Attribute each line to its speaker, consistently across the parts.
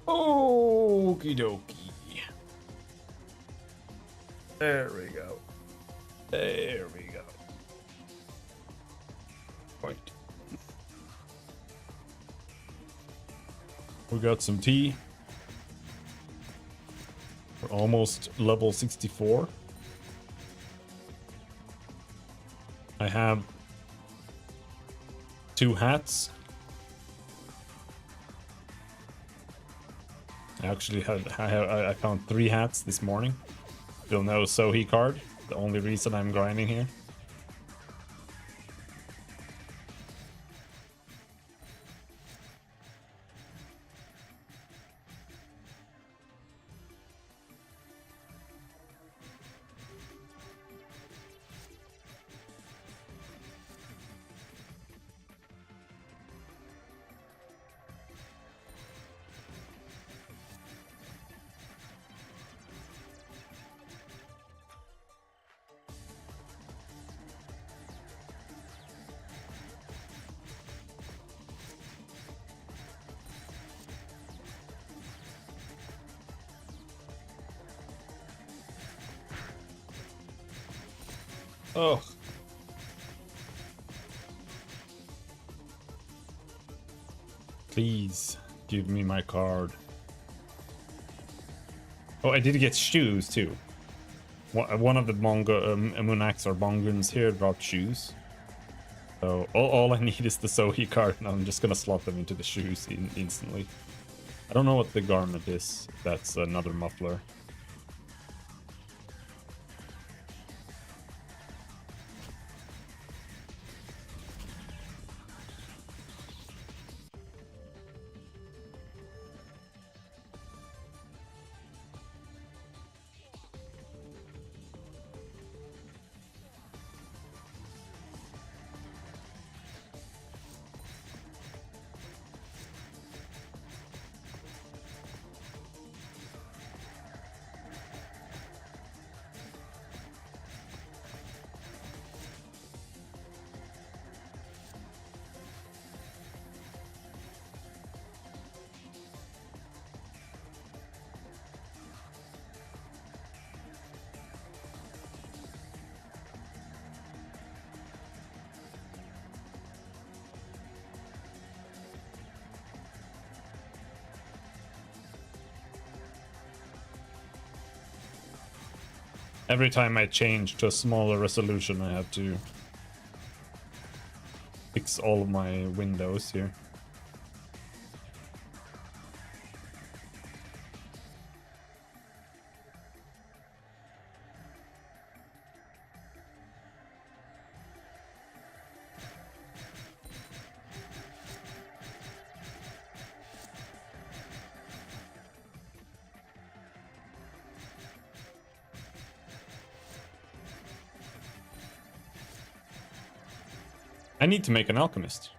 Speaker 1: Okie dokie. There we go. There we go. Point. We got some tea. We're almost level 64. I have 2 hats. I found 3 hats this morning. Still no Sohi card. The only reason I'm grinding here. Oh. Please give me my card. Oh, I did get shoes too. One of the Munax or Bonguns here dropped shoes. So all I need is the Sohi card, and I'm just gonna slot them into the shoes instantly. I don't know what the garment is. That's another muffler. Every time I change to a smaller resolution, I have to fix all of my windows here. I need to make an alchemist.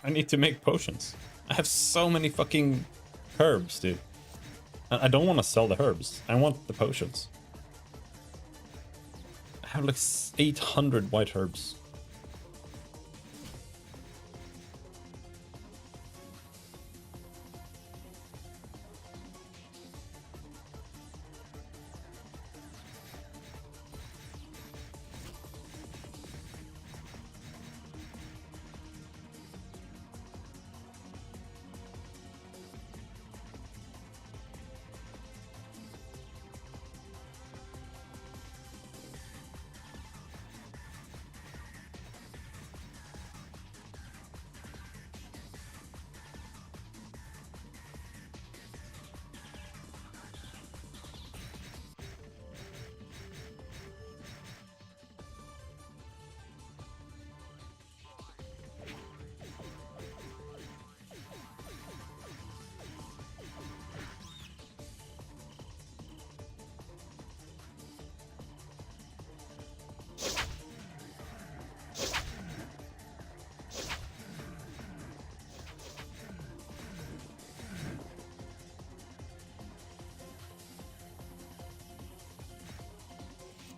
Speaker 1: I need to make potions. I have so many fucking herbs, dude. I don't want to sell the herbs. I want the potions. I have like 800 white herbs.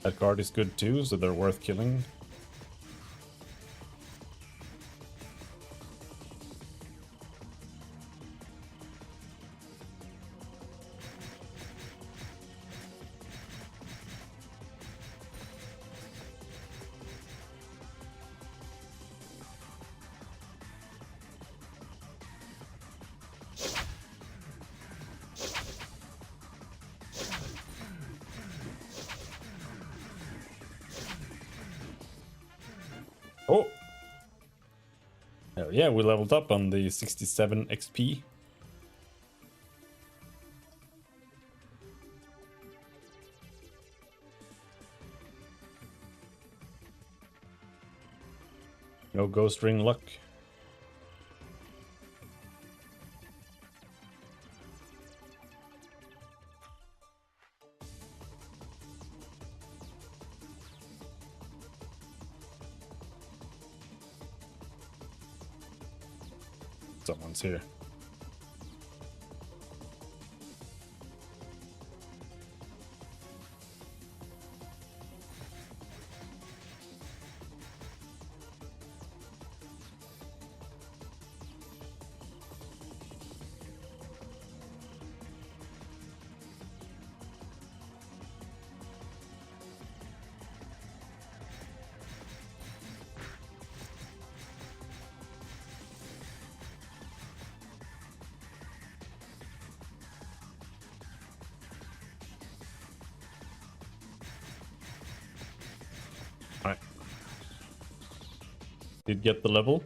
Speaker 1: That card is good too, so they're worth killing. Hell yeah, we leveled up on the 67 XP. No ghost ring luck. Someone's here. Alright. Did get the level.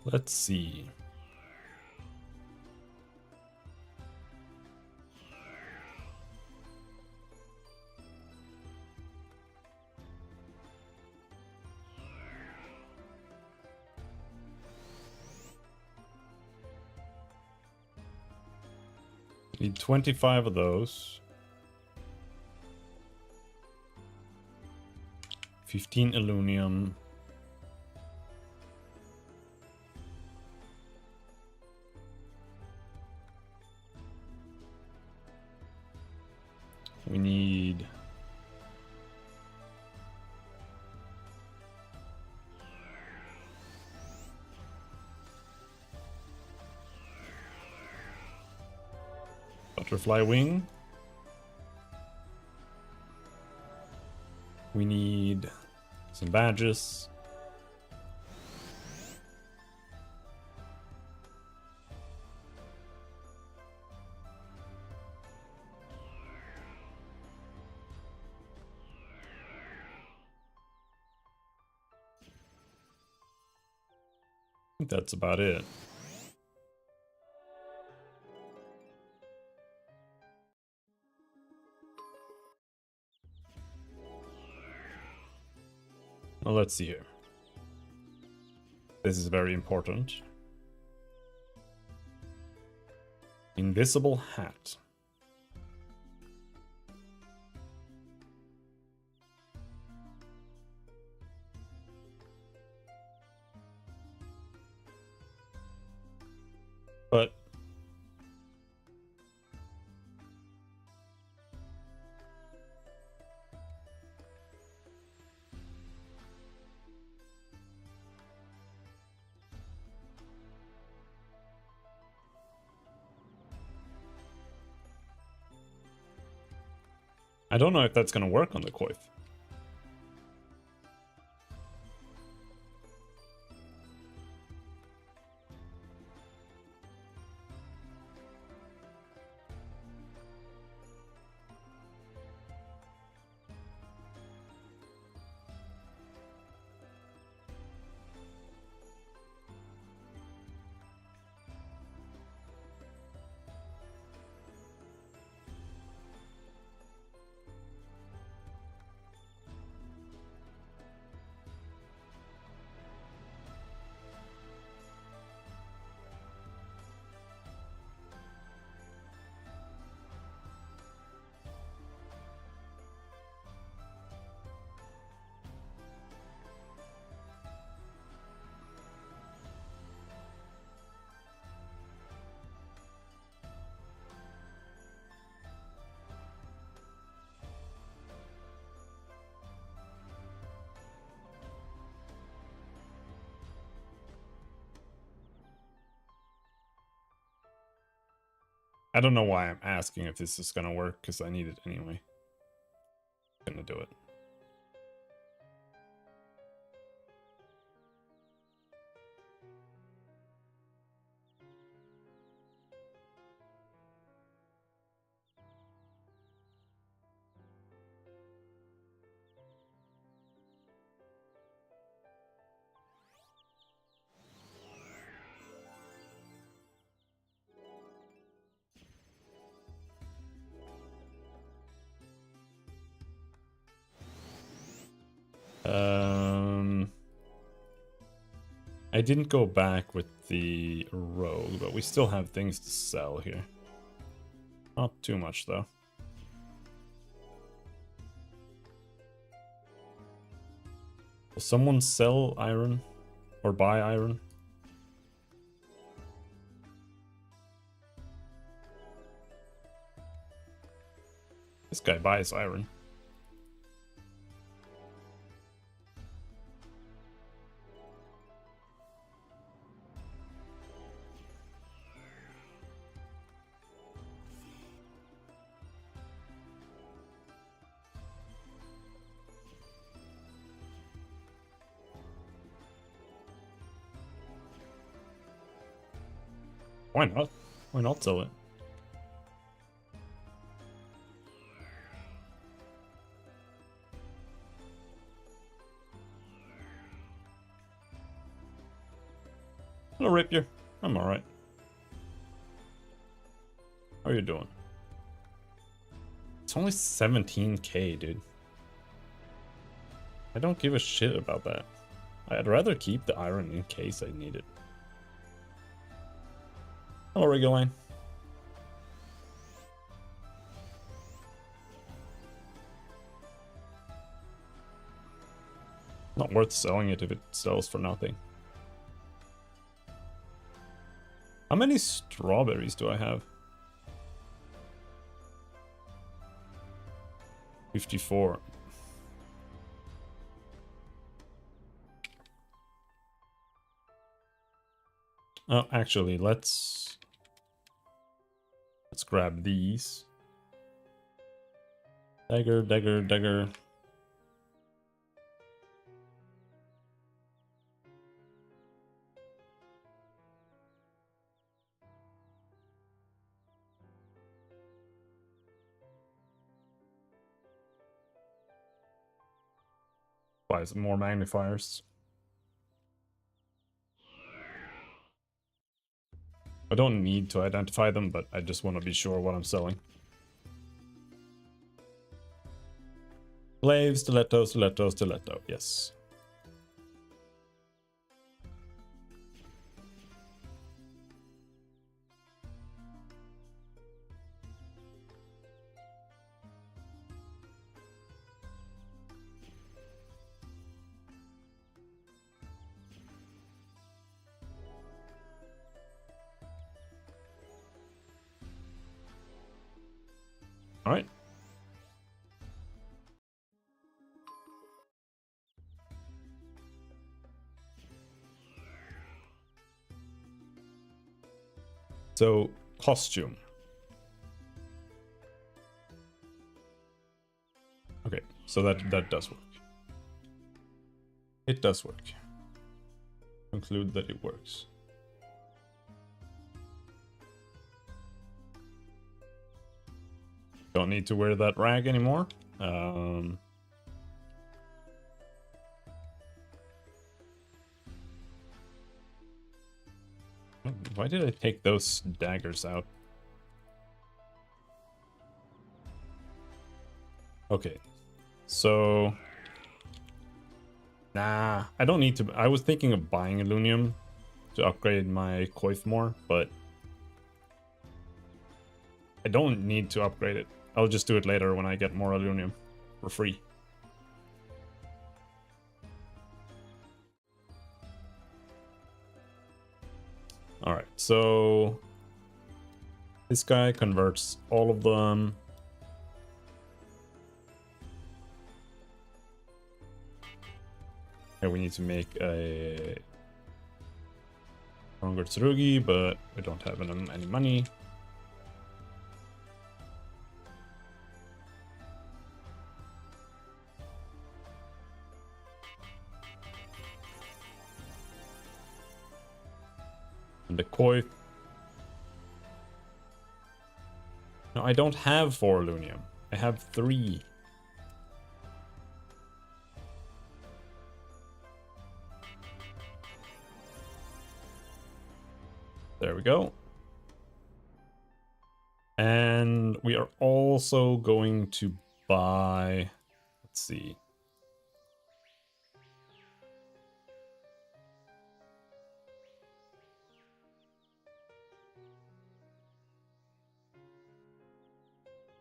Speaker 1: Let's see. Need 25 of those. 15 aluminum. We need butterfly wing. We need some badges. I think that's about it. Well, let's see here. This is very important. Invisible hat. But I don't know if that's going to work on the Coif. I don't know why I'm asking if this is gonna work, because I need it anyway. Gonna do it. I didn't go back with the rogue, but we still have things to sell here. Not too much, though. Will someone sell iron? Or buy iron? This guy buys iron. Why not? Why not sell it? Hello, Rapier. I'm alright. How are you doing? It's only 17k, dude. I don't give a shit about that. I'd rather keep the iron in case I need it. Hello, Reguline. Not worth selling it if it sells for nothing. How many strawberries do I have? 54. Oh, actually, let's grab these. Dagger, dagger, dagger. Buy some more magnifiers. I don't need to identify them, but I just want to be sure what I'm selling. Glaive, stiletto, stiletto, stiletto. Yes. All right. So, costume. Okay, so that does work. It does work. Conclude that it works. Don't need to wear that rag anymore. Why did I take those daggers out? Okay, so... Nah, I don't need to... I was thinking of buying aluminum to upgrade my coif more, but... I don't need to upgrade it. I'll just do it later when I get more aluminum for free. Alright, so... This guy converts all of them. Okay, we need to make a stronger Tsurugi, but we don't have any money. And the koi. No, I don't have 4 Lunium. I have 3. There we go. And we are also going to buy, let's see.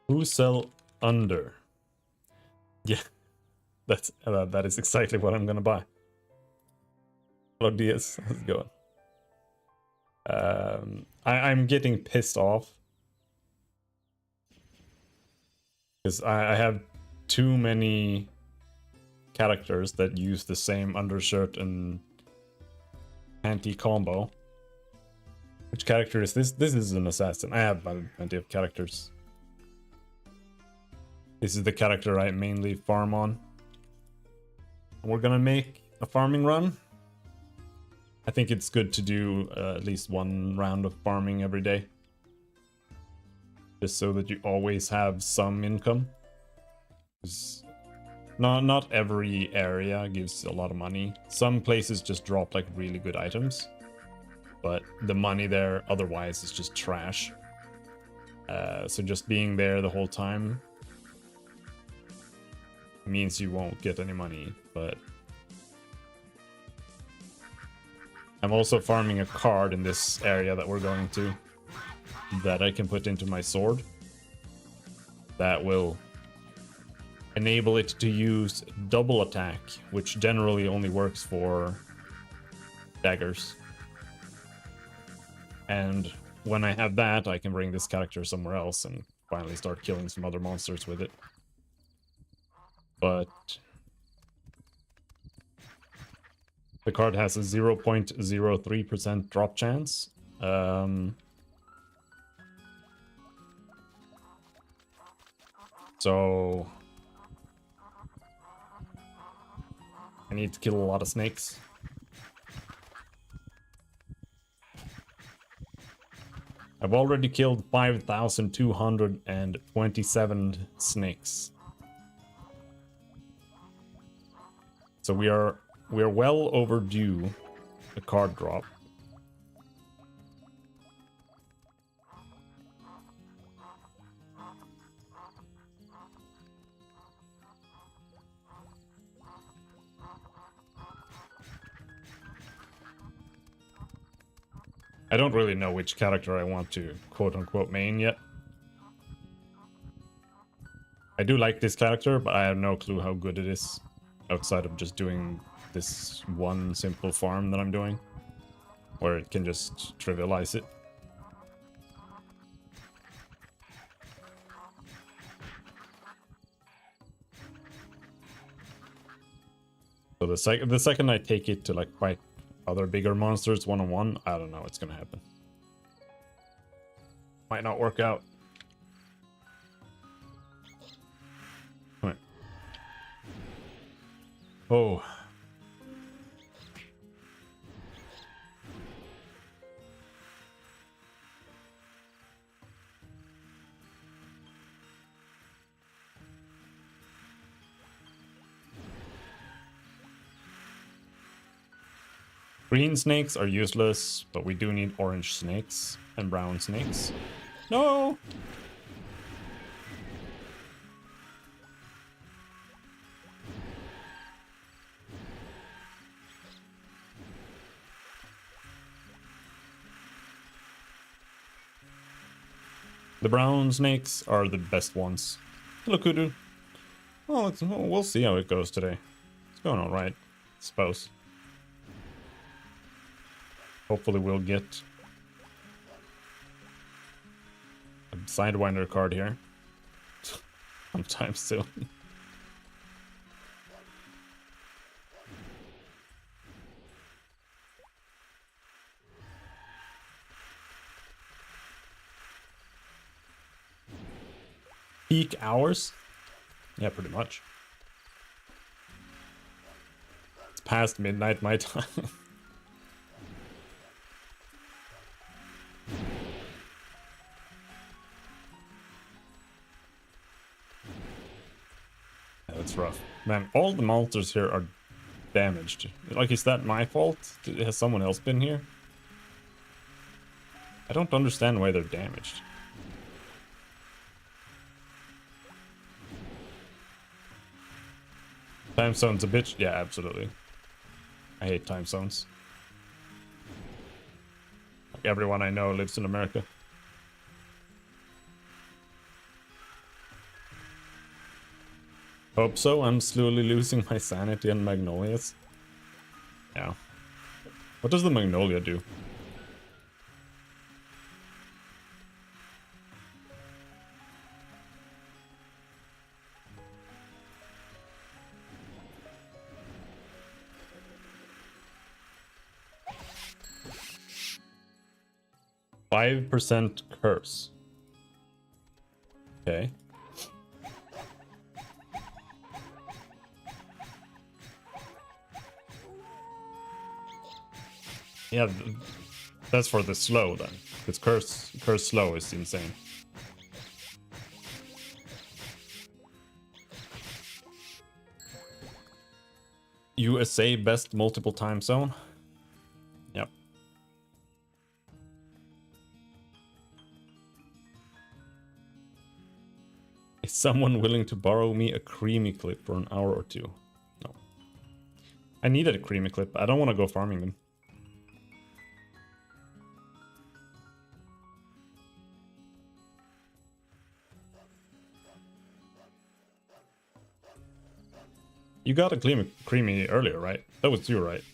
Speaker 1: Who sell under? Yeah, that is exactly what I'm gonna buy. Hello, DS. How's it going? I'm getting pissed off because I have too many characters that use the same undershirt and panty combo. Which character is this? This is an assassin. I have plenty of characters. This is the character I mainly farm on. We're gonna make a farming run. I think it's good to do at least 1 round of farming every day. Just so that you always have some income. Not every area gives a lot of money. Some places just drop like really good items. But the money there otherwise is just trash. So just being there the whole time means you won't get any money, but I'm also farming a card in this area that we're going to that I can put into my sword that will enable it to use double attack, which generally only works for daggers. And when I have that, I can bring this character somewhere else and finally start killing some other monsters with it. But the card has a 0.03% drop chance. So I need to kill a lot of snakes. I've already killed 5,227 snakes. So we are well overdue a card drop. I don't really know which character I want to quote-unquote main yet. I do like this character, but I have no clue how good it is outside of just doing this one simple farm that I'm doing, where it can just trivialize it. So the second I take it to like fight other bigger monsters one-on-one, I don't know what's gonna happen. Might not work out. Come on. Oh. Green snakes are useless, but we do need orange snakes and brown snakes. No! The brown snakes are the best ones. Hello, Kudu. Well, we'll see how it goes today. It's going alright, I suppose. Hopefully we'll get a Sidewinder card here sometime soon. Peak hours? Yeah, pretty much. It's past midnight my time. That's rough. Man, all the monsters here are damaged. Like, is that my fault? Has someone else been here? I don't understand why they're damaged. Time zone's a bitch? Yeah, absolutely. I hate time zones. Like, everyone I know lives in America. Hope so. I'm slowly losing my sanity and magnolias. Yeah. What does the magnolia do? %5 curse. Okay. Yeah, that's for the slow then. Because curse slow is insane. USA best multiple time zone. Yep. Is someone willing to borrow me a creamy clip for an hour or two? No. I needed a creamy clip. I don't want to go farming them. You got a creamy earlier, right? That was you, right?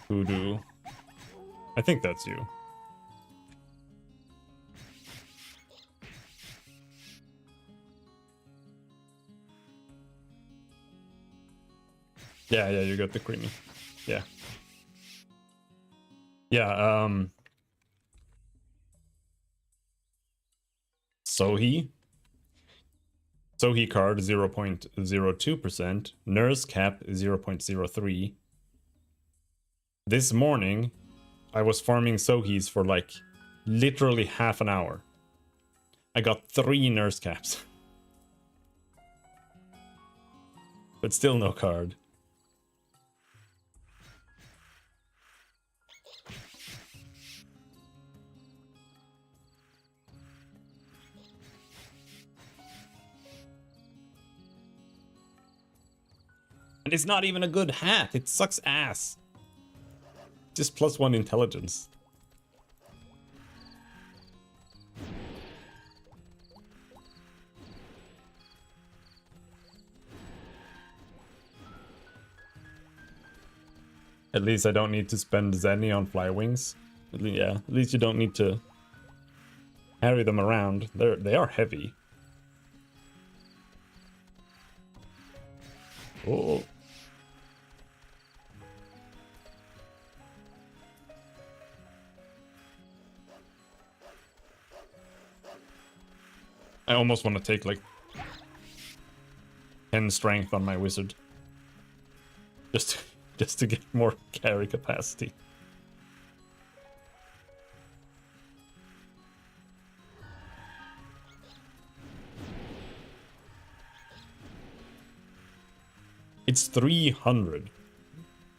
Speaker 1: Voodoo. I think that's you. Yeah, you got the creamy. Yeah. Yeah, Sohi card 0.02%, Nurse Cap 0.03. This morning, I was farming Sohis for like literally half an hour. I got 3 Nurse Caps. But still no card. And it's not even a good hat. It sucks ass. Just +1 intelligence. At least I don't need to spend Zenny on fly wings. Yeah, at least you don't need to carry them around. They are heavy. Oh. I almost want to take like 10 strength on my wizard. Just to get more carry capacity. It's 300.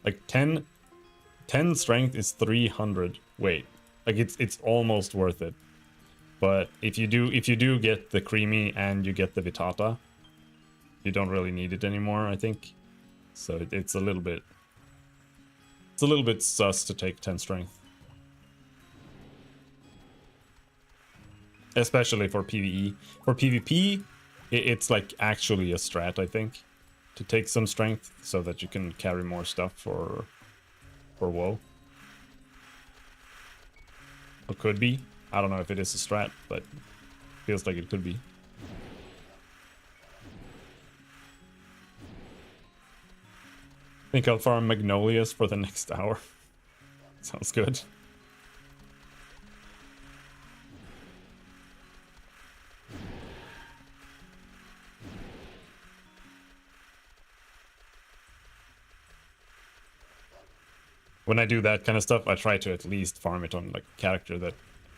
Speaker 1: Like 10 strength is 300 weight. Like it's almost worth it. But if you do get the creamy and you get the Vitata, you don't really need it anymore, I think. So it's a little bit sus to take 10 strength. Especially for PvE. For PvP, it's like actually a strat, I think, to take some strength so that you can carry more stuff for WoW. Or could be. I don't know if it is a strat, but feels like it could be. I think I'll farm magnolias for the next hour. Sounds good. When I do that kind of stuff, I try to at least farm it on like a character that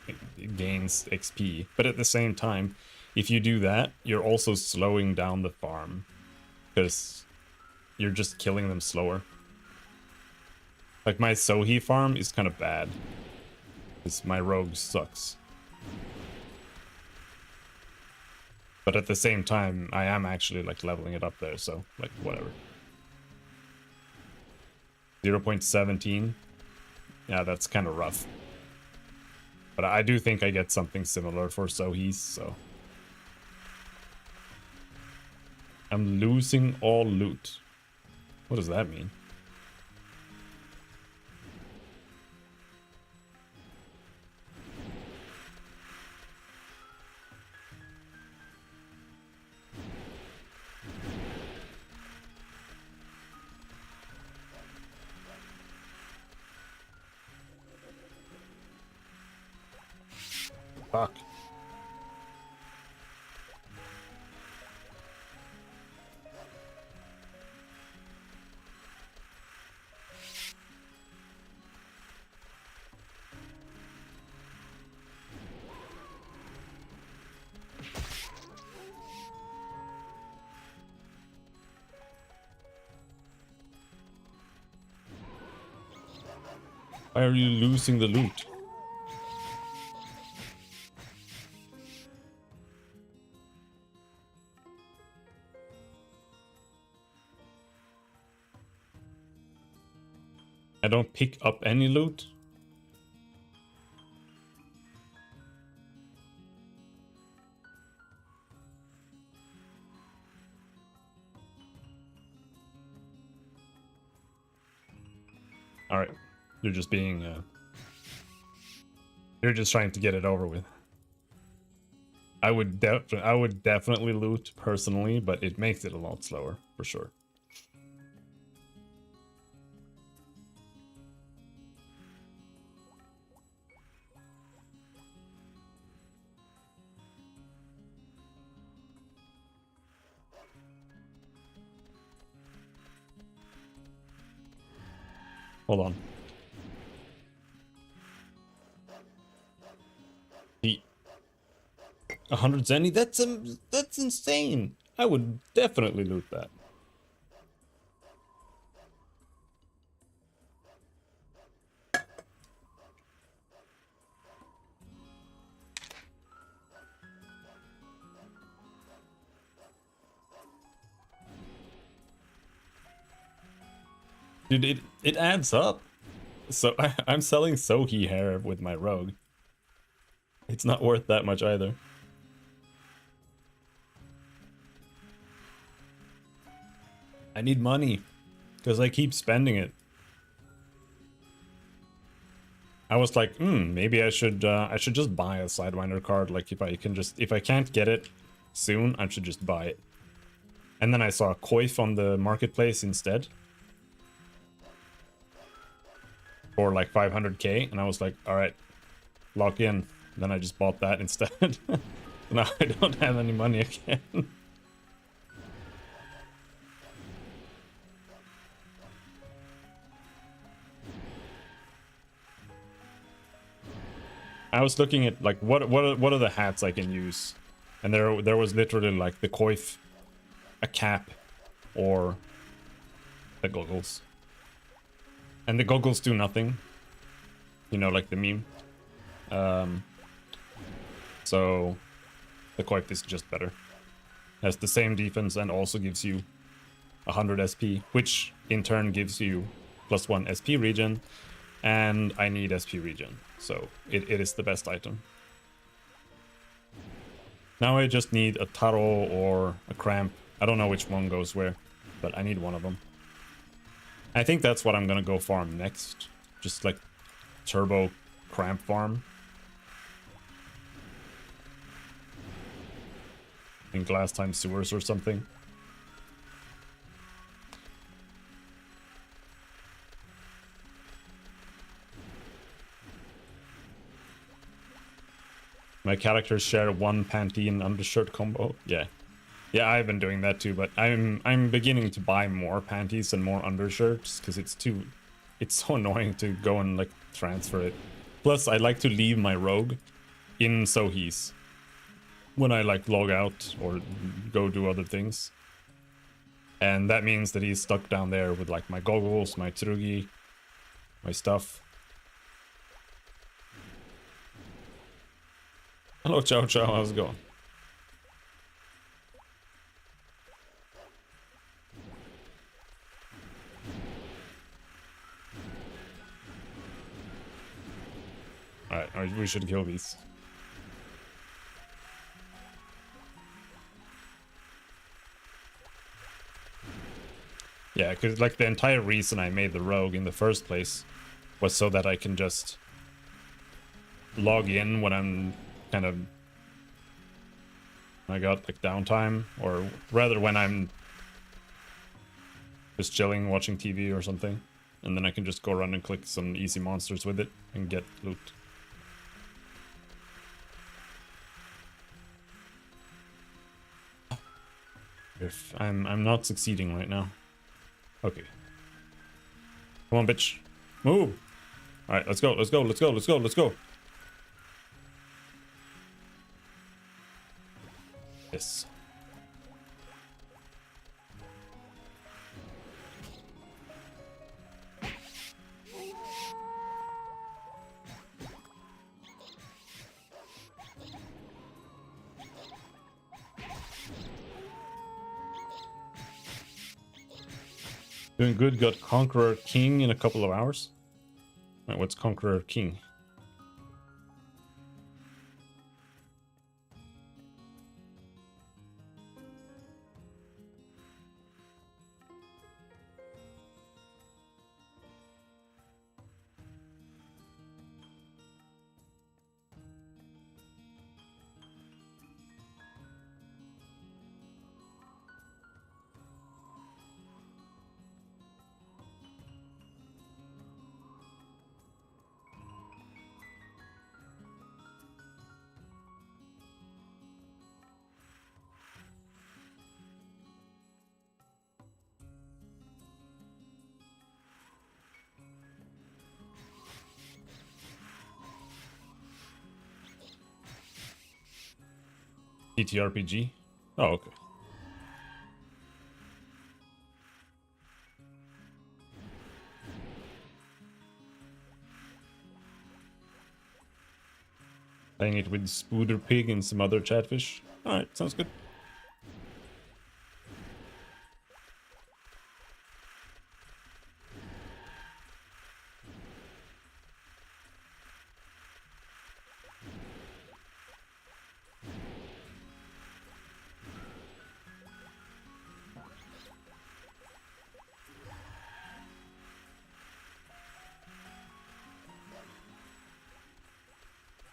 Speaker 1: it gains XP. But at the same time, if you do that, you're also slowing down the farm because you're just killing them slower. Like my Sohi farm is kind of bad because my rogue sucks. But at the same time, I am actually like leveling it up there, so like whatever. 0.17. Yeah, that's kind of rough. But I do think I get something similar for Sohis, so. I'm losing all loot. What does that mean? Fuck. Why are you losing the loot? I don't pick up any loot? Alright. You're just being, you're just trying to get it over with. I would definitely loot personally, but it makes it a lot slower, for sure. Hold on. 100 zenny? That's insane. I would definitely loot that. Dude, it adds up. So I'm selling Sohi hair with my rogue. It's not worth that much either. I need money because I keep spending it. I was like, maybe I should just buy a Sidewinder card. Like if I can't get it soon, I should just buy it. And then I saw a Coif on the marketplace instead for like 500k, and I was like, all right, lock in. Then I just bought that instead. Now I don't have any money again. I was looking at like what are the hats I can use, and there was literally like the coif, a cap, or the goggles. And the goggles do nothing, you know, like the meme. So the coif is just better. Has the same defense and also gives you 100 SP, which in turn gives you +1 SP regen, and I need SP regen. So it is the best item. Now I just need a Taro or a Cramp. I don't know which one goes where, but I need one of them. I think that's what I'm gonna go farm next. Just like turbo Cramp farm. In Glass Time Sewers or something. My characters share one panty and undershirt combo. Yeah. Yeah, I've been doing that too, but I'm beginning to buy more panties and more undershirts because it's so annoying to go and like transfer it. Plus, I like to leave my rogue in Sohis when I like log out or go do other things. And that means that he's stuck down there with like my goggles, my tsurugi, my stuff. Hello, Chow Chow, how's it going? Alright, we should kill these. Yeah, because like the entire reason I made the rogue in the first place was so that I can just log in when I'm kind of... I got like downtime, or rather when I'm just chilling, watching TV or something. And then I can just go around and click some easy monsters with it and get loot. If I'm not succeeding right now. Okay. Come on, bitch. Move! Alright, let's go, let's go, let's go, let's go, let's go. Yes. Doing good, got Conqueror King in a couple of hours. Right, what's Conqueror King? TTRPG? Oh, okay. Playing it with Spooder Pig and some other chatfish. Alright, sounds good.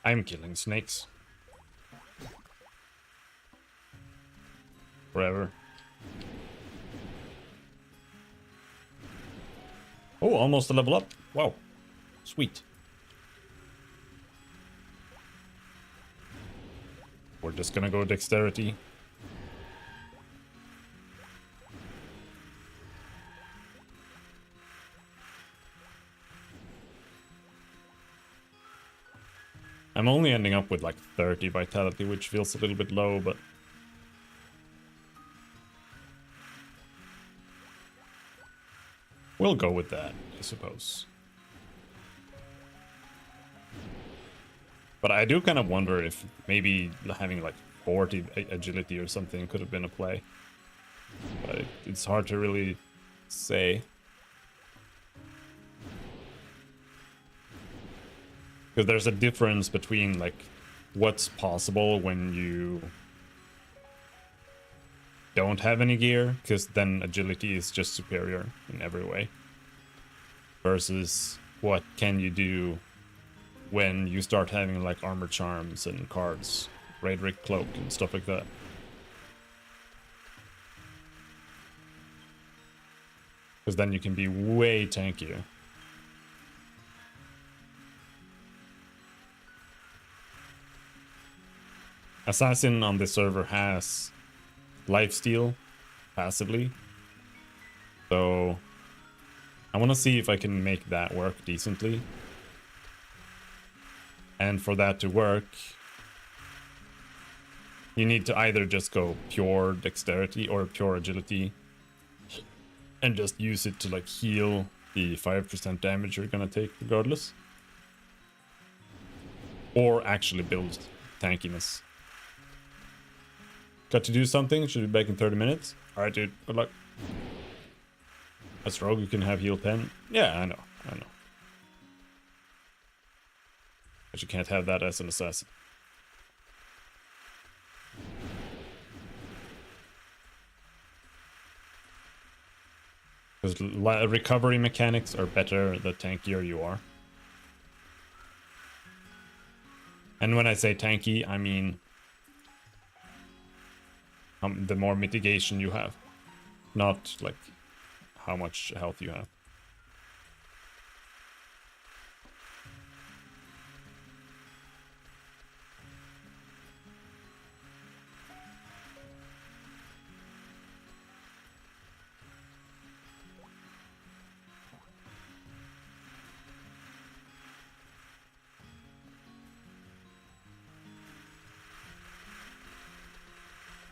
Speaker 1: I'm killing snakes. Forever. Oh, almost a level up. Wow. Sweet. We're just gonna go dexterity. I'm only ending up with like 30 vitality, which feels a little bit low, but... we'll go with that, I suppose. But I do kind of wonder if maybe having like 40 agility or something could have been a play. But it's hard to really say. Because there's a difference between like what's possible when you don't have any gear, because then agility is just superior in every way, versus what can you do when you start having like armor charms and cards, Raidrick cloak and stuff like that. Because then you can be way tankier. Assassin on this server has lifesteal passively, so I want to see if I can make that work decently. And for that to work, You need to either just go pure dexterity or pure agility and just use it to like heal the 5% damage you're gonna take regardless. Or actually build tankiness. Got to do something, should be back in 30 minutes. Alright dude, good luck. As rogue you can have heal 10. Yeah, I know. But you can't have that as an assassin. Because recovery mechanics are better the tankier you are. And when I say tanky, I mean the more mitigation you have. Not like how much health you have.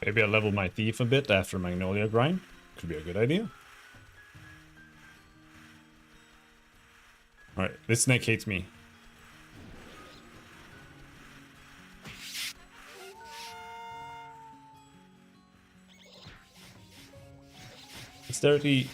Speaker 1: Maybe I'll level my thief a bit after Magnolia grind. Could be a good idea. Alright, this snake hates me. Dexterity.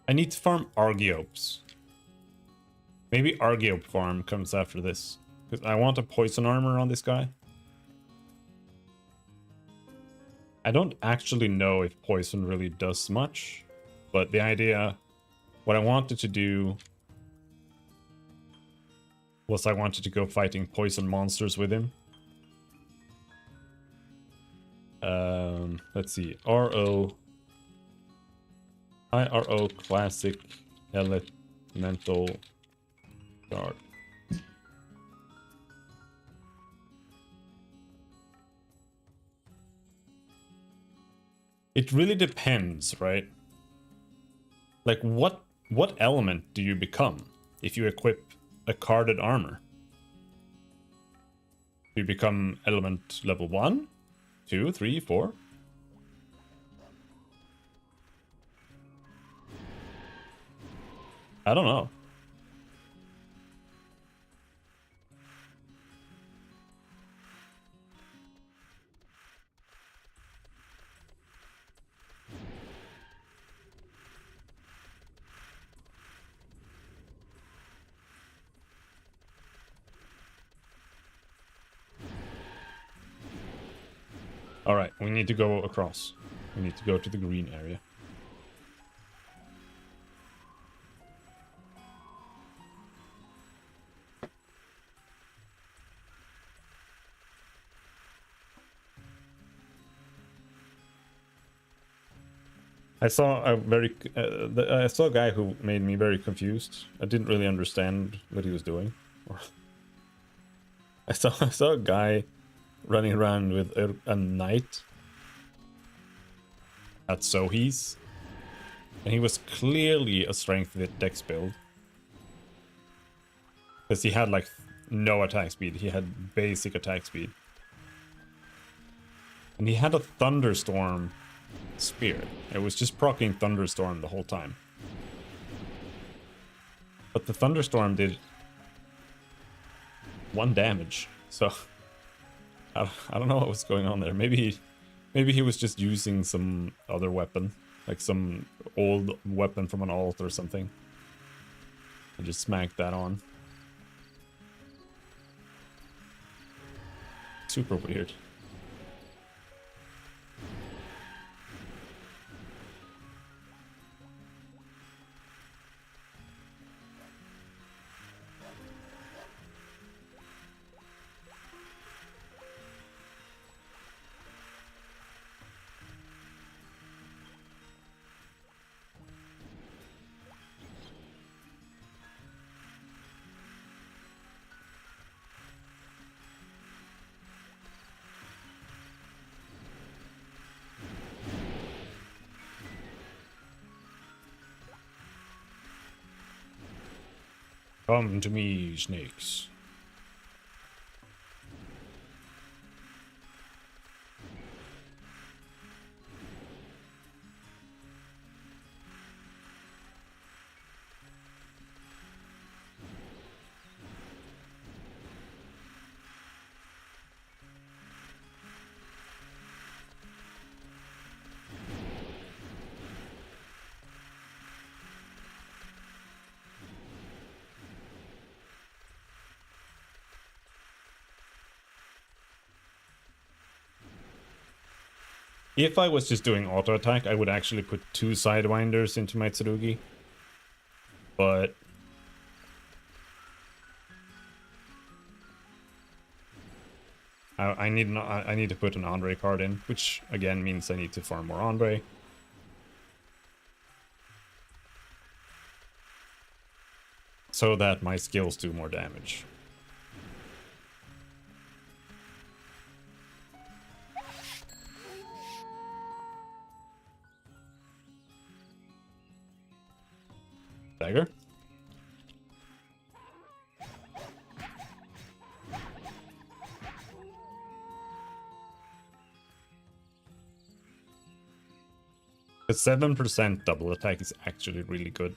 Speaker 1: I need to farm Argiops. Maybe Argiope farm comes after this. Because I want a poison armor on this guy. I don't actually know if poison really does much. But the idea... What I wanted to do... was I wanted to go fighting poison monsters with him. Let's see. RO... IRO Classic Elemental Guard. It really depends, right? Like what element do you become if you equip a carded armor? Do you become element level 1, 2, 3, 4? I don't know. All right, we need to go across. We need to go to the green area. I saw a guy who made me very confused. I didn't really understand what he was doing. I saw a guy running around with a knight at Sohi's, and he was clearly a strength with dex build. Because he had like no attack speed, he had basic attack speed. And he had a thunderstorm spear. It was just proccing thunderstorm the whole time. But the thunderstorm did 1 damage, so I don't know what was going on there. Maybe he was just using some other weapon, like some old weapon from an alt or something, and just smacked that on. Super weird. Come to me, snakes. If I was just doing auto attack, I would actually put 2 sidewinders into my Tsurugi. But I need to put an Andre card in, which again means I need to farm more Andre. So that my skills do more damage. Dagger? The 7% double attack is actually really good.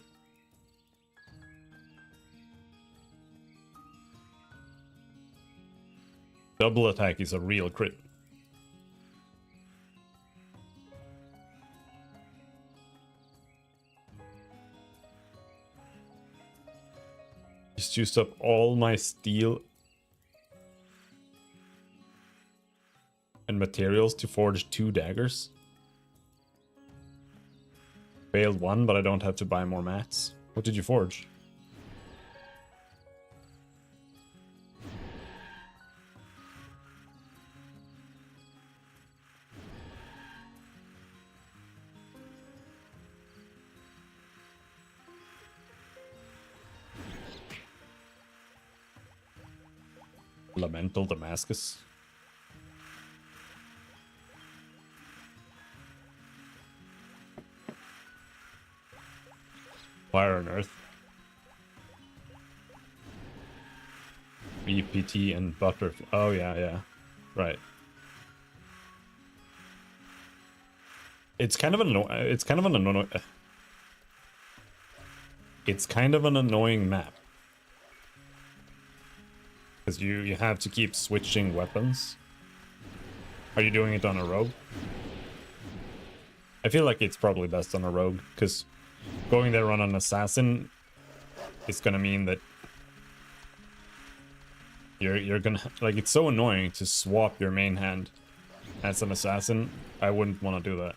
Speaker 1: Double attack is a real crit. Just used up all my steel and materials to forge 2 daggers. Failed 1, but I don't have to buy more mats. What did you forge? Elemental Damascus. Fire and Earth. EPT and Butterfly. Oh yeah. Right. It's kind of an annoying map. Because you have to keep switching weapons. Are you doing it on a rogue? I feel like it's probably best on a rogue, because going there on an assassin is gonna mean that you're gonna, like, it's so annoying to swap your main hand as an assassin. I wouldn't want to do that.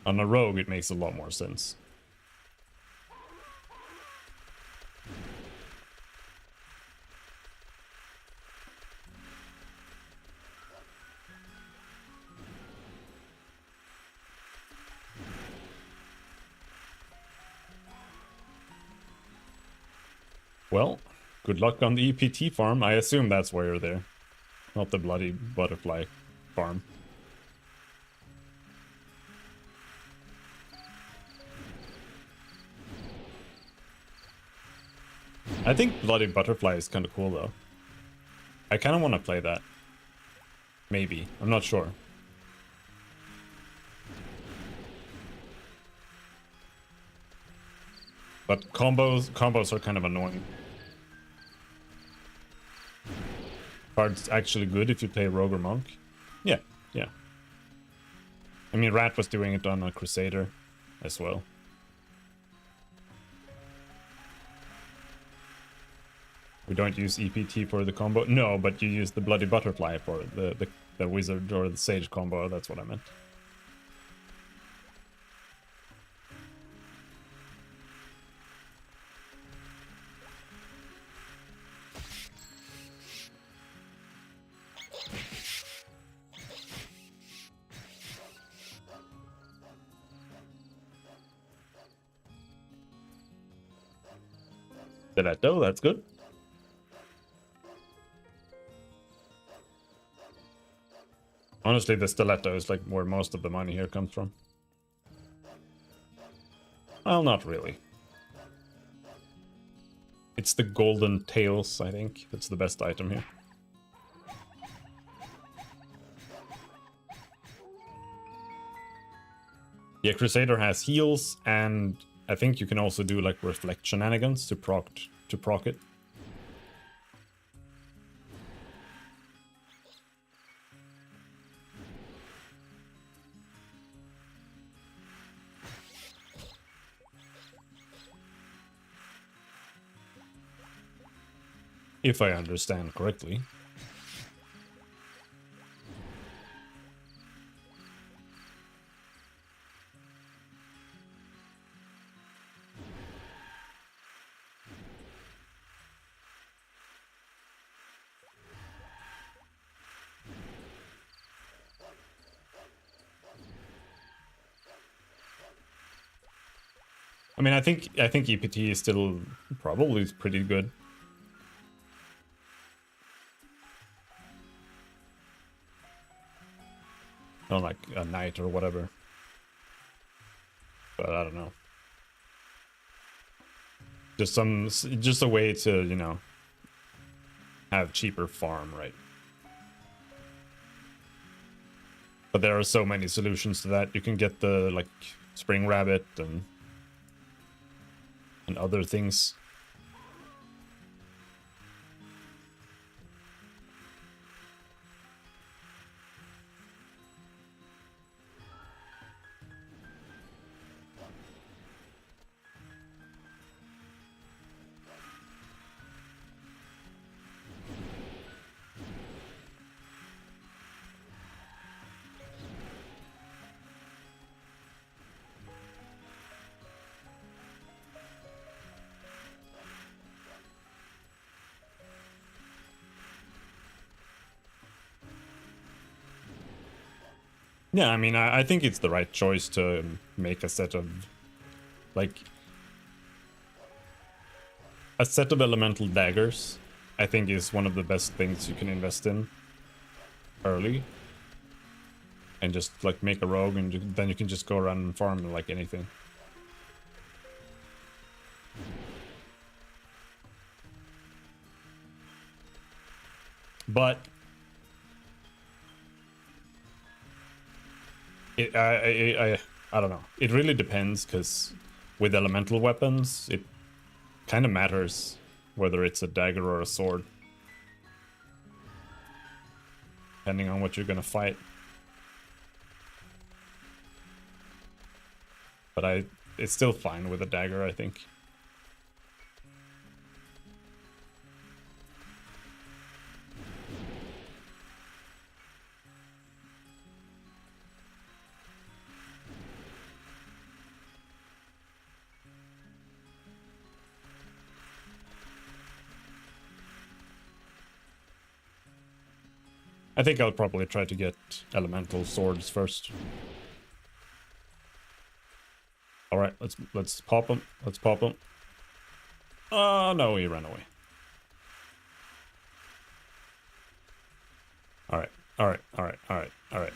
Speaker 1: On a rogue, it makes a lot more sense. Well, good luck on the EPT farm. I assume that's why you're there. Not the bloody butterfly farm. I think bloody butterfly is kind of cool though. I kind of want to play that. Maybe. I'm not sure. But combos are kind of annoying. Card's actually good if you play Rogue or Monk. Yeah. I mean, Rat was doing it on a Crusader as well. We don't use EPT for the combo. No, but you use the Bloody Butterfly for the Wizard or the Sage combo. That's what I meant. Stiletto, that's good. Honestly, the stiletto is like where most of the money here comes from. Well, not really. It's the golden tails, I think. That's the best item here. Yeah, Crusader has heals, and I think you can also do like reflect shenanigans to proc it. If I understand correctly. I mean, I think EPT is still probably pretty good. Not like a knight or whatever. But I don't know. Just a way to, you know, have cheaper farm, right? But there are so many solutions to that. You can get the like spring rabbit and other things. Yeah, I mean, I think it's the right choice to make a set of, like, a set of elemental daggers, I think is one of the best things you can invest in early. And just, like, make a rogue, and then you can just go around and farm like anything. But I don't know. It really depends, because with elemental weapons, it kind of matters whether it's a dagger or a sword, depending on what you're gonna fight. But it's still fine with a dagger, I think. I think I'll probably try to get elemental swords first. All right, let's pop him. Let's pop him. Oh no, he ran away. All right, all right, all right, all right, all right.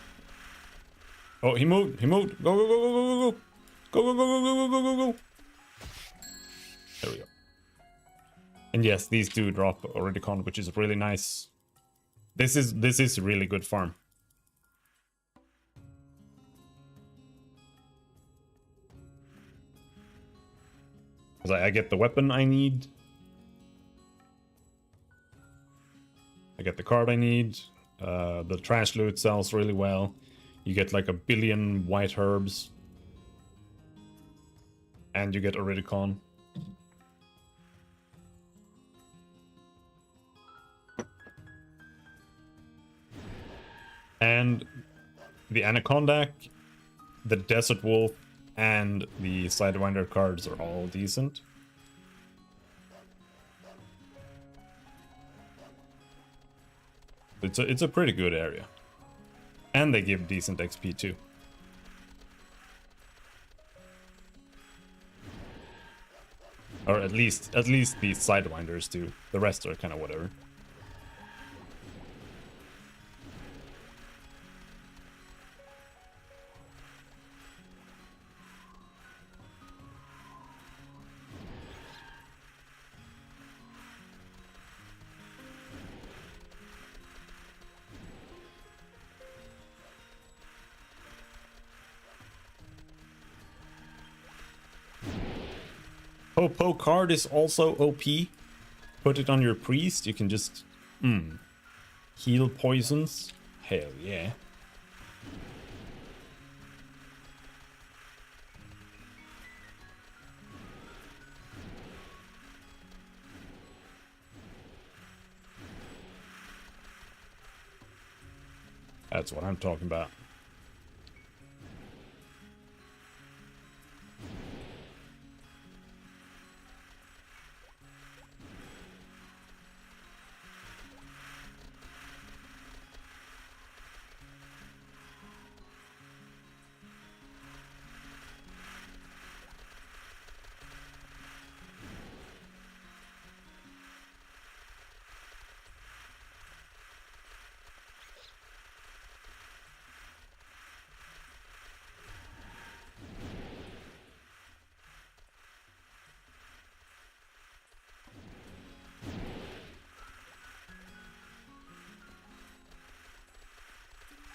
Speaker 1: Oh, he moved. He moved. Go go go go go go go go go go go go go go go. There we go. And yes, these do drop Oridicon, which is really nice. This is really good farm. I get the weapon I need. I get the card I need. The trash loot sells really well. You get like 1 billion white herbs. And you get Oridicon. And the Anaconda, the Desert Wolf, and the Sidewinder cards are all decent. It's a pretty good area. And they give decent XP too. Or at least the Sidewinders do. The rest are kind of whatever. Po card is also OP. Put it on your priest. You can just heal poisons. Hell yeah. That's what I'm talking about.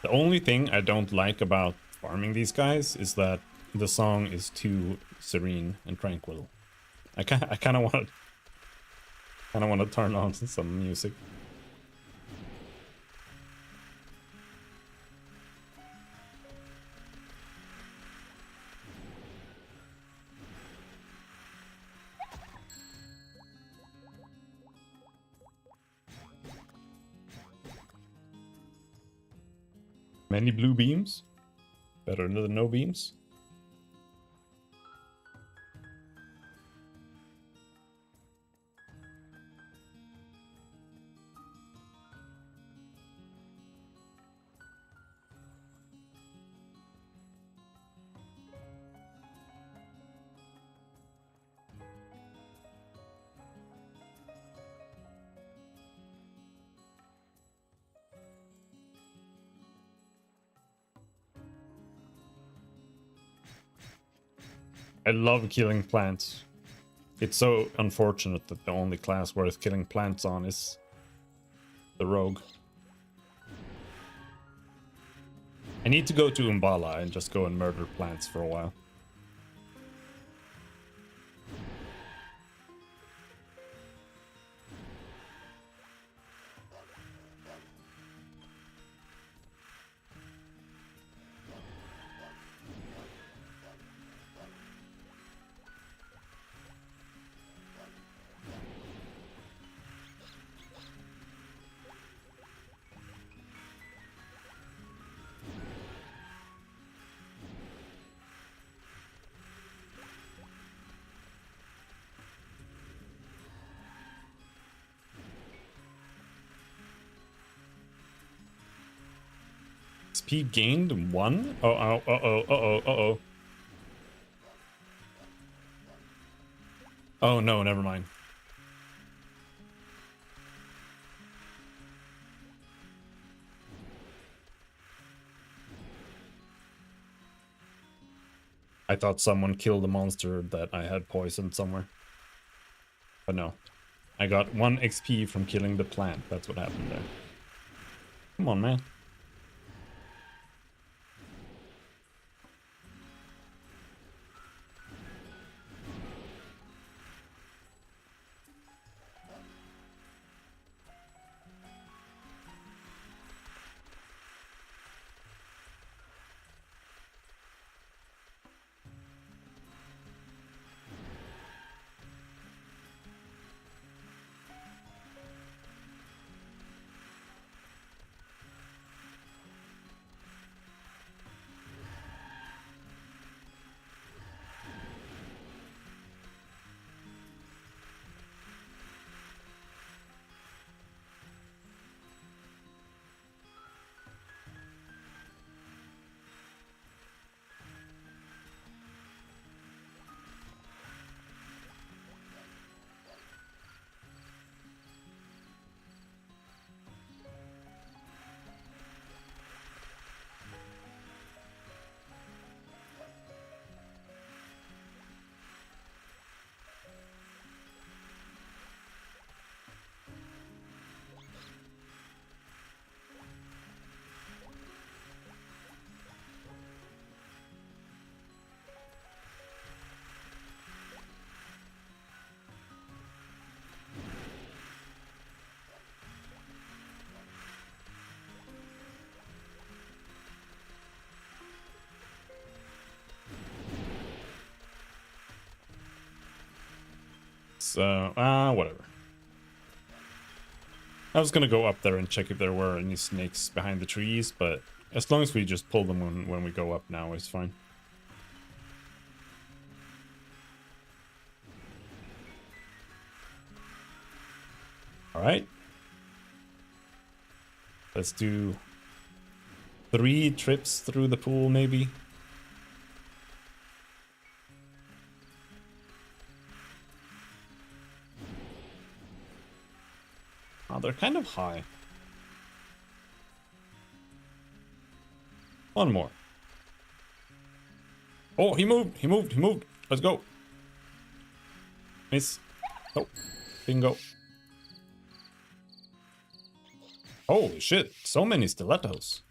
Speaker 1: The only thing I don't like about farming these guys is that the song is too serene and tranquil. I kind of want to turn on some music. Many blue beams, better than no beams. I love killing plants. It's so unfortunate that the only class worth killing plants on is the rogue. I need to go to Umbala and just go and murder plants for a while. Speed gained 1? Uh-oh. Oh no, never mind. I thought someone killed a monster that I had poisoned somewhere. But no. I got 1 XP from killing the plant. That's what happened there. Come on, man. snakes. Whatever. I was gonna go up there and check if there were any snakes behind the trees, but as long as we just pull them when we go up now, it's fine. Alright. Let's do 3 trips through the pool, maybe. Oh, they're kind of high. One more. Oh, he moved, he moved, he moved. Let's go. Miss. Oh, bingo. Holy shit, so many stilettos.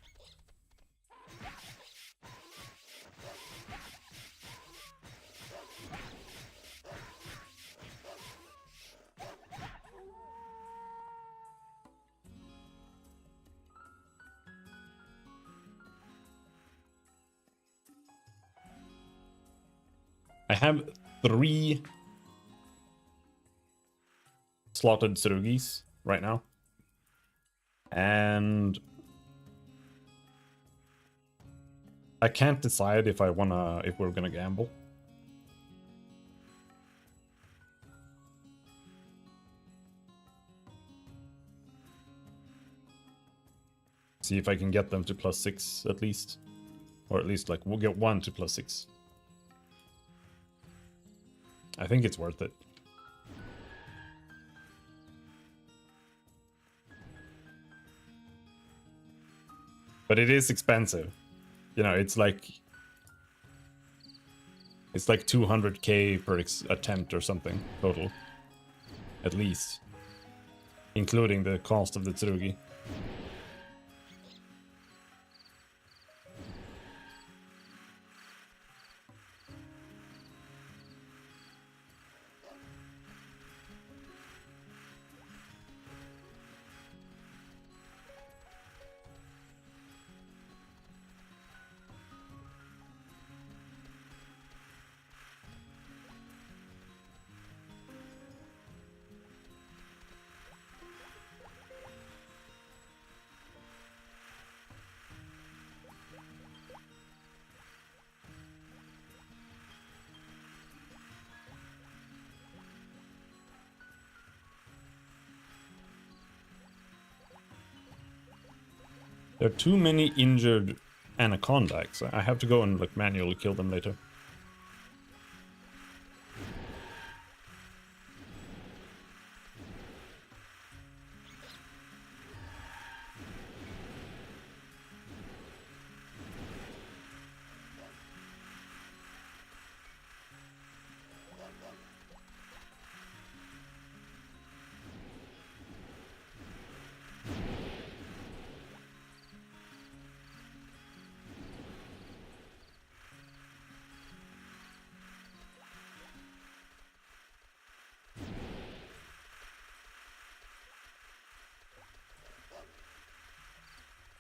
Speaker 1: I have 3 slotted Tsurugis right now. And I can't decide if we're gonna gamble. See if I can get them to +6 at least. Or at least like we'll get 1 to +6. I think it's worth it. But it is expensive. You know, it's like 200k per attempt or something total. At least. Including the cost of the Tsurugi. There are too many injured anacondax. I have to go and like manually kill them later.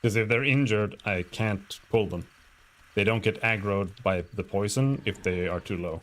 Speaker 1: Because if they're injured, I can't pull them. They don't get aggroed by the poison if they are too low.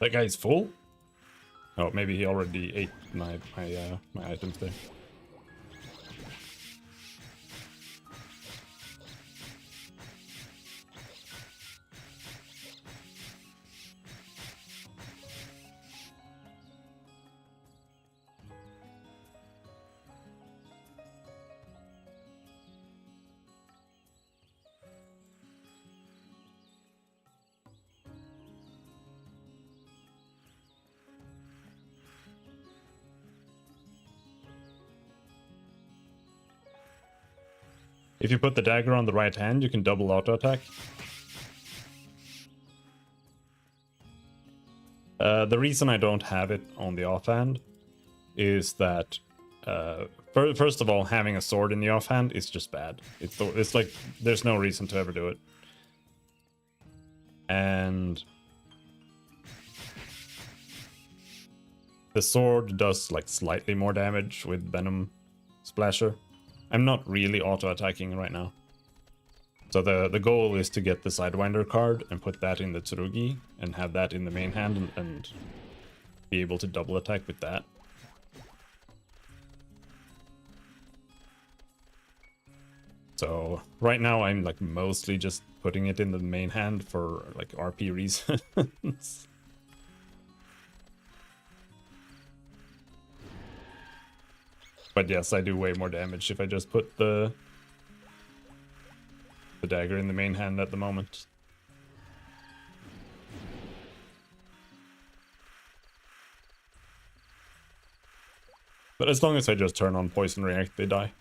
Speaker 1: That guy's full? Oh, maybe he already ate my items there. If you put the dagger on the right hand, you can double auto attack. The reason I don't have it on the offhand is that, first of all, having a sword in the offhand is just bad. It's like there's no reason to ever do it. And the sword does like slightly more damage with Venom Splasher. I'm not really auto-attacking right now. So the goal is to get the Sidewinder card and put that in the Tsurugi and have that in the main hand and be able to double attack with that. So right now I'm like mostly just putting it in the main hand for like RP reasons. But yes, I do way more damage if I just put the dagger in the main hand at the moment. But as long as I just turn on Poison React, they die.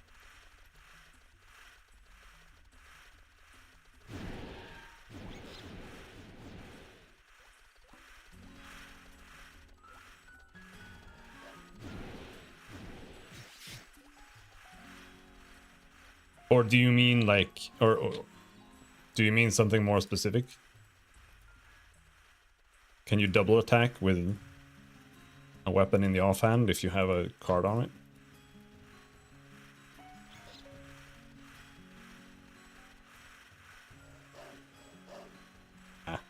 Speaker 1: Or do you mean like, or do you mean something more specific? Can you double attack with a weapon in the offhand if you have a card on it? Ah.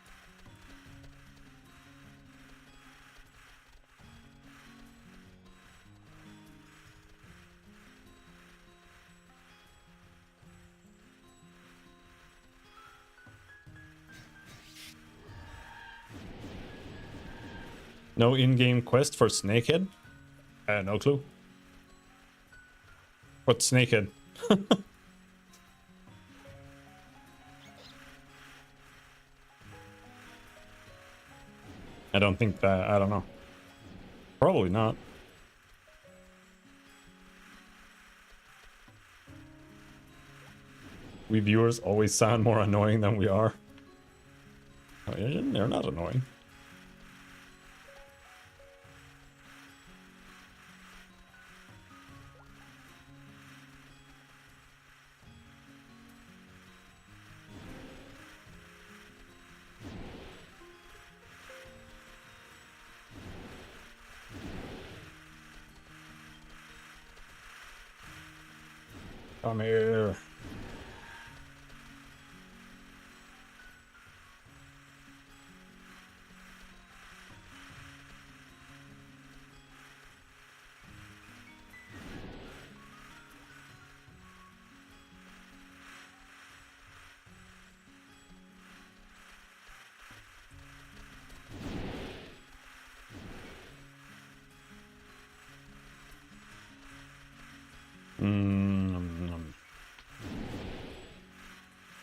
Speaker 1: No in-game quest for Snakehead? No clue. What's Snakehead? I don't think that, I don't know. Probably not. We viewers always sound more annoying than we are. Oh, yeah, they're not annoying. Come here.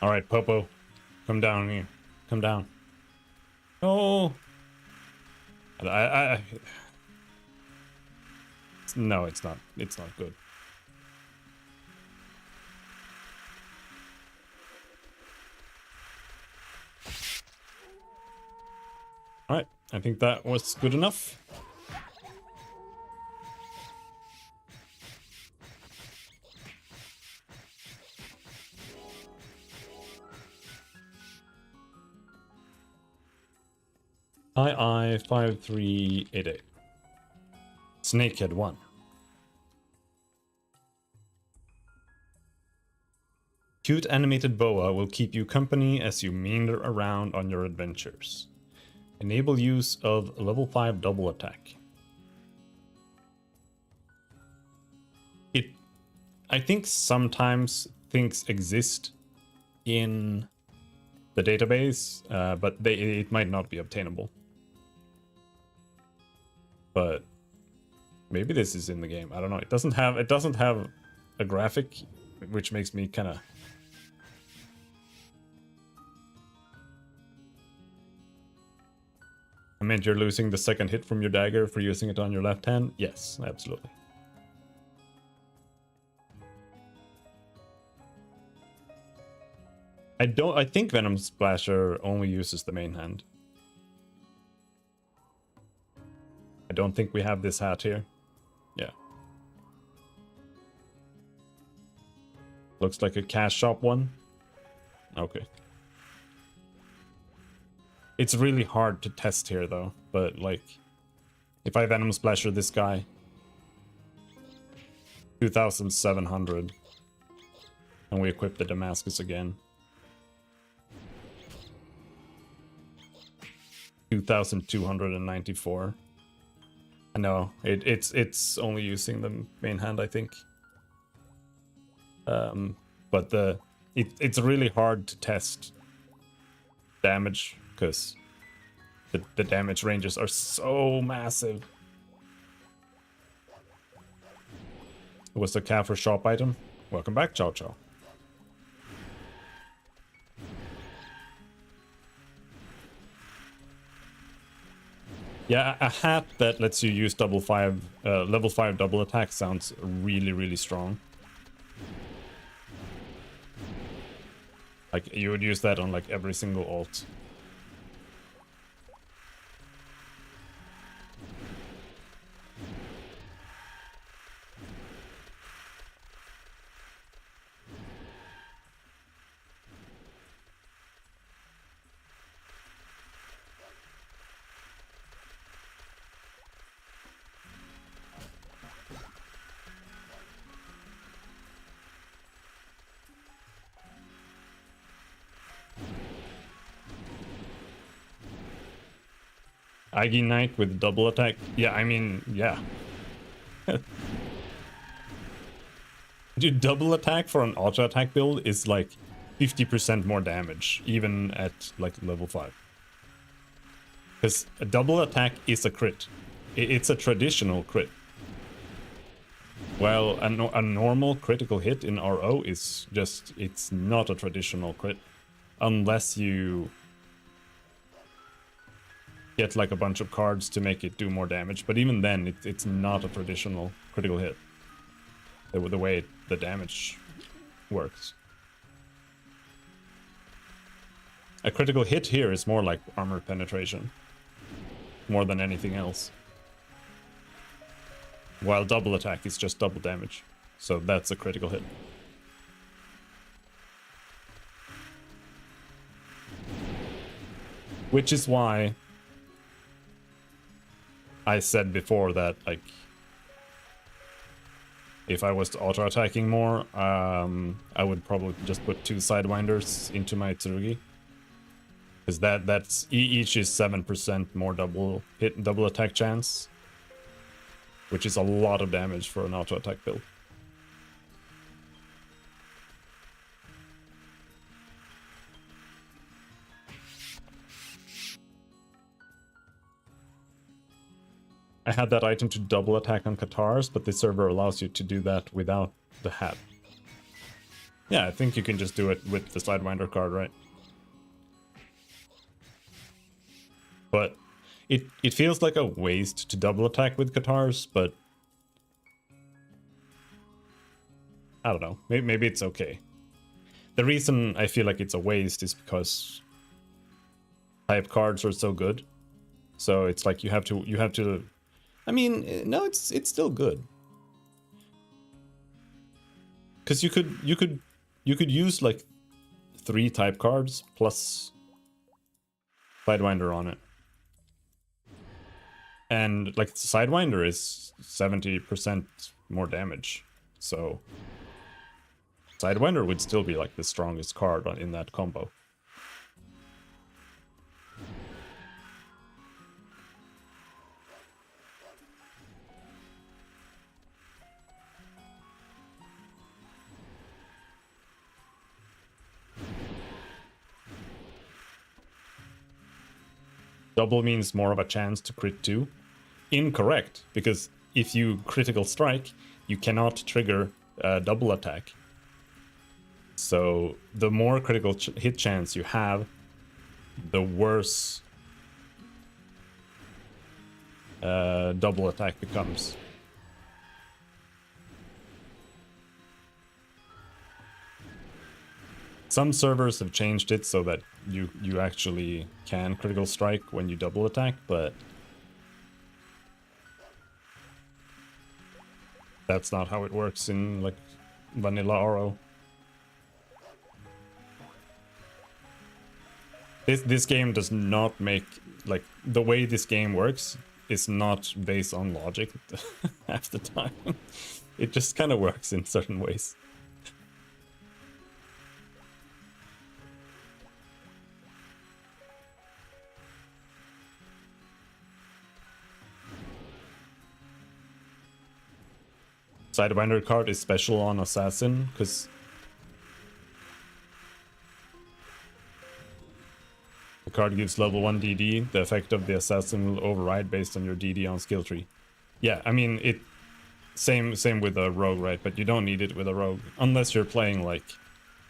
Speaker 1: All right, Popo, come down here. Come down. No. No, it's not. It's not good. All right, I think that was good enough. II 5388. Snakehead 1. Cute animated boa will keep you company as you meander around on your adventures. Enable use of level 5 double attack. I think sometimes things exist in the database, but it might not be obtainable. But maybe this is in the game. I don't know. It doesn't have a graphic, which makes me kind of. I meant you're losing the second hit from your dagger for using it on your left hand? Yes, absolutely. I think Venom Splasher only uses the main hand. I don't think we have this hat here. Yeah. Looks like a cash shop one. Okay. It's really hard to test here though, but like if I Venom Splasher this guy 2,700 and we equip the Damascus again 2,294. I know it's only using the main hand, I think. But it's really hard to test damage because the damage ranges are so massive. Was the Kaffir shop item? Welcome back, Chow Chow. Yeah, a hat that lets you use level 5 double attack sounds really, really strong. Like, you would use that on, like, every single ult. Agi Knight with double attack? Yeah, I mean, yeah. Dude, double attack for an auto attack build is like 50% more damage, even at like level 5. Because a double attack is a crit. It's a traditional crit. Well, a normal critical hit in RO is just, it's not a traditional crit. Unless you get like a bunch of cards to make it do more damage, but even then it's not a traditional critical hit the way the damage works. A critical hit here is more like armor penetration more than anything else, while double attack is just double damage, so that's a critical hit. Which is why I said before that, like, if I was auto-attacking more, I would probably just put 2 Sidewinders into my Tsurugi. Because that's each is 7% more double attack chance, which is a lot of damage for an auto-attack build. I had that item to double attack on Katars, but the server allows you to do that without the hat. Yeah, I think you can just do it with the Sidewinder card, right? But it feels like a waste to double attack with Katars, but I don't know. Maybe it's okay. The reason I feel like it's a waste is because type cards are so good. So it's like you have to. I mean, no, it's still good. Because you could use like 3 type cards plus Sidewinder on it. And like Sidewinder is 70% more damage. So Sidewinder would still be like the strongest card in that combo. Double means more of a chance to crit too. Incorrect, because if you critical strike, you cannot trigger a double attack. So the more critical hit chance you have, the worse double attack becomes. Some servers have changed it so that you actually can critical strike when you double attack, but that's not how it works in like vanilla RO. This game does not make, like, the way this game works is not based on logic half the time. It just kind of works in certain ways. Sidewinder card is special on Assassin, because the card gives level 1 DD. The effect of the Assassin will override based on your DD on skill tree. Yeah, I mean, it same with a Rogue, right? But you don't need it with a Rogue, unless you're playing, like,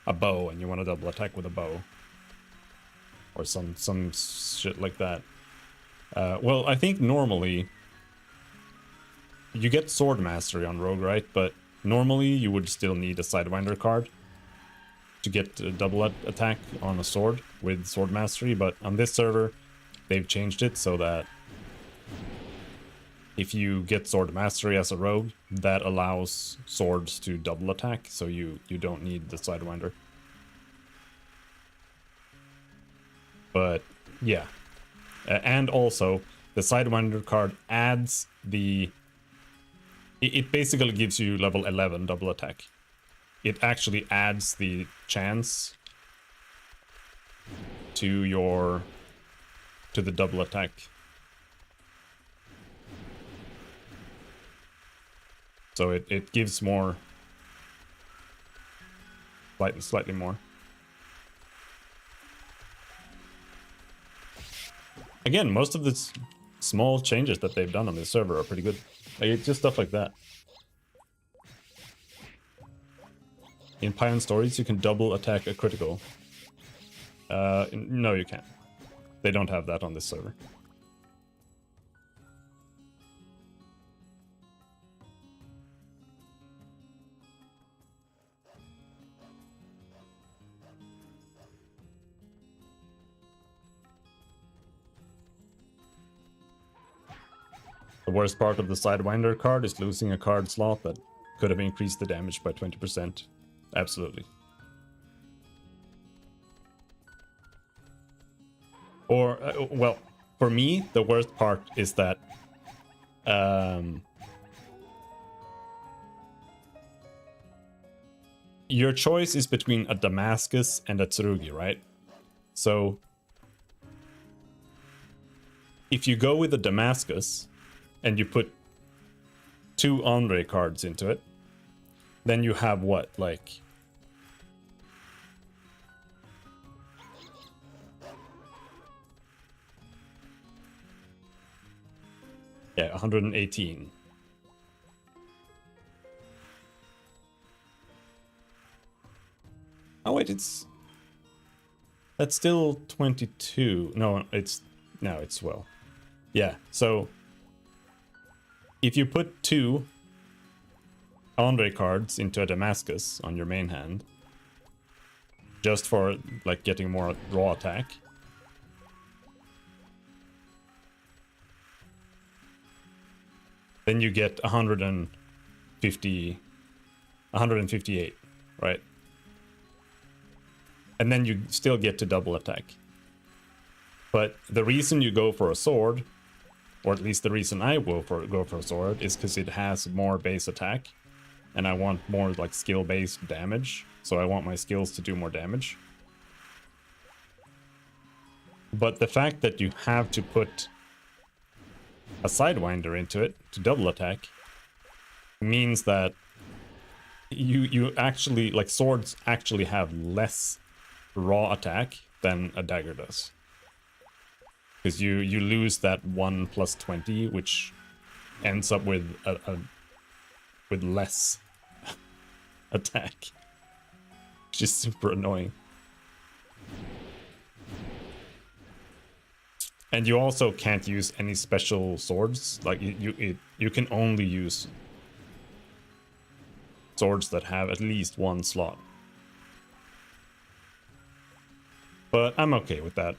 Speaker 1: a bow and you want to double attack with a bow. Or some shit like that. Well, I think normally you get Sword Mastery on Rogue, right? But normally you would still need a Sidewinder card to get a double attack on a sword with Sword Mastery. But on this server, they've changed it so that if you get Sword Mastery as a Rogue, that allows swords to double attack, so you don't need the Sidewinder. But yeah, and also the Sidewinder card adds the... It basically gives you level 11 double attack. It actually adds the chance to the double attack. So it gives more, slightly more. Again, most of the small changes that they've done on this server are pretty good. Like, it's just stuff like that. In Payon Stories, you can double attack a critical. No, you can't. They don't have that on this server. The worst part of the Sidewinder card is losing a card slot that could have increased the damage by 20%. Absolutely. Or, well, for me, the worst part is that your choice is between a Damascus and a Tsurugi, right? So if you go with a Damascus and you put 2 Andre cards into it, then you have what, like... Yeah, 118. Oh wait, that's still 22. No, it's 12. Yeah, so if you put 2 Andre cards into a Damascus on your main hand, just for, like, getting more raw attack, then you get 158, right? And then you still get to double attack. But the reason you go for a sword, or at least the reason I go for a sword, is because it has more base attack, and I want more, like, skill-based damage, so I want my skills to do more damage. But the fact that you have to put a Sidewinder into it to double attack means that you actually, like, swords actually have less raw attack than a dagger does, because you lose that 1 plus 20, which ends up with with less attack, which is super annoying. And you also can't use any special swords. Like, you can only use swords that have at least 1 slot. But I'm okay with that.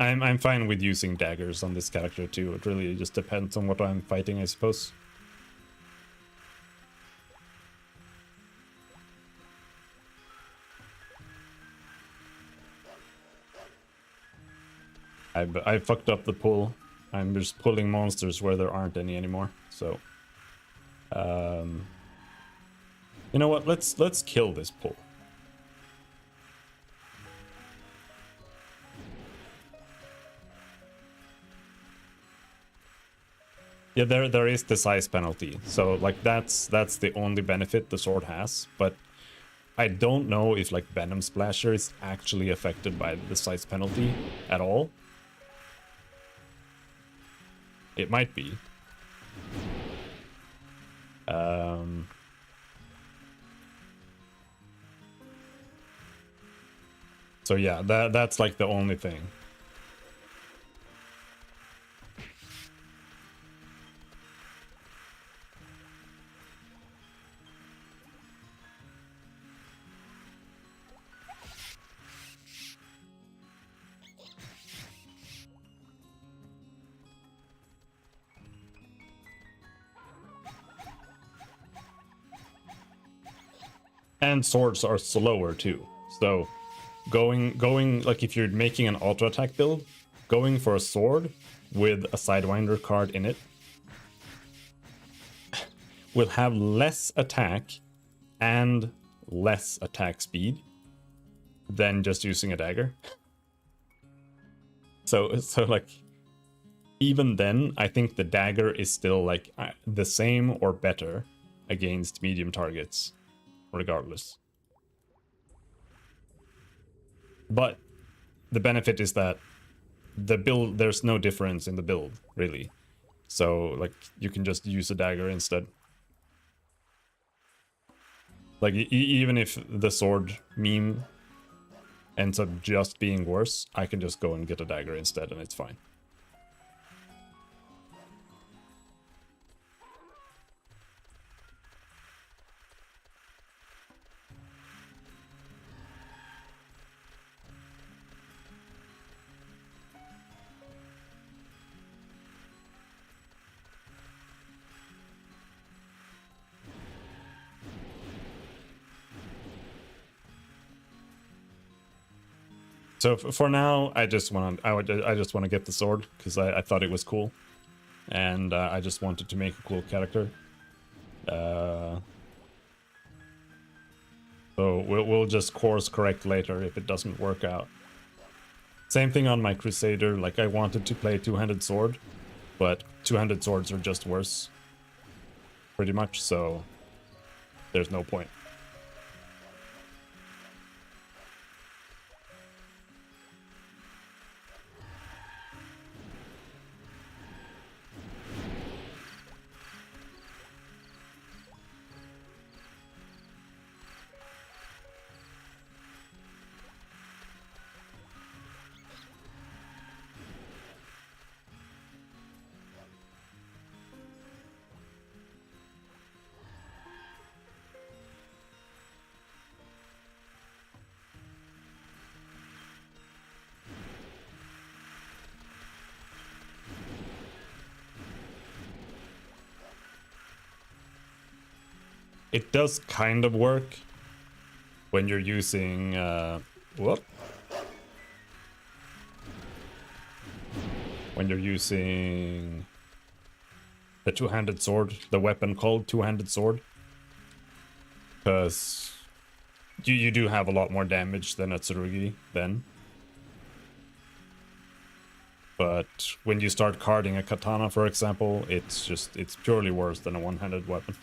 Speaker 1: I'm fine with using daggers on this character too. It really just depends on what I'm fighting, I suppose. I fucked up the pull. I'm just pulling monsters where there aren't any anymore. So, you know what? Let's kill this pull. Yeah, there is the size penalty. So like that's the only benefit the sword has, but I don't know if like Venom Splasher is actually affected by the size penalty at all. It might be. So yeah, that's like the only thing. And swords are slower too. So going like if you're making an auto attack build, going for a sword with a Sidewinder card in it will have less attack and less attack speed than just using a dagger. So like even then, I think the dagger is still like the same or better against medium targets, regardless. But the benefit is that the build, there's no difference in the build, really. So, like, you can just use a dagger instead. Like, even if the sword meme ends up just being worse, I can just go and get a dagger instead, and it's fine. So for now, I just want to get the sword because I thought it was cool, and I just wanted to make a cool character. So we'll just course correct later if it doesn't work out. Same thing on my Crusader. Like I wanted to play two-handed sword, but two-handed swords are just worse, pretty much. So there's no point. It does kind of work when you're using what? When you're using the two-handed sword, the weapon called two-handed sword, because you do have a lot more damage than a Tsurugi then. But when you start carding a katana, for example, it's purely worse than a one-handed weapon.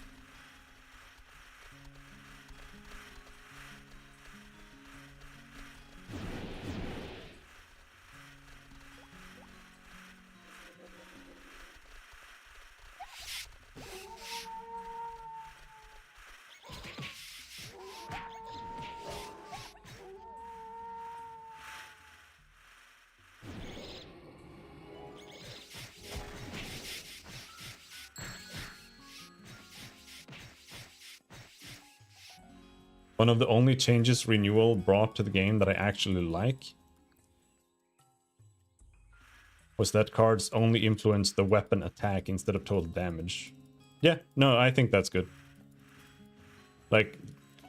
Speaker 1: One of the only changes Renewal brought to the game that I actually like was that cards only influence the weapon attack instead of total damage. Yeah, no, I think that's good. Like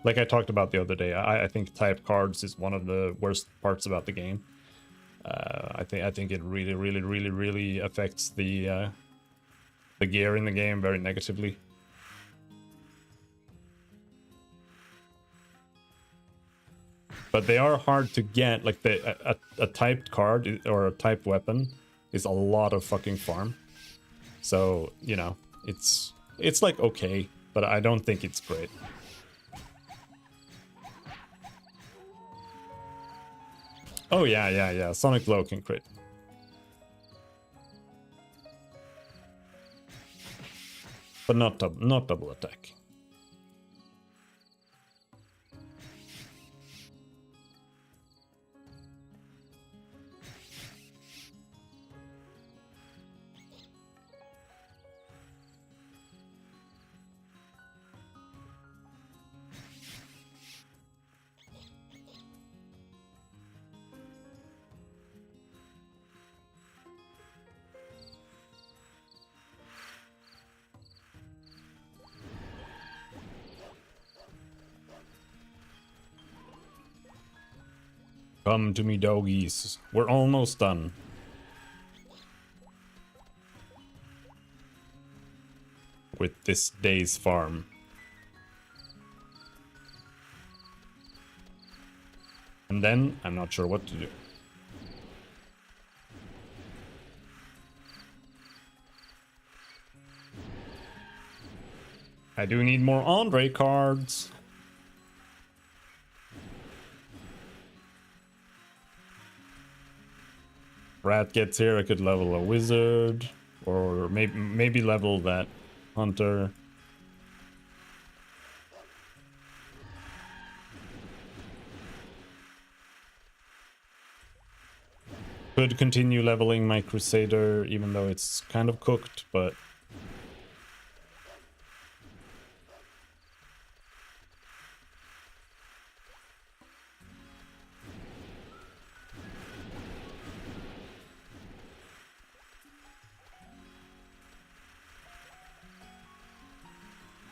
Speaker 1: I talked about the other day, I think type cards is one of the worst parts about the game. I think it really affects the gear in the game very negatively. But they are hard to get. Like a typed card or a typed weapon is a lot of fucking farm. So, you know, it's like okay, but I don't think it's great. Oh yeah. Sonic Blow can crit. But not double attack. Come to me, doggies. We're almost done. With this day's farm. And then, I'm not sure what to do. I do need more Andre cards. Rat gets here, I could level a wizard, or maybe level that hunter. Could continue leveling my crusader, even though it's kind of cooked, but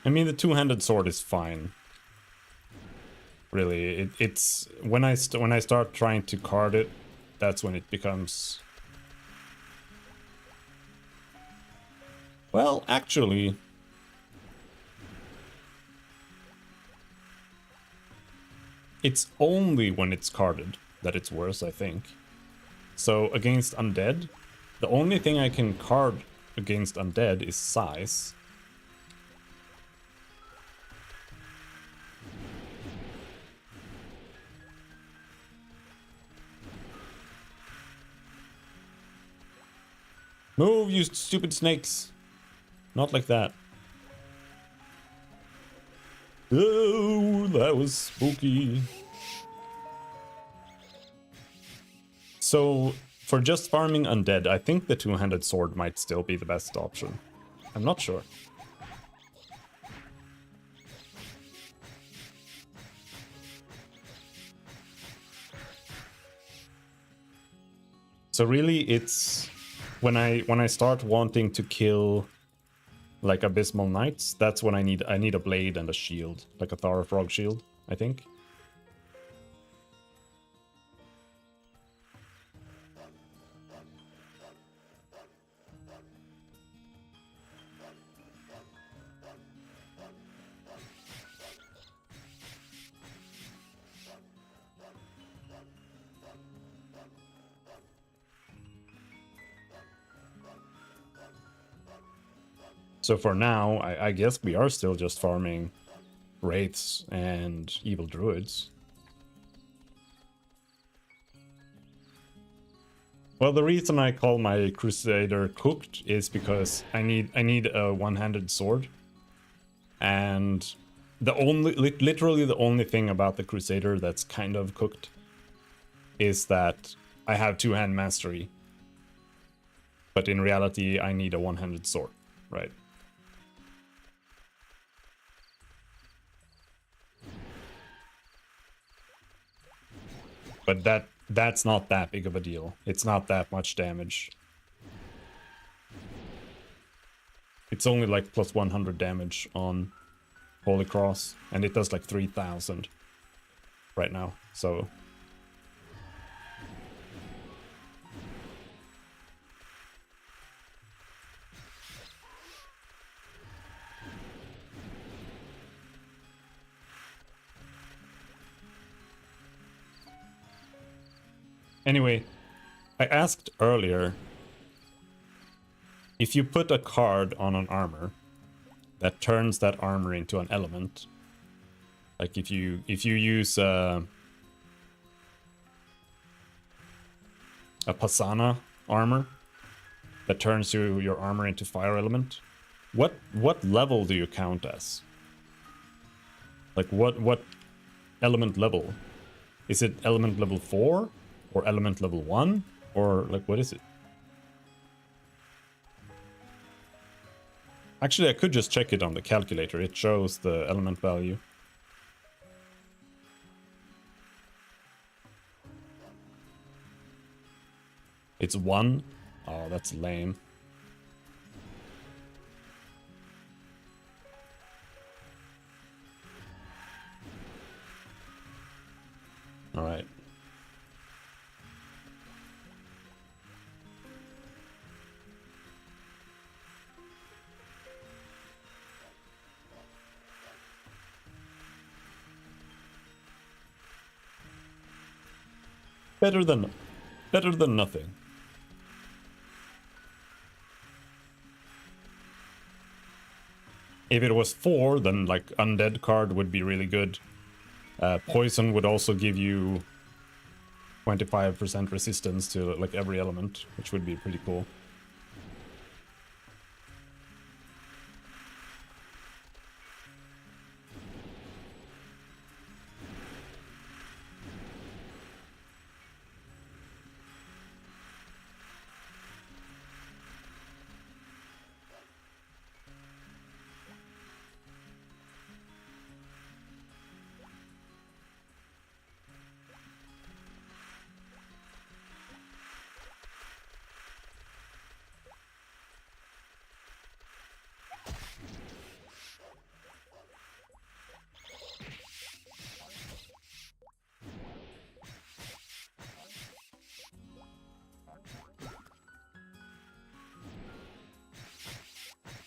Speaker 1: I mean, the two-handed sword is fine. Really, it's when I start trying to card it, that's when it becomes. Well, actually, it's only when it's carded that it's worse, I think. So against undead, the only thing I can card against undead is size. Move, you stupid snakes. Not like that. Oh, that was spooky. So, for just farming undead, I think the two-handed sword might still be the best option. I'm not sure. So really, it's when I start wanting to kill like abysmal knights, that's when I need a blade and a shield, like a Thara Frog shield, I think. So for now, I guess we are still just farming wraiths and evil druids. Well, the reason I call my crusader cooked is because I need a one-handed sword, and literally the only thing about the crusader that's kind of cooked is that I have two-hand mastery, but in reality I need a one-handed sword, right? But that's not that big of a deal. It's not that much damage. It's only like plus 100 damage on Holy Cross, and it does like 3,000 right now, so... Anyway, I asked earlier, if you put a card on an armor that turns that armor into an element, like if you use a Pasana armor that turns your armor into fire element, what level do you count as? Like what element level? Is it element level 4 or element level 1, or like what is it? Actually, I could just check it on the calculator. It shows the element value. It's 1. Oh, that's lame. All right. Better than nothing. If it was 4, then like undead card would be really good. Poison would also give you 25% resistance to like every element, which would be pretty cool.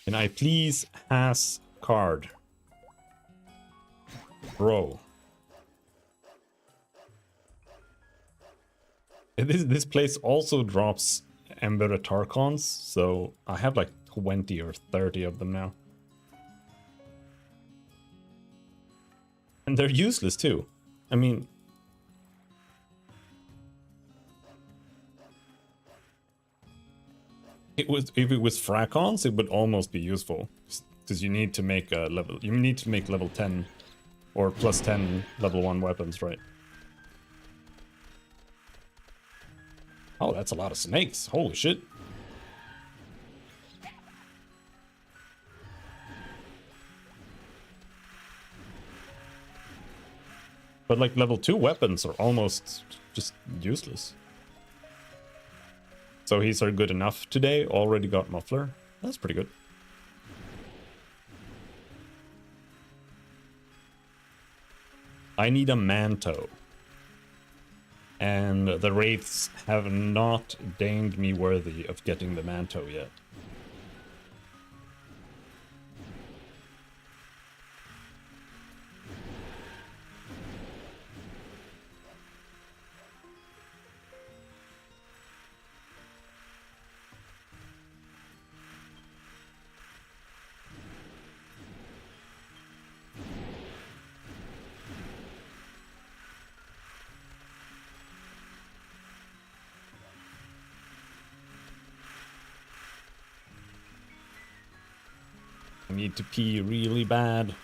Speaker 1: Can I please has card? Bro. This place also drops Ember Tarchons, so I have like 20 or 30 of them now. And they're useless too. I mean... if it was Fracons, it would almost be useful. Because you need to make a level... You need to make level 10 or plus 10 level 1 weapons, right? Oh, that's a lot of snakes. Holy shit. But like level 2 weapons are almost just useless. So he's good enough today. Already got Muffler. That's pretty good. I need a Manto. And the Wraiths have not deemed me worthy of getting the Manto yet. I need to pee really bad.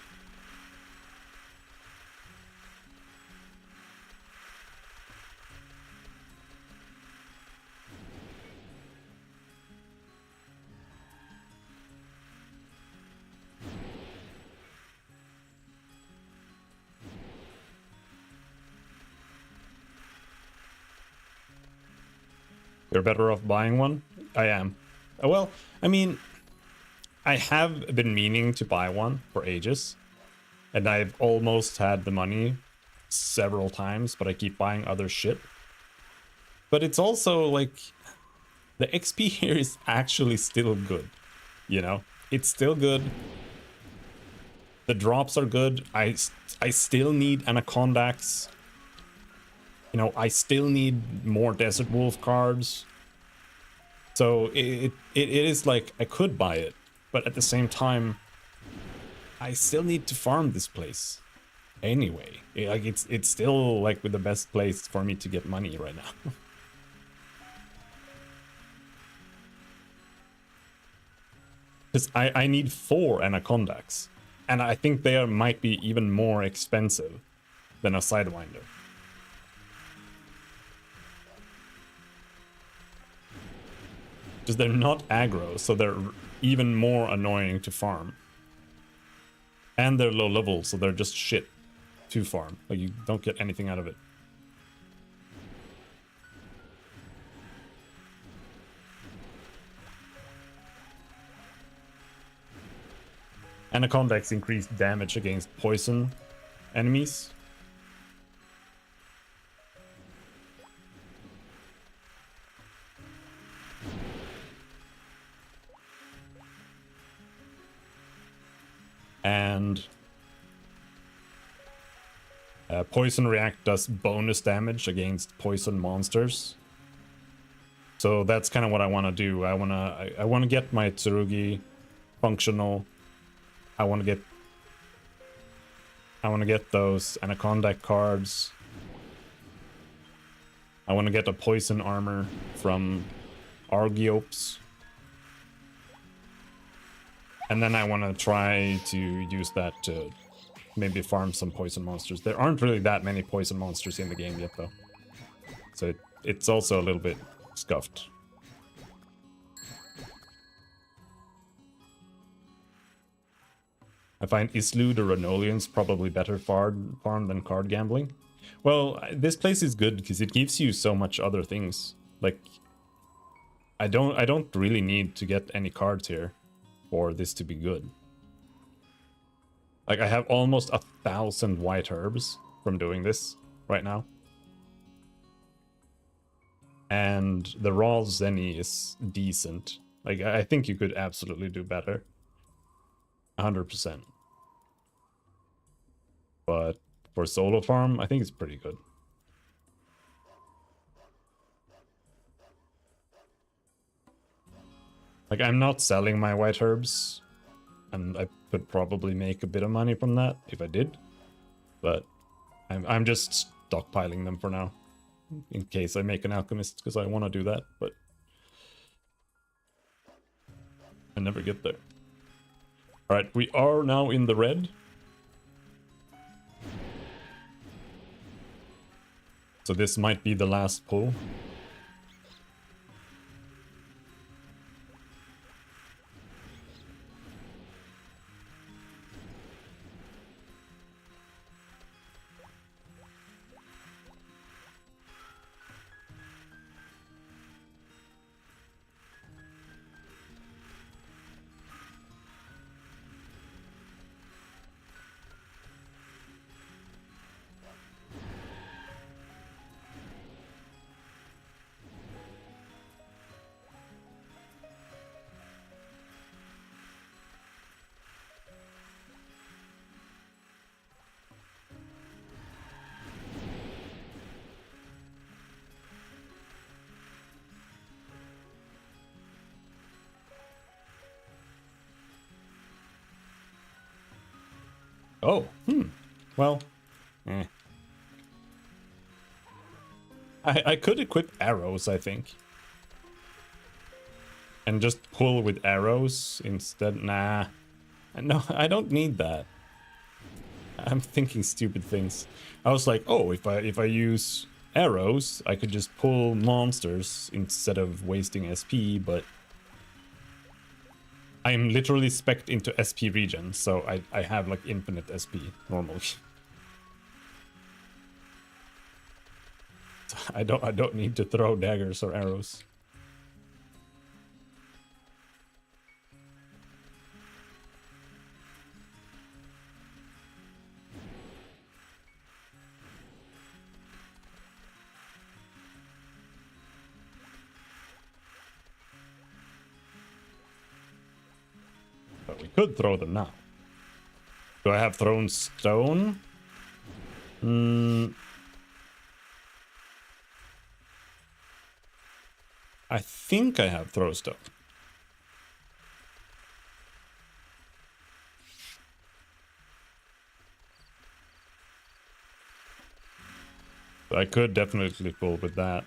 Speaker 1: You're better off buying one? I am. Well, I mean, I have been meaning to buy one for ages. And I've almost had the money several times, but I keep buying other shit. But it's also like, the XP here is actually still good. You know? It's still good. The drops are good. I still need Anacondax. You know, I still need more Desert Wolf cards. So it is like, I could buy it. But at the same time, I still need to farm this place. Anyway, like it's still like the best place for me to get money right now. Because I need 4 Anacondax. And I think they might be even more expensive than a Sidewinder. Because they're not aggro, so they're even more annoying to farm. And they're low level, so they're just shit to farm. Like, you don't get anything out of it. Anacondax increased damage against poison enemies. And Poison React does bonus damage against poison monsters. So that's kind of what I want to do. I want to get my Tsurugi functional. I want to get those Anaconda cards. I want to get a poison armor from Argiops. And then I want to try to use that to maybe farm some poison monsters. There aren't really that many poison monsters in the game yet, though. So it's also a little bit scuffed. I find Islu the Renolian's probably better farm than card gambling. Well, this place is good because it gives you so much other things. Like, I don't really need to get any cards here for this to be good. Like, I have almost 1,000 white herbs from doing this right now. And the raw Zenny is decent. Like, I think you could absolutely do better. 100%. But for solo farm, I think it's pretty good. Like, I'm not selling my white herbs, and I could probably make a bit of money from that if I did. But I'm just stockpiling them for now, in case I make an alchemist, because I want to do that, but I never get there. Alright, we are now in the red. So this might be the last pull. Oh, well, I could equip arrows, I think. And just pull with arrows instead. Nah. No, I don't need that. I'm thinking stupid things. I was like, oh, if I use arrows, I could just pull monsters instead of wasting SP, but I am literally spec'd into SP regen, so I have like infinite SP normally. I don't need to throw daggers or arrows. But we could throw them now. Do I have thrown stone? I think I have throw stone. I could definitely pull with that.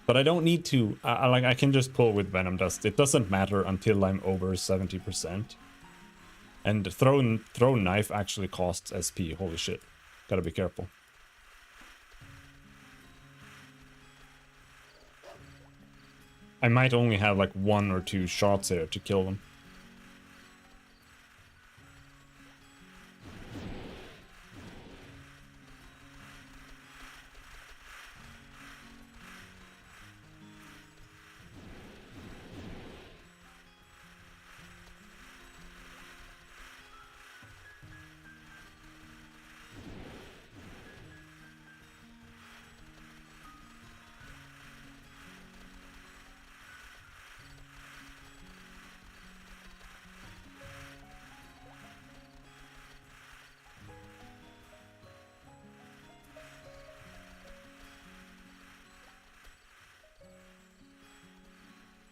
Speaker 1: But I don't need to. I can just pull with Venom Dust. It doesn't matter until I'm over 70%. And throw knife actually costs SP. Holy shit. Gotta be careful. I might only have like 1 or 2 shots here to kill them.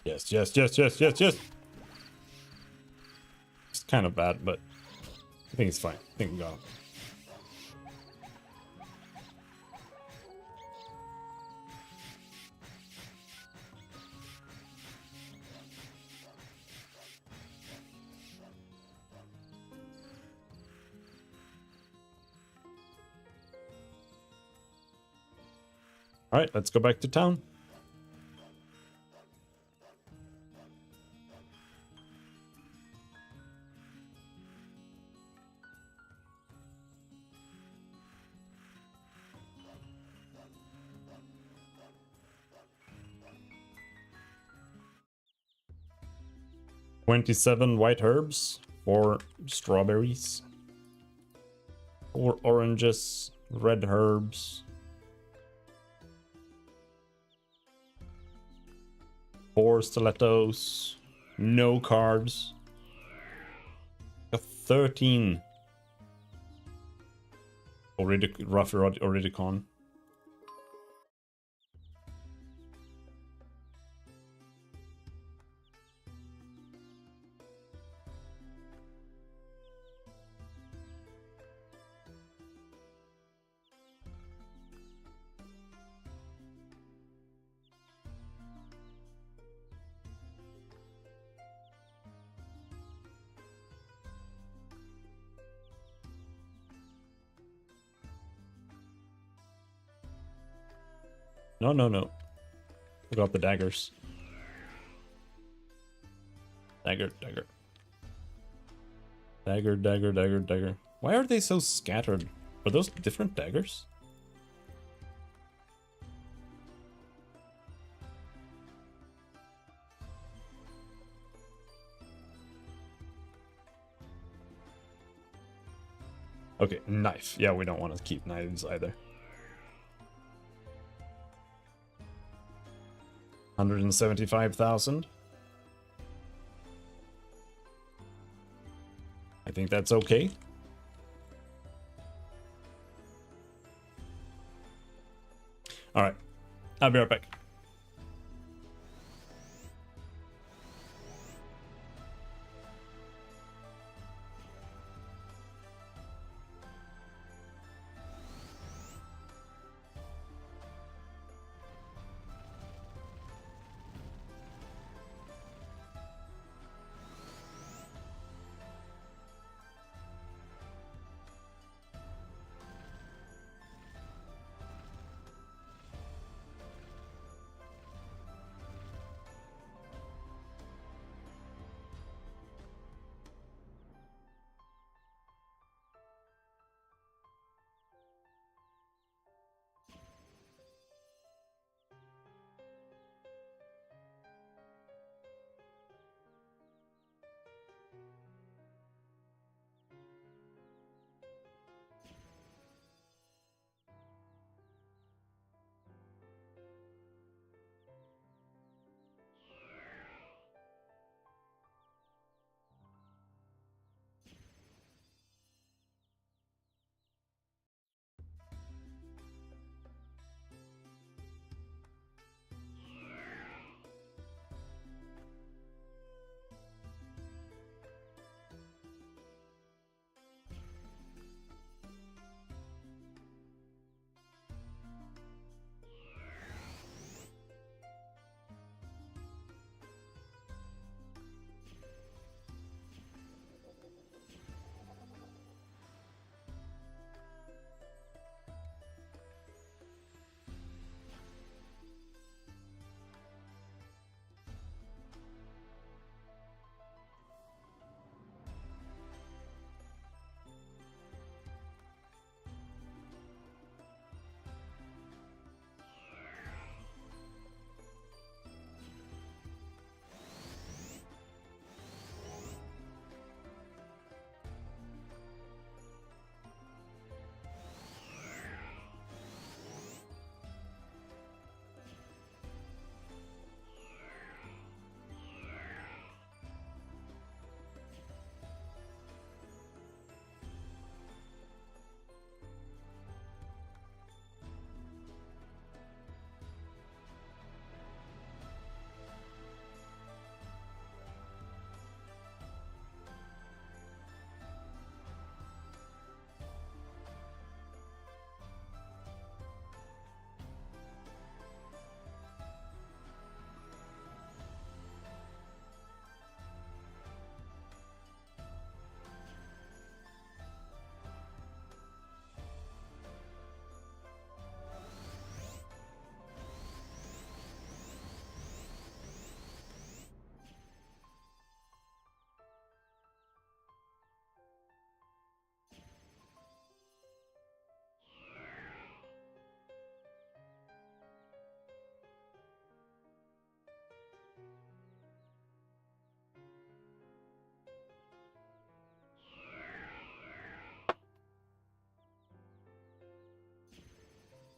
Speaker 1: Yes, yes, yes, yes, yes, yes. It's kind of bad, but I think it's fine. I think we got him. All right, let's go back to town. $27 white herbs, 4 strawberries, 4 oranges, red herbs, 4 stilettos, no cards, a 13 Oridicon. No, no, no. We got the daggers. Dagger, dagger. Dagger, dagger, dagger, dagger. Why are they so scattered? Are those different daggers? Okay, knife. Yeah, we don't want to keep knives either. 175,000. I think that's okay. All right, I'll be right back.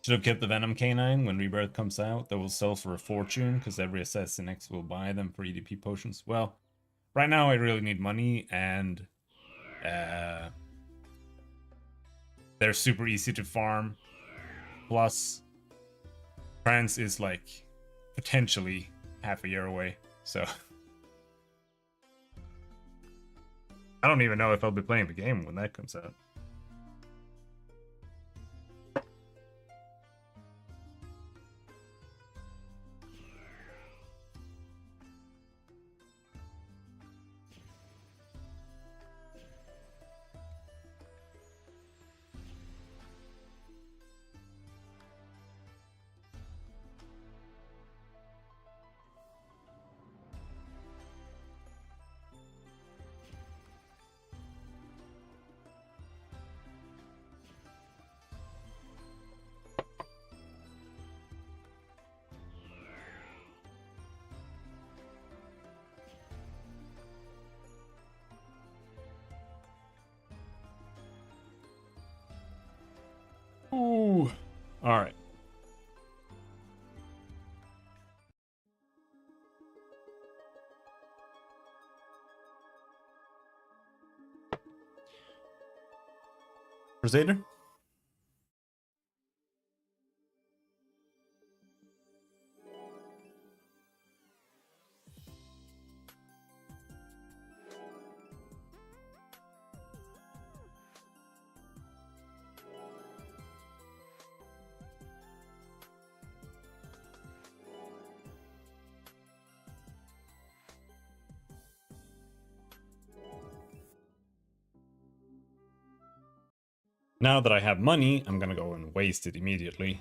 Speaker 1: Should have kept the Venom Canine when Rebirth comes out. That will sell for a fortune because every Assassin X will buy them for EDP potions. Well, right now I really need money, and they're super easy to farm. Plus, France is like potentially half a year away, so I don't even know if I'll be playing the game when that comes out. Ooh. All right. Crusader? Now that I have money, I'm gonna go and waste it immediately.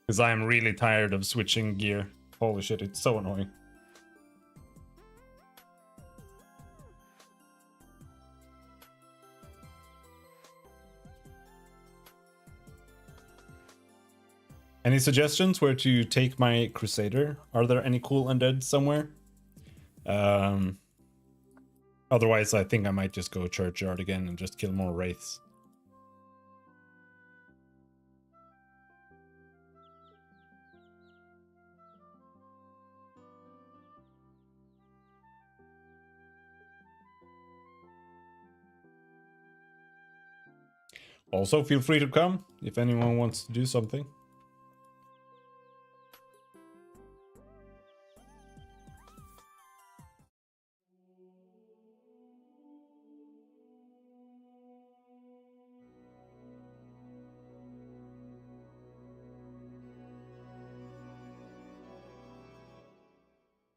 Speaker 1: Because I am really tired of switching gear. Holy shit, it's so annoying. Any suggestions where to take my Crusader? Are there any cool undead somewhere? Otherwise, I think I might just go Churchyard again and just kill more Wraiths. Also, feel free to come if anyone wants to do something.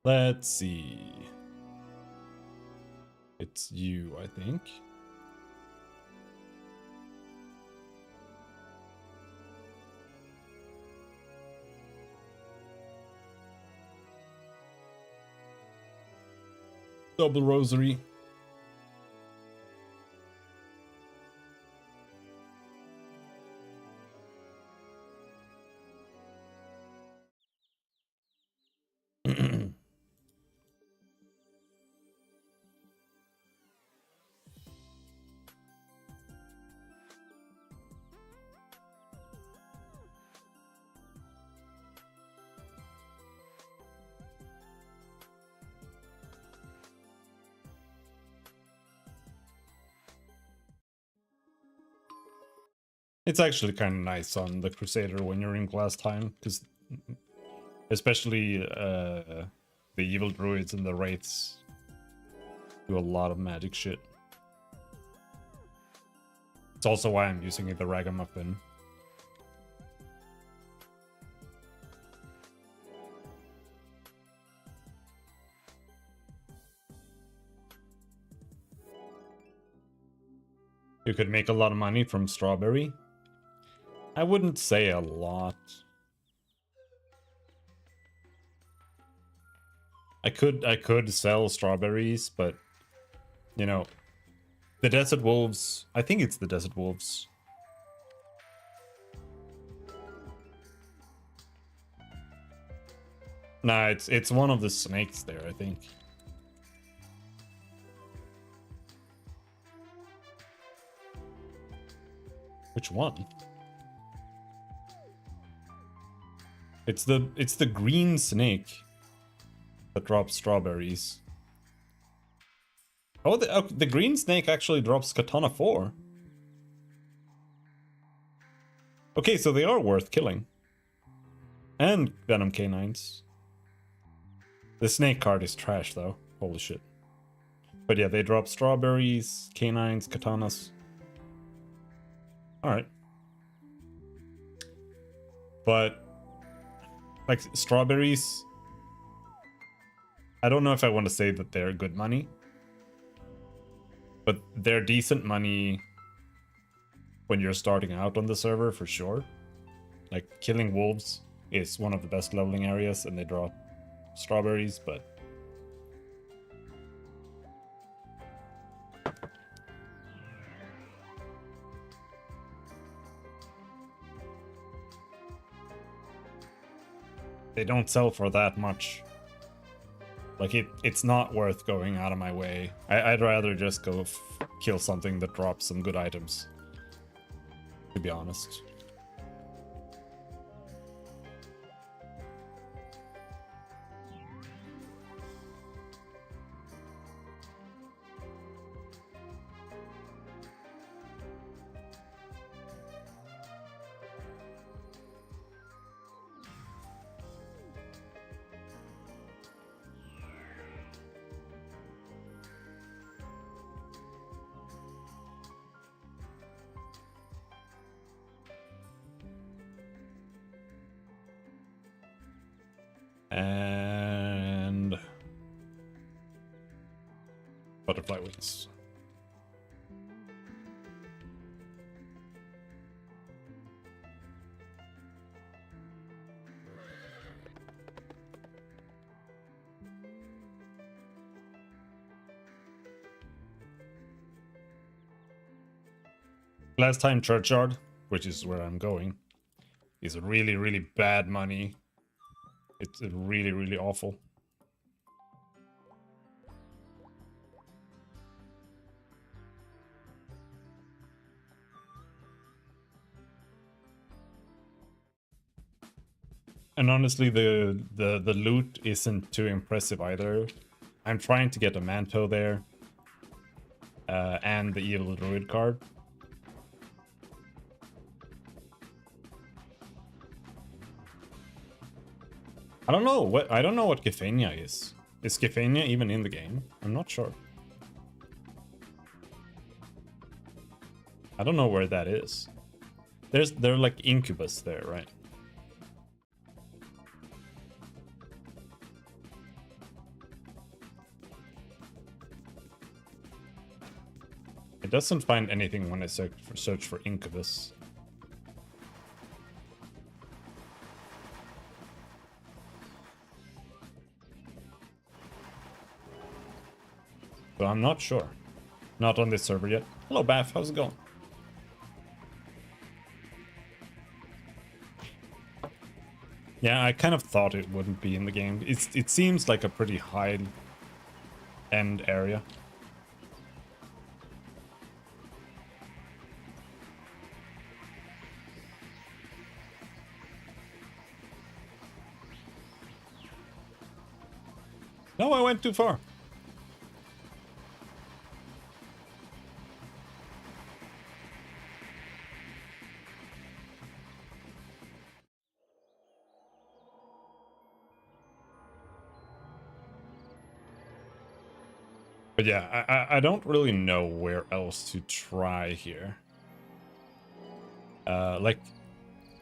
Speaker 1: Let's see. It's you, I think. Double rosary. It's actually kind of nice on the Crusader when you're in glass time, because especially the evil druids and the wraiths do a lot of magic shit. It's also why I'm using the Ragamuffin. You could make a lot of money from strawberry. I wouldn't say a lot. I could sell strawberries, but you know, the Desert Wolves, I think it's the Desert Wolves. Nah, it's one of the snakes there, I think. Which one? It's the green snake that drops strawberries. Oh, the green snake actually drops Katana 4. Okay, so they are worth killing. And Venom Canines. The snake card is trash though. Holy shit. But yeah, they drop strawberries, canines, katanas. Alright. But like strawberries, I don't know if I want to say that they're good money. But they're decent money when you're starting out on the server for sure. Like killing wolves is one of the best leveling areas and they drop strawberries, but they don't sell for that much. Like it's not worth going out of my way. I'd rather just go kill something that drops some good items, to be honest. And butterfly wings. Last time Churchyard, which is where I'm going, is really, really bad money. It's really, really awful. And honestly, the loot isn't too impressive either. I'm trying to get a Manto there, and the Evil Druid card. I don't know what Gifania is. Is Gifania even in the game? I'm not sure. I don't know where that is. They're like Incubus there, right? It doesn't find anything when I search for Incubus. So I'm not sure. Not on this server yet. Hello, Bath. How's it going? Yeah, I kind of thought it wouldn't be in the game. It seems like a pretty high-end area. No, I went too far. But yeah, I don't really know where else to try here. Like,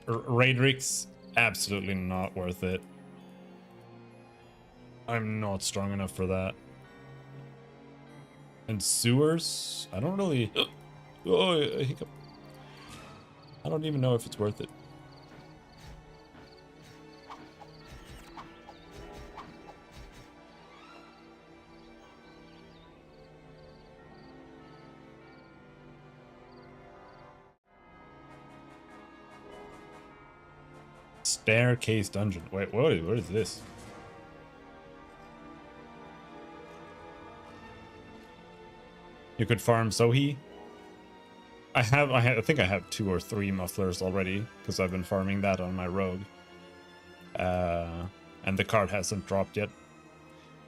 Speaker 1: Raidrix, absolutely not worth it. I'm not strong enough for that. And sewers, I don't really... Oh, a hiccup. I don't even know if it's worth it. Staircase dungeon. Wait, what is this? You could farm Sohi. I think I have 2 or 3 mufflers already because I've been farming that on my rogue. And the card hasn't dropped yet.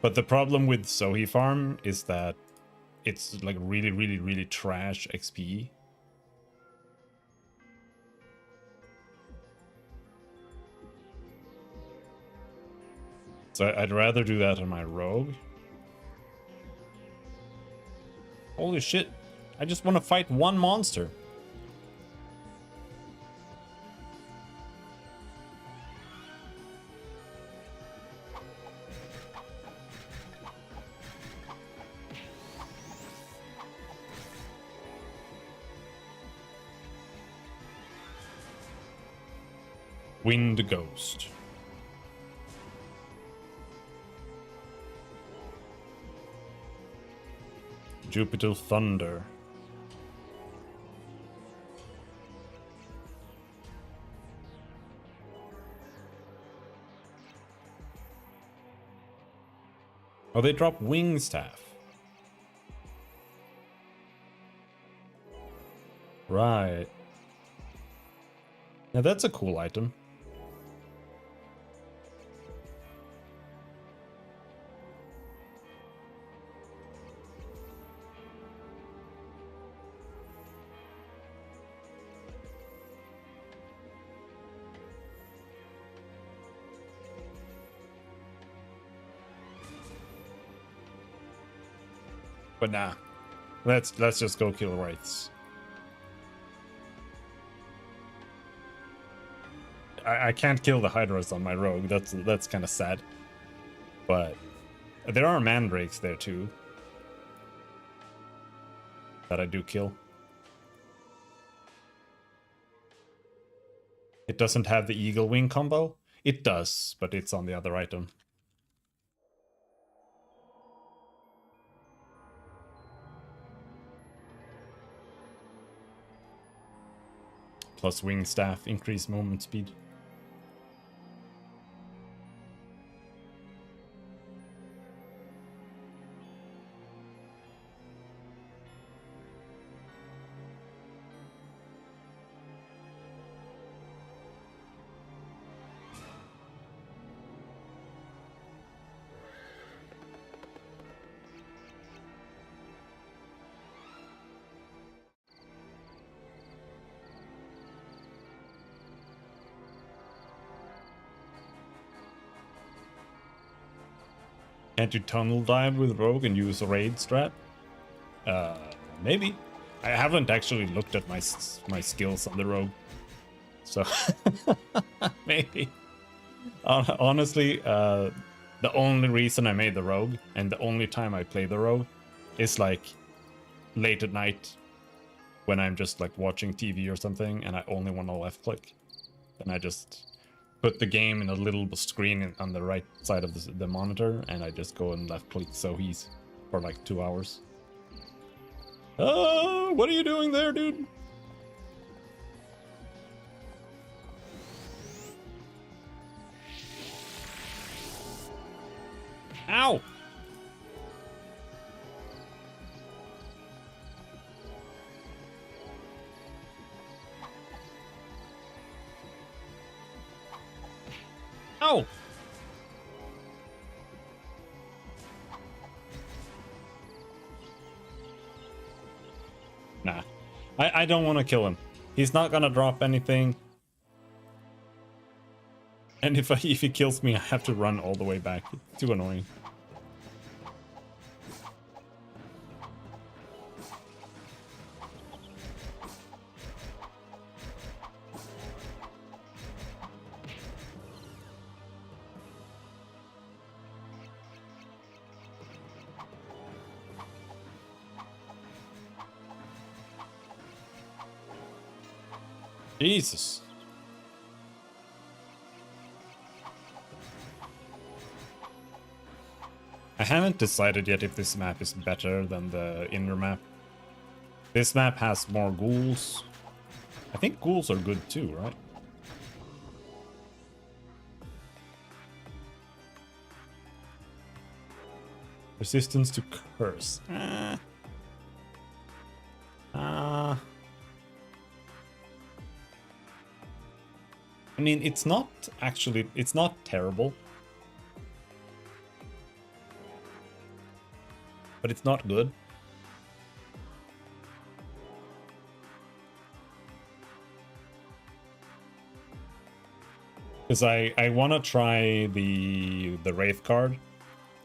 Speaker 1: But the problem with Sohi farm is that it's like really, really, really trash XP. So I'd rather do that on my rogue. Holy shit. I just want to fight one monster. Wind Ghost. Jupiter Thunder. Oh, they drop Wing Staff. Right. Now that's a cool item. But nah. Let's just go kill Wraiths. I can't kill the Hydras on my rogue. That's kind of sad. But there are mandrakes there too that I do kill. It doesn't have the Eagle Wing combo. It does, but it's on the other item. Plus Wing Staff, increase movement speed. Can't you tunnel dive with Rogue and use a raid strat? Maybe. I haven't actually looked at my skills on the Rogue. So, maybe. Honestly, the only reason I made the Rogue, and the only time I play the Rogue, is like late at night when I'm just like watching TV or something and I only want to left click. Then I just put the game in a little screen on the right side of the monitor and I just go and left click Sohis for like 2 hours. Oh, what are you doing there, dude? Ow! Ow! Nah. I don't want to kill him. He's not gonna drop anything. And if he kills me, I have to run all the way back. It's too annoying. Jesus. I haven't decided yet if this map is better than the inner map. This map has more ghouls. I think ghouls are good too, right? Resistance to curse. I mean, it's not actually, it's not terrible. But it's not good. Because I want to try the Wraith card,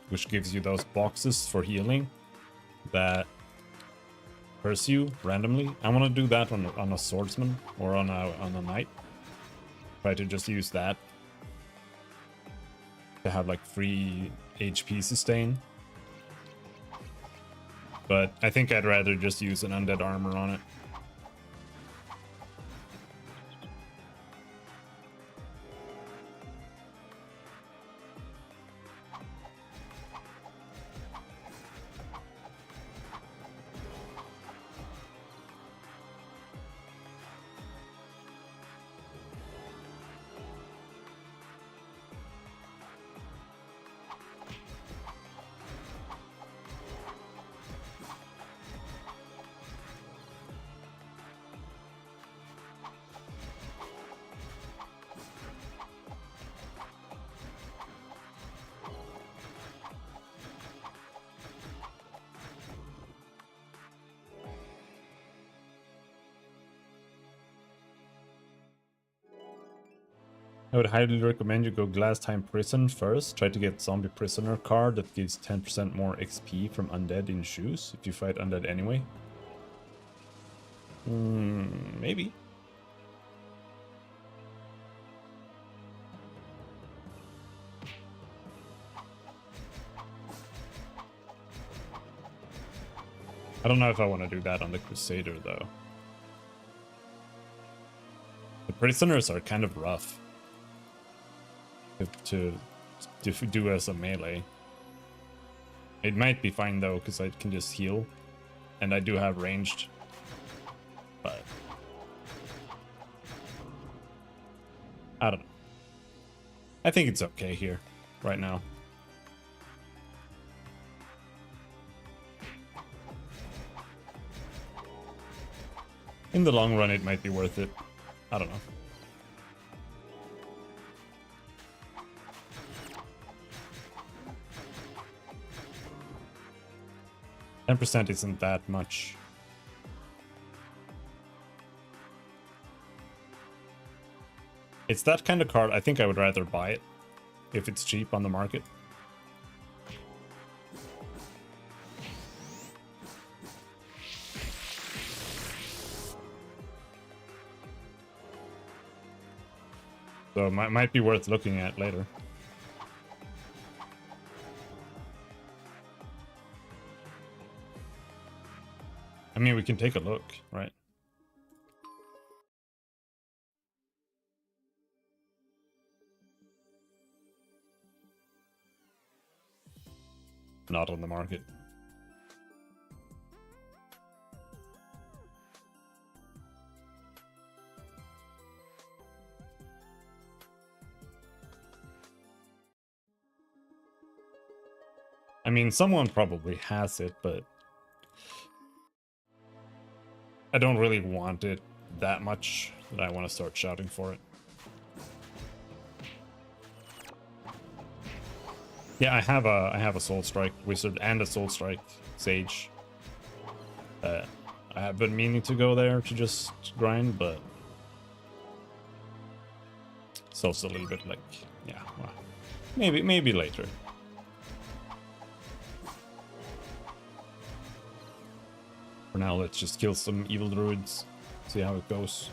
Speaker 1: which gives you those boxes for healing that curse you randomly. I want to do that on a swordsman or on a knight. Try to just use that to have like free HP sustain. But I think I'd rather just use an undead armor on it. I would highly recommend you go Glass Time Prison first. Try to get Zombie Prisoner card that gives 10% more XP from Undead in shoes if you fight Undead anyway. Maybe. I don't know if I want to do that on the Crusader though. The prisoners are kind of rough to do as a melee. It might be fine though, because I can just heal, and I do have ranged, but I don't know. I think it's okay here right now. In the long run, it might be worth it. I don't know. %10 isn't that much. It's that kind of card. I think I would rather buy it if it's cheap on the market. So it might be worth looking at later. I mean, we can take a look, right? Not on the market. I mean, someone probably has it, but I don't really want it that much that I want to start shouting for it. Yeah, I have a Soul Strike Wizard and a Soul Strike Sage. I have been meaning to go there to just grind, but so it's a little bit like, yeah, well, maybe later. For now, let's just kill some evil druids, see how it goes.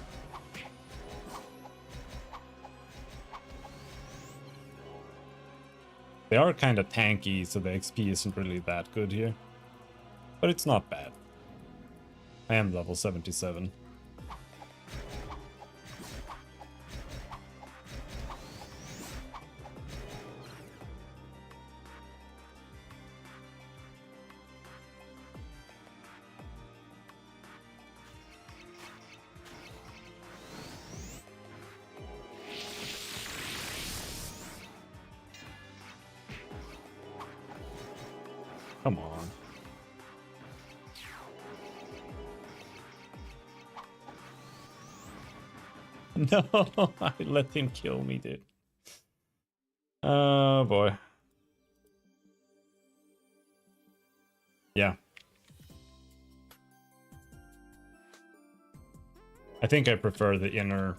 Speaker 1: They are kind of tanky, so the XP isn't really that good here. But it's not bad. I am level 77. Come on. No, I let him kill me, dude. Oh boy. Yeah. I think I prefer the inner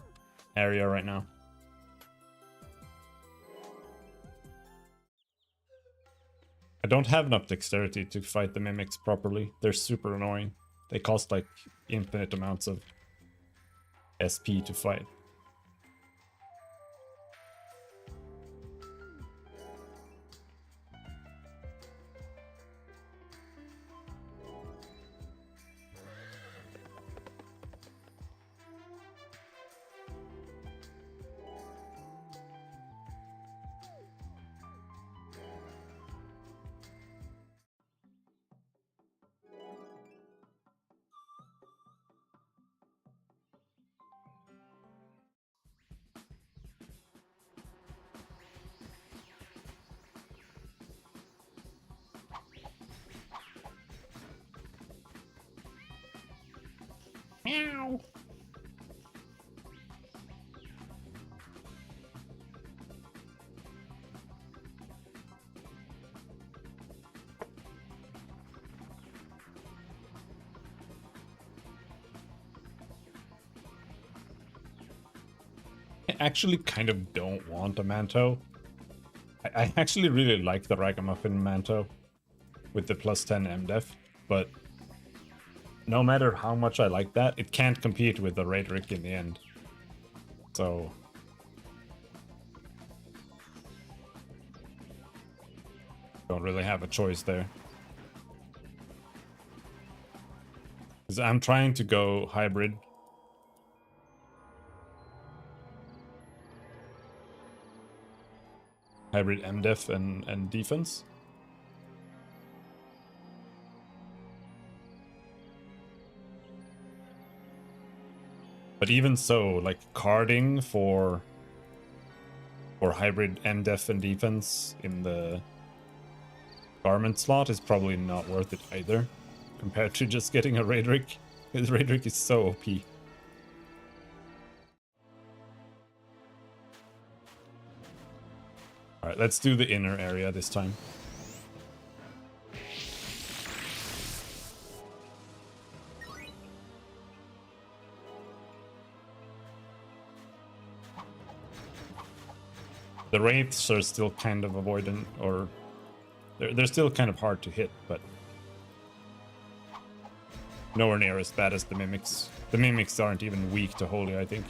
Speaker 1: area right now. I don't have enough dexterity to fight the mimics properly. They're super annoying. They cost like infinite amounts of SP to fight. Meow. I actually kind of don't want a Manto. I actually really like the Ragamuffin Manto with the plus 10 MDef, but no matter how much I like that, it can't compete with the Raidrick in the end. So don't really have a choice there. Because I'm trying to go hybrid. Hybrid MDef and defense. But even so, like carding for hybrid MDef and defense in the garment slot is probably not worth it either, compared to just getting a Raidrick. Because Raidrick is so OP. Alright, let's do the inner area this time. The Wraiths are still kind of avoidant, or they're still kind of hard to hit, but nowhere near as bad as the Mimics. The Mimics aren't even weak to Holy, I think.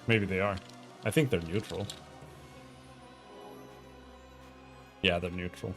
Speaker 1: Maybe they are. I think they're neutral. Yeah, they're neutral.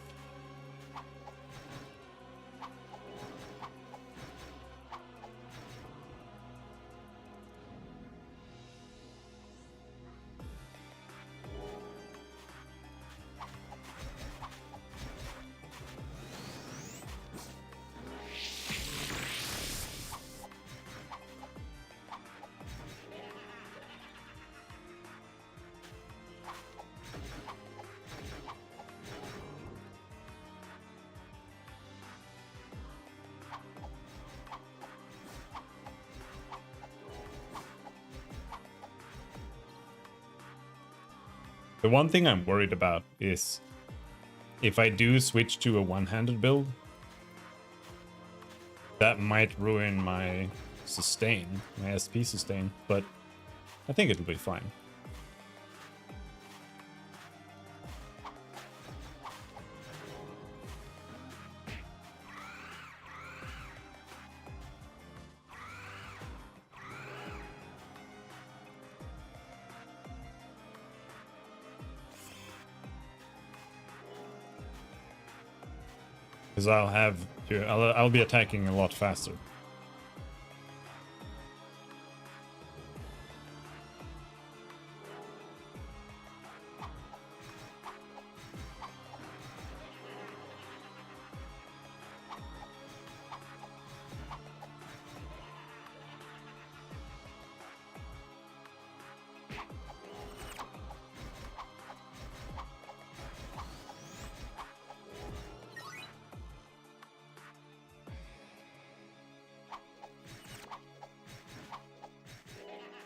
Speaker 1: The one thing I'm worried about is if I do switch to a one-handed build, that might ruin my sustain, my SP sustain, but I think it'll be fine. Because I'll be attacking a lot faster.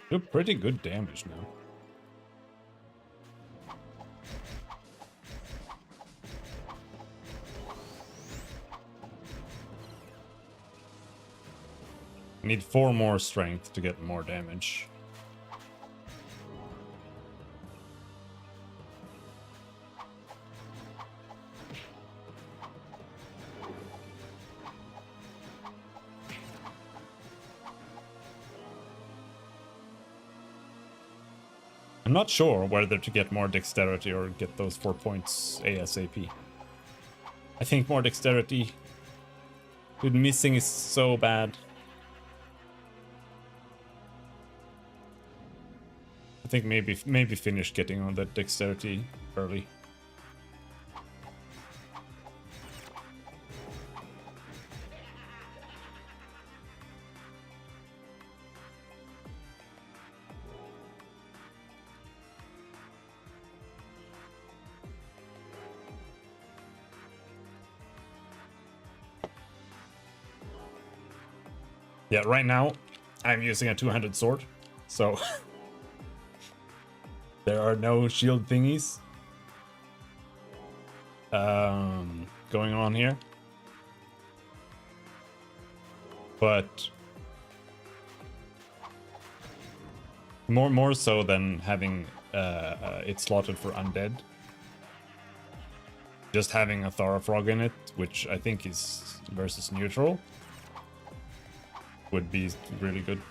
Speaker 1: Do pretty good damage now. I need 4 more strength to get more damage. I'm not sure whether to get more dexterity or get those 4 points ASAP. I think more dexterity. Dude, missing is so bad. I think maybe finish getting on that dexterity early. Yeah, right now I'm using a two-handed sword, so there are no shield thingies going on here. But more so than having it slotted for undead. Just having a Thara Frog in it, which I think is versus neutral, would be really good.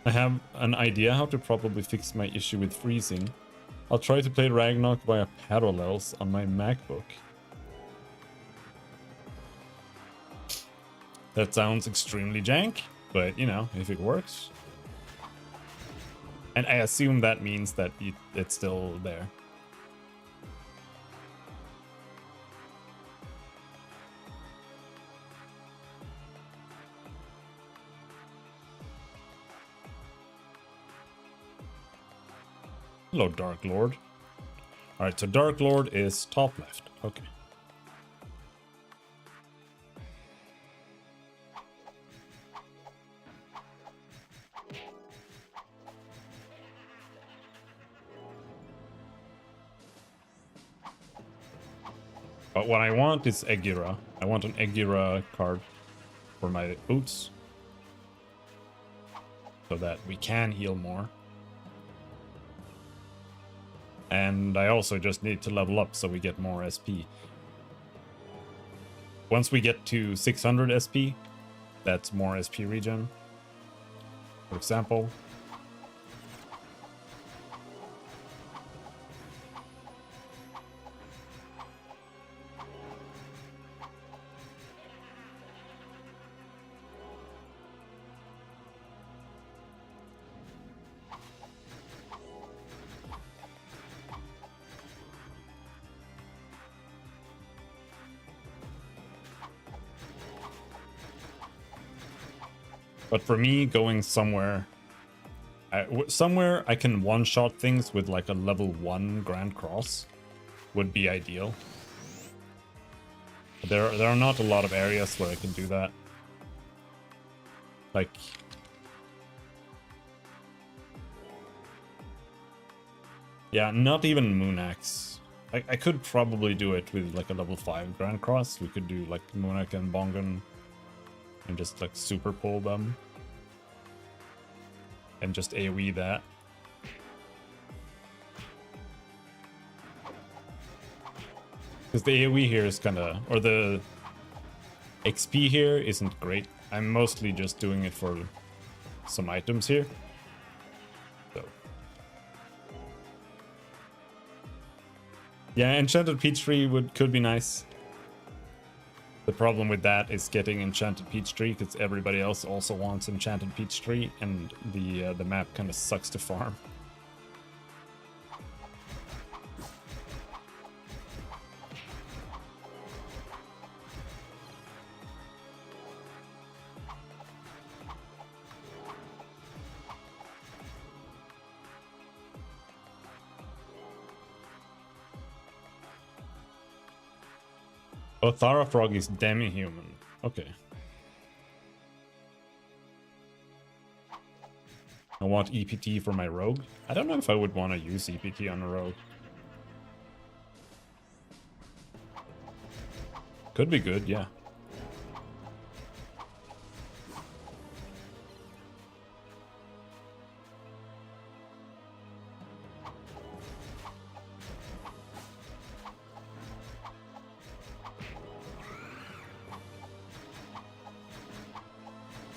Speaker 1: I have an idea how to probably fix my issue with freezing. I'll try to play Ragnarok via parallels on my MacBook. That sounds extremely jank, but you know, if it works. And I assume that means that it's still there. Hello, Dark Lord. Alright, so Dark Lord is top left. Okay. But what I want is Egira. I want an Egira card for my boots, so that we can heal more. And I also just need to level up so we get more SP. Once we get to 600 SP, that's more SP regen, for example. But for me, going somewhere I can one-shot things with like a level 1 Grand Cross would be ideal. There are not a lot of areas where I can do that. Like, yeah, not even Moon Axe. I could probably do it with like a level 5 Grand Cross. We could do like Moon Axe and Bongan and just like super pull them and just AoE that. Because the AoE here is kind of, or the XP here isn't great. I'm mostly just doing it for some items here. So yeah, Enchanted Peach Tree could be nice. The problem with that is getting Enchanted Peach Tree, because everybody else also wants Enchanted Peach Tree, and the map kind of sucks to farm. Oh, Thara Frog is demi-human. Okay. I want EPT for my rogue. I don't know if I would want to use EPT on a rogue. Could be good, yeah.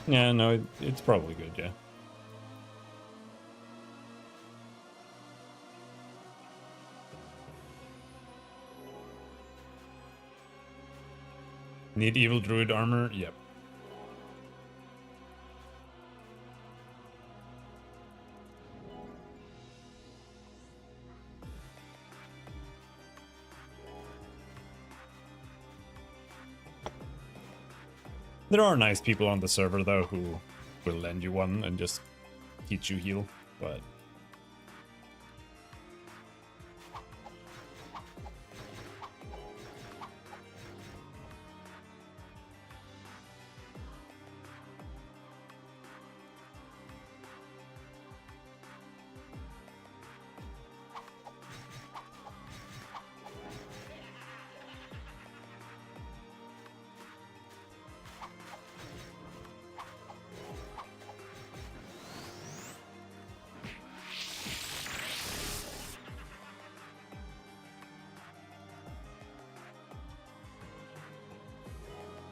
Speaker 1: Yeah, no, it's probably good, yeah. Need evil druid armor? Yep. There are nice people on the server though who will lend you one and just teach you heal, but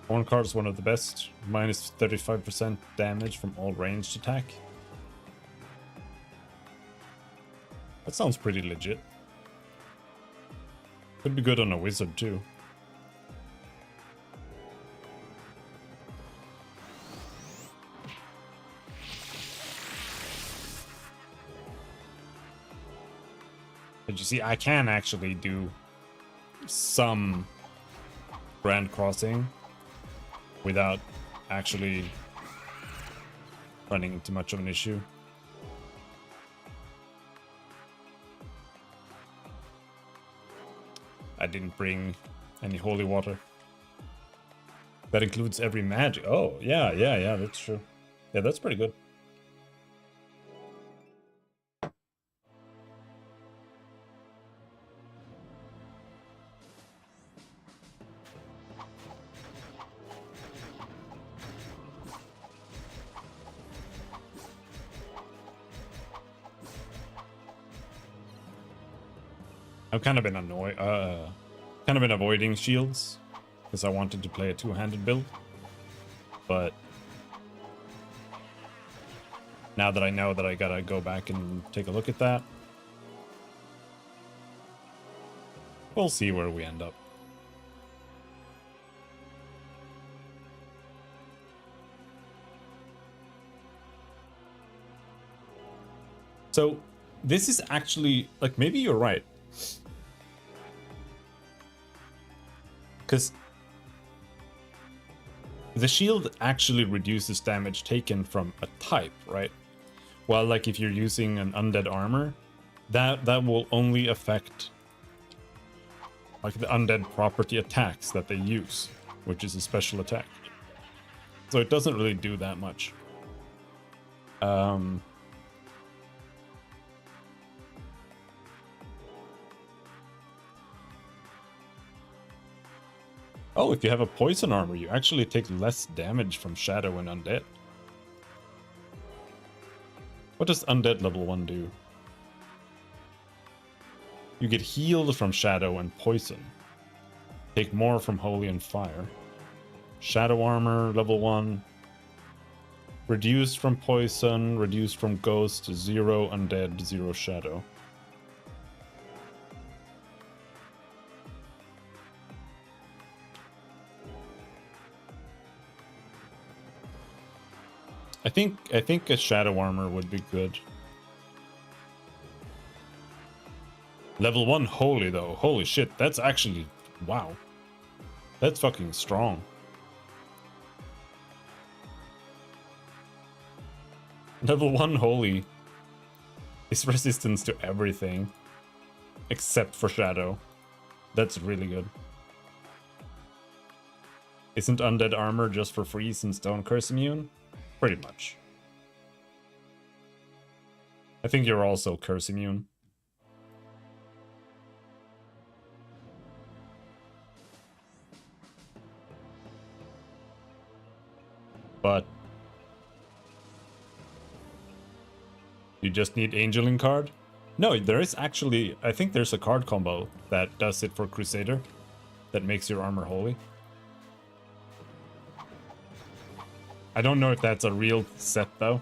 Speaker 1: one card is one of the best. Minus 35% damage from all ranged attack. That sounds pretty legit. Could be good on a wizard too. But you see, I can actually do some Grand Crossing without actually running into much of an issue. I didn't bring any holy water. That includes every magic. Oh, yeah, that's true. Yeah, that's pretty good. I've kind of been avoiding shields because I wanted to play a two-handed build, but now that I know that I gotta go back and take a look at that, we'll see where we end up. So this is actually, like, maybe you're right. Because the shield actually reduces damage taken from a type, right? Well, like if you're using an undead armor, that will only affect like the undead property attacks that they use, which is a special attack. So it doesn't really do that much. Oh, if you have a poison armor, you actually take less damage from Shadow and Undead. What does Undead level 1 do? You get healed from Shadow and Poison. Take more from Holy and Fire. Shadow armor, level 1. Reduced from Poison, reduced from Ghost, 0 Undead, 0 Shadow. I think a Shadow armor would be good. Level 1 Holy though. Holy shit, that's actually, wow. That's fucking strong. Level 1 Holy is resistance to everything except for Shadow. That's really good. Isn't Undead armor just for free since Stone Curse immune? Pretty much. I think you're also curse immune. But you just need Angeling card? No, there is actually, I think there's a card combo that does it for Crusader that makes your armor holy. I don't know if that's a real set though,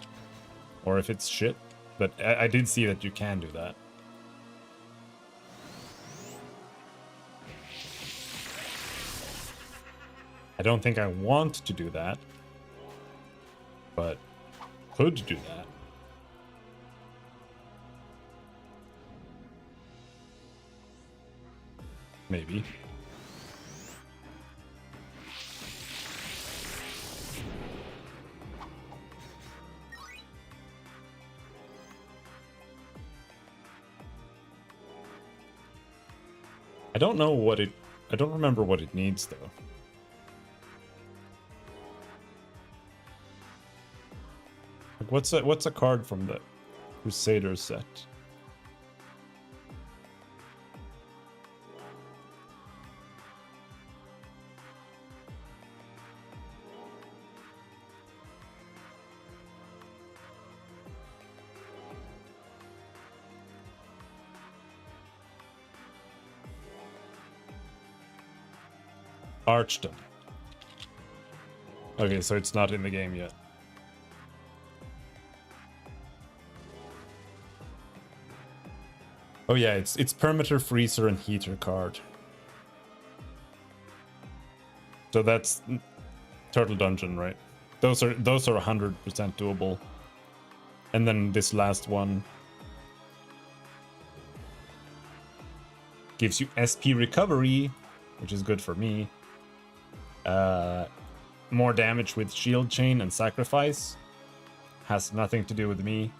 Speaker 1: or if it's shit, but I did see that you can do that. I don't think I want to do that, but could do that. Maybe. I don't know what it... I don't remember what it needs, though. Like, what's a card from the Crusader set? Archdom. Okay, so it's not in the game yet. Oh yeah, it's Permeter, Freezer, and Heater card. So that's Turtle Dungeon, right? Those are 100% doable. And then this last one gives you SP recovery, which is good for me. More damage with Shield Chain and Sacrifice. Has nothing to do with me.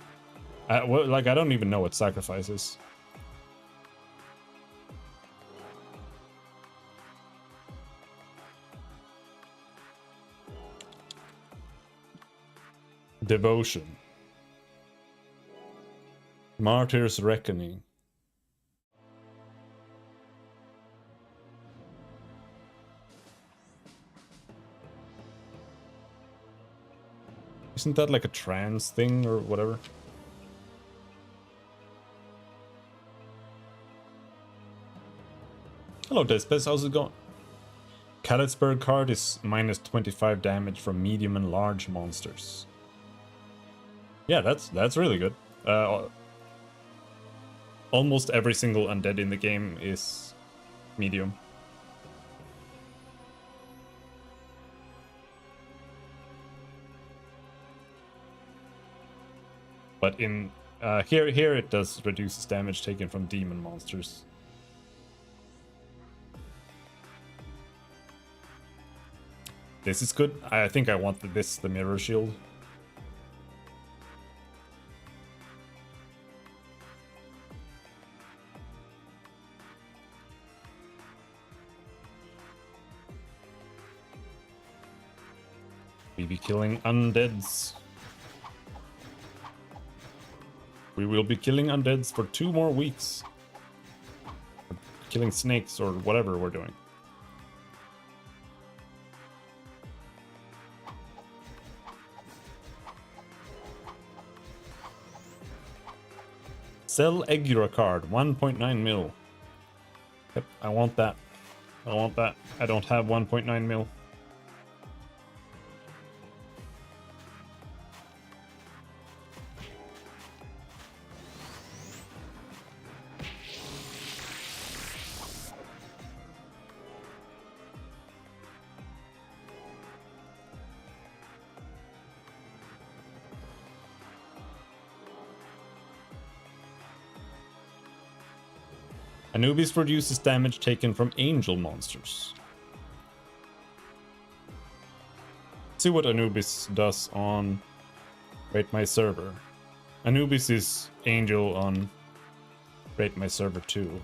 Speaker 1: Well, like, I don't even know what Sacrifice is. Devotion. Martyr's Reckoning. Isn't that like a trance thing or whatever? Hello, Despes, how's it going? Kalitzberg card is minus 25 damage from medium and large monsters. Yeah, that's really good. Almost every single undead in the game is medium. But in here it does reduces damage taken from demon monsters. This is good. I think I want the mirror shield. We be killing undeads. We will be killing undeads for 2 more weeks. Killing snakes or whatever we're doing. Sell Egura card, 1.9 mil. Yep, I want that. I want that. I don't have 1.9 mil. Anubis reduces damage taken from angel monsters. Let's see what Anubis does on Rate My Server. Anubis is angel on Rate My Server 2.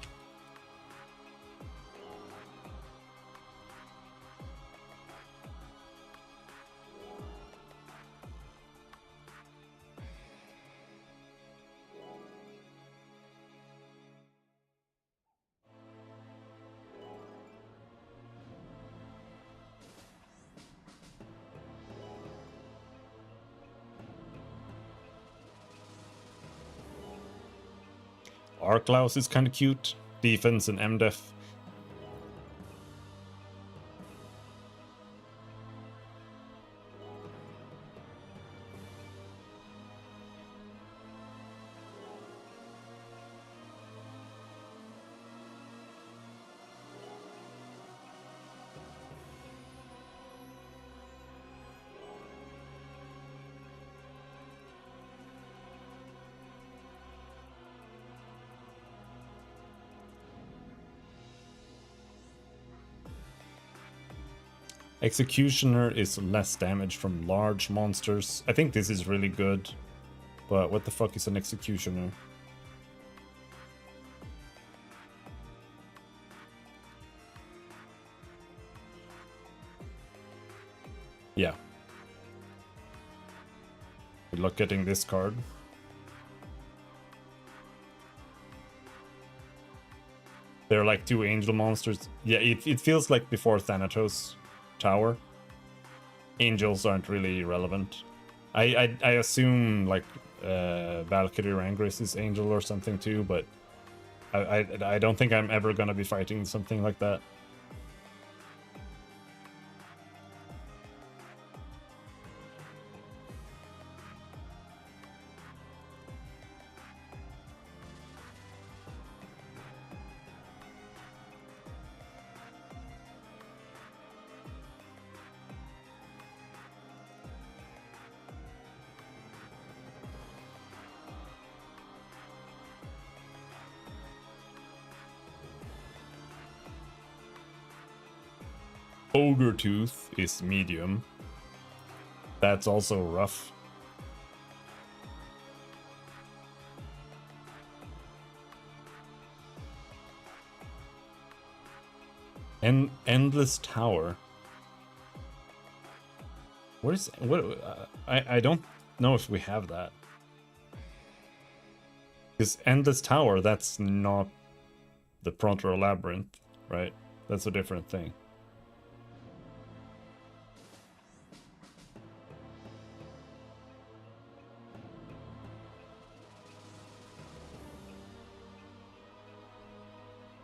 Speaker 1: Arklaus is kind of cute. Defense and MDef. Executioner is less damage from large monsters. I think this is really good. But what the fuck is an Executioner? Yeah. Good luck getting this card. They're like 2 angel monsters. Yeah, it feels like before Thanatos Tower. Angels aren't really relevant. I assume like Valkyrie Rangris is angel or something too, but I don't think I'm ever gonna be fighting something like that. Ogre Tooth is medium. That's also rough. And Endless Tower. What? I don't know if we have that. Because Endless Tower, that's not the Prontero Labyrinth, right? That's a different thing.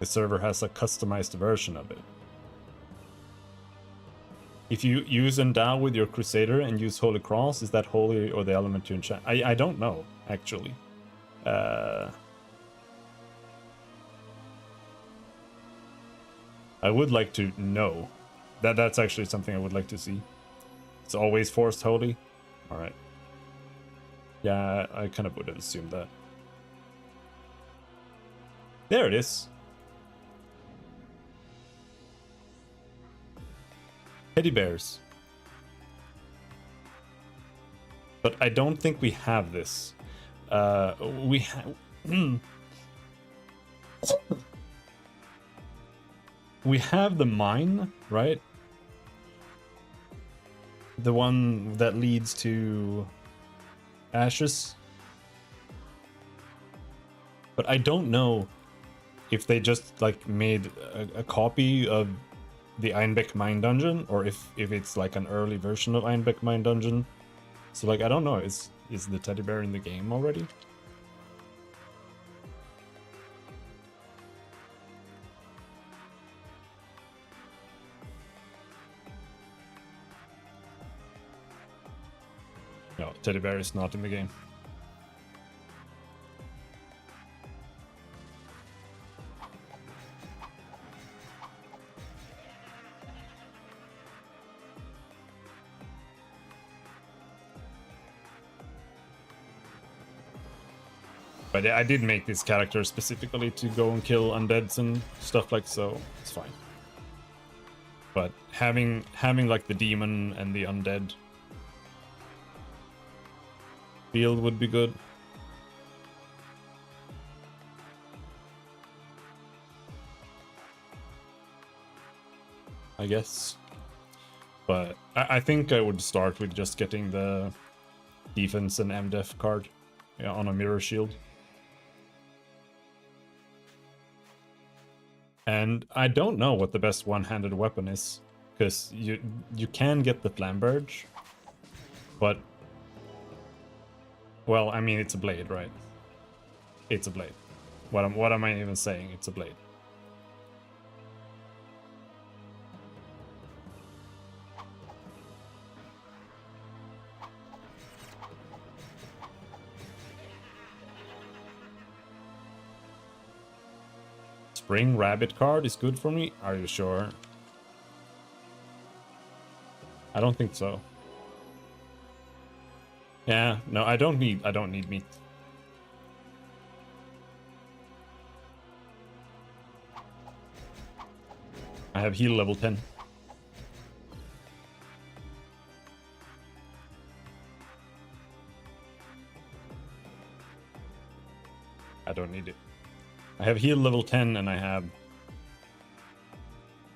Speaker 1: The server has a customized version of it. If you use Endow with your Crusader and use Holy Cross, is that holy or the element to enchant? I don't know, actually. I would like to know. That's actually something I would like to see. It's always forced holy? Alright. Yeah, I kind of would have assumed that. There it is. Teddy bears. But I don't think we have this. We have... We have the mine, right? The one that leads to Ashes. But I don't know if they just like made a copy of the Einbeck Mine Dungeon, or if it's like an early version of Einbeck Mine Dungeon. So like, I don't know, is the teddy bear in the game already? No, teddy bear is not in the game. But I did make this character specifically to go and kill undeads and stuff like so. It's fine. But having like the demon and the undead field would be good. I guess. But I think I would start with just getting the defense and MDef card, yeah, on a mirror shield. And I don't know what the best one-handed weapon is, because you can get the flamberge, but, well, I mean, it's a blade, right? It's a blade. What am I even saying? It's a blade. Spring rabbit card is good for me? Are you sure? I don't think so. Yeah, no, I don't need meat. I have heal level 10. I don't need it. I have heal level 10 and I have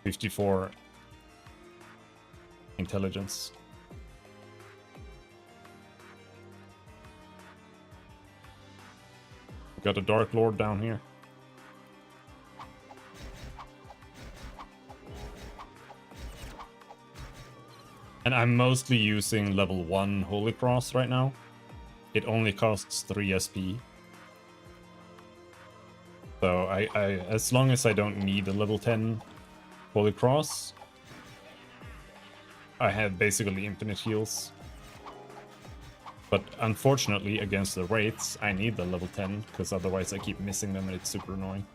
Speaker 1: 54 intelligence. Got a Dark Lord down here. And I'm mostly using level 1 Holy Cross right now. It only costs 3 SP. So I as long as I don't need a level 10 Holy Cross, I have basically infinite heals. But unfortunately, against the Wraiths, I need the level 10, because otherwise I keep missing them and it's super annoying.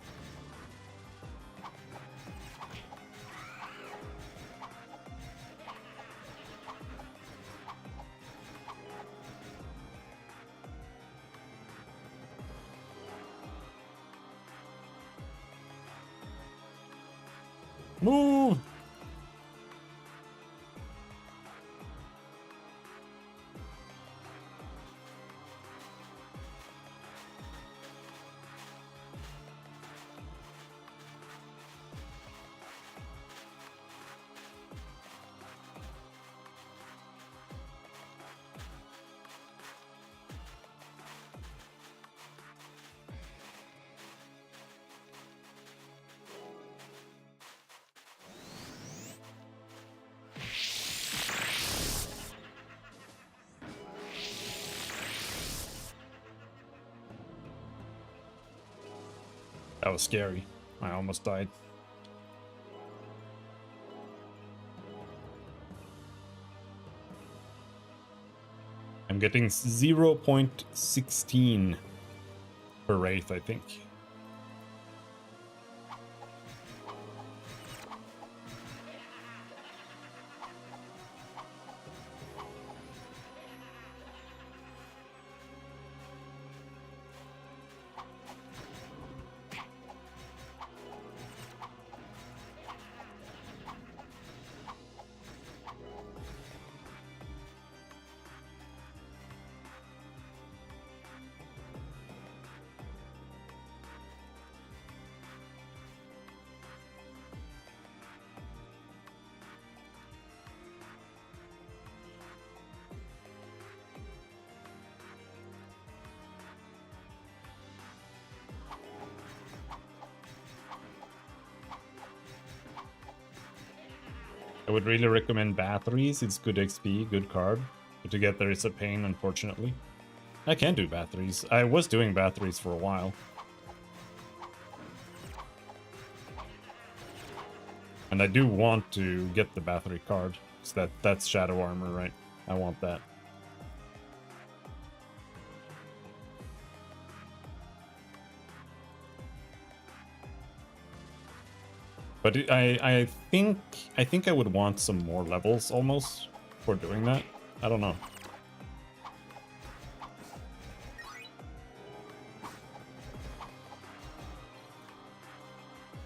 Speaker 1: Move! That was scary. I almost died. I'm getting 0.16 per Wraith, I think. I would really recommend batteries. It's good XP, good card. But to get there, it's a pain, unfortunately. I can do batteries. I was doing batteries for a while. And I do want to get the battery card. So that's Shadow Armor, right? I want that. But I think I would want some more levels almost for doing that. I don't know.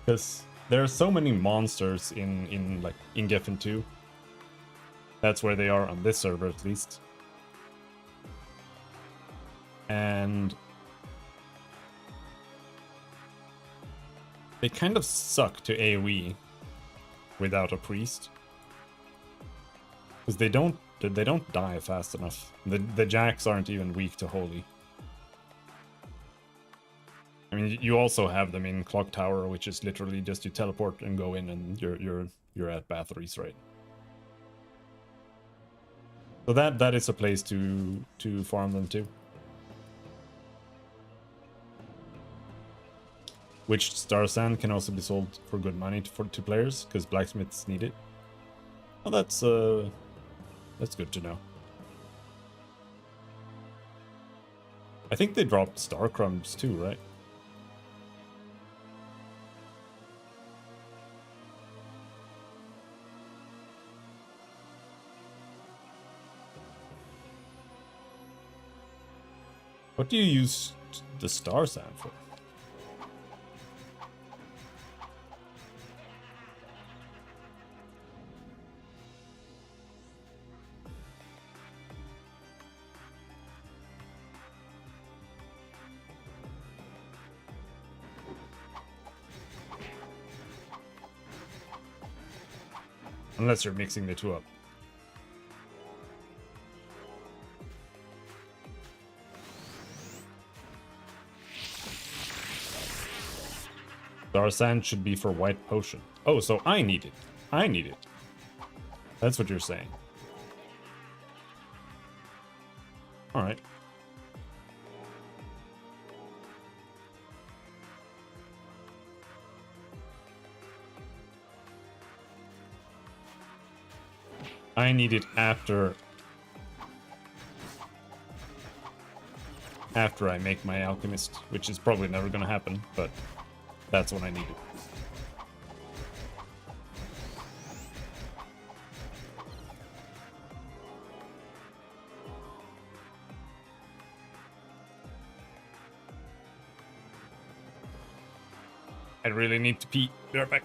Speaker 1: Because there are so many monsters in Geffen 2. That's where they are on this server at least. And they kind of suck to AoE without a priest. Because they don't die fast enough. The jacks aren't even weak to holy. I mean, you also have them in Clock Tower, which is literally just you teleport and go in and you're at batteries, right? So that is a place to farm them too. which star sand can also be sold for good money to players because blacksmiths need it. Well, that's good to know. I think they dropped star crumbs too, right? What do you use the star sand for? Unless you're mixing the two up. Star sand should be for white potion. Oh, so I need it. I need it. That's what you're saying. Alright. I need it after I make my alchemist, which is probably never gonna happen, but that's when I need it. I really need to pee. Be right back.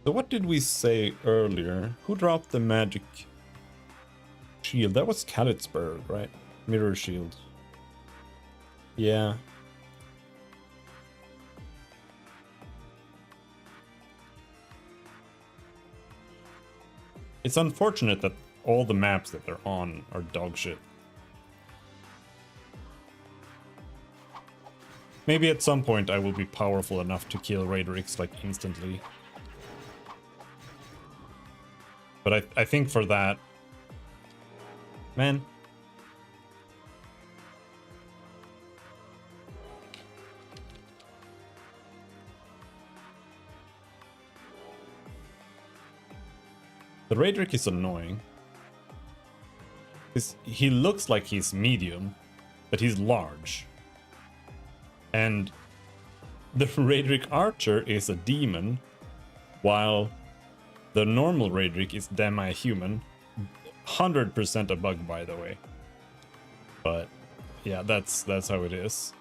Speaker 1: So what did we say earlier? Who dropped the magic shield? That was Kalitzberg, right? Mirror shield. Yeah. It's unfortunate that all the maps that they're on are dog shit. Maybe at some point I will be powerful enough to kill Raidrix like instantly. But I think for that... Man. The Raidric is annoying. He looks like he's medium, but he's large. And the Raidric Archer is a demon, while the normal Raidric is demi-human. 100% a bug, by the way. But yeah, that's how it is.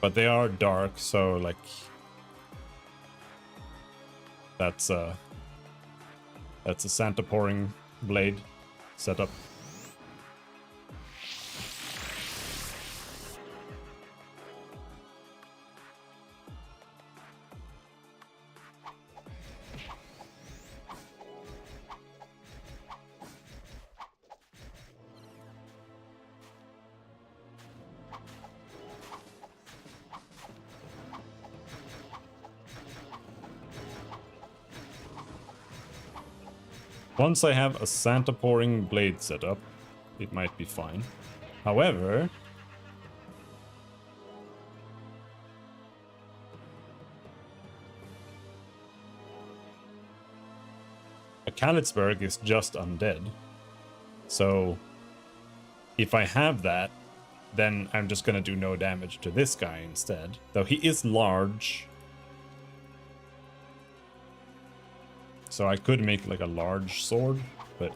Speaker 1: But they are dark, so like that's a Santa pouring blade setup. Once I have a Santa pouring blade set up, it might be fine. However, a Kalitzberg is just undead. So if I have that, then I'm just gonna do no damage to this guy instead. Though he is large. So I could make like a large sword, but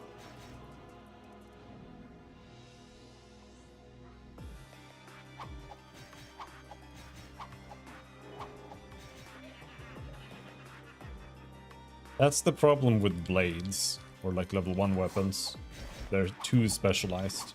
Speaker 1: that's the problem with blades, or like level 1 weapons. They're too specialized.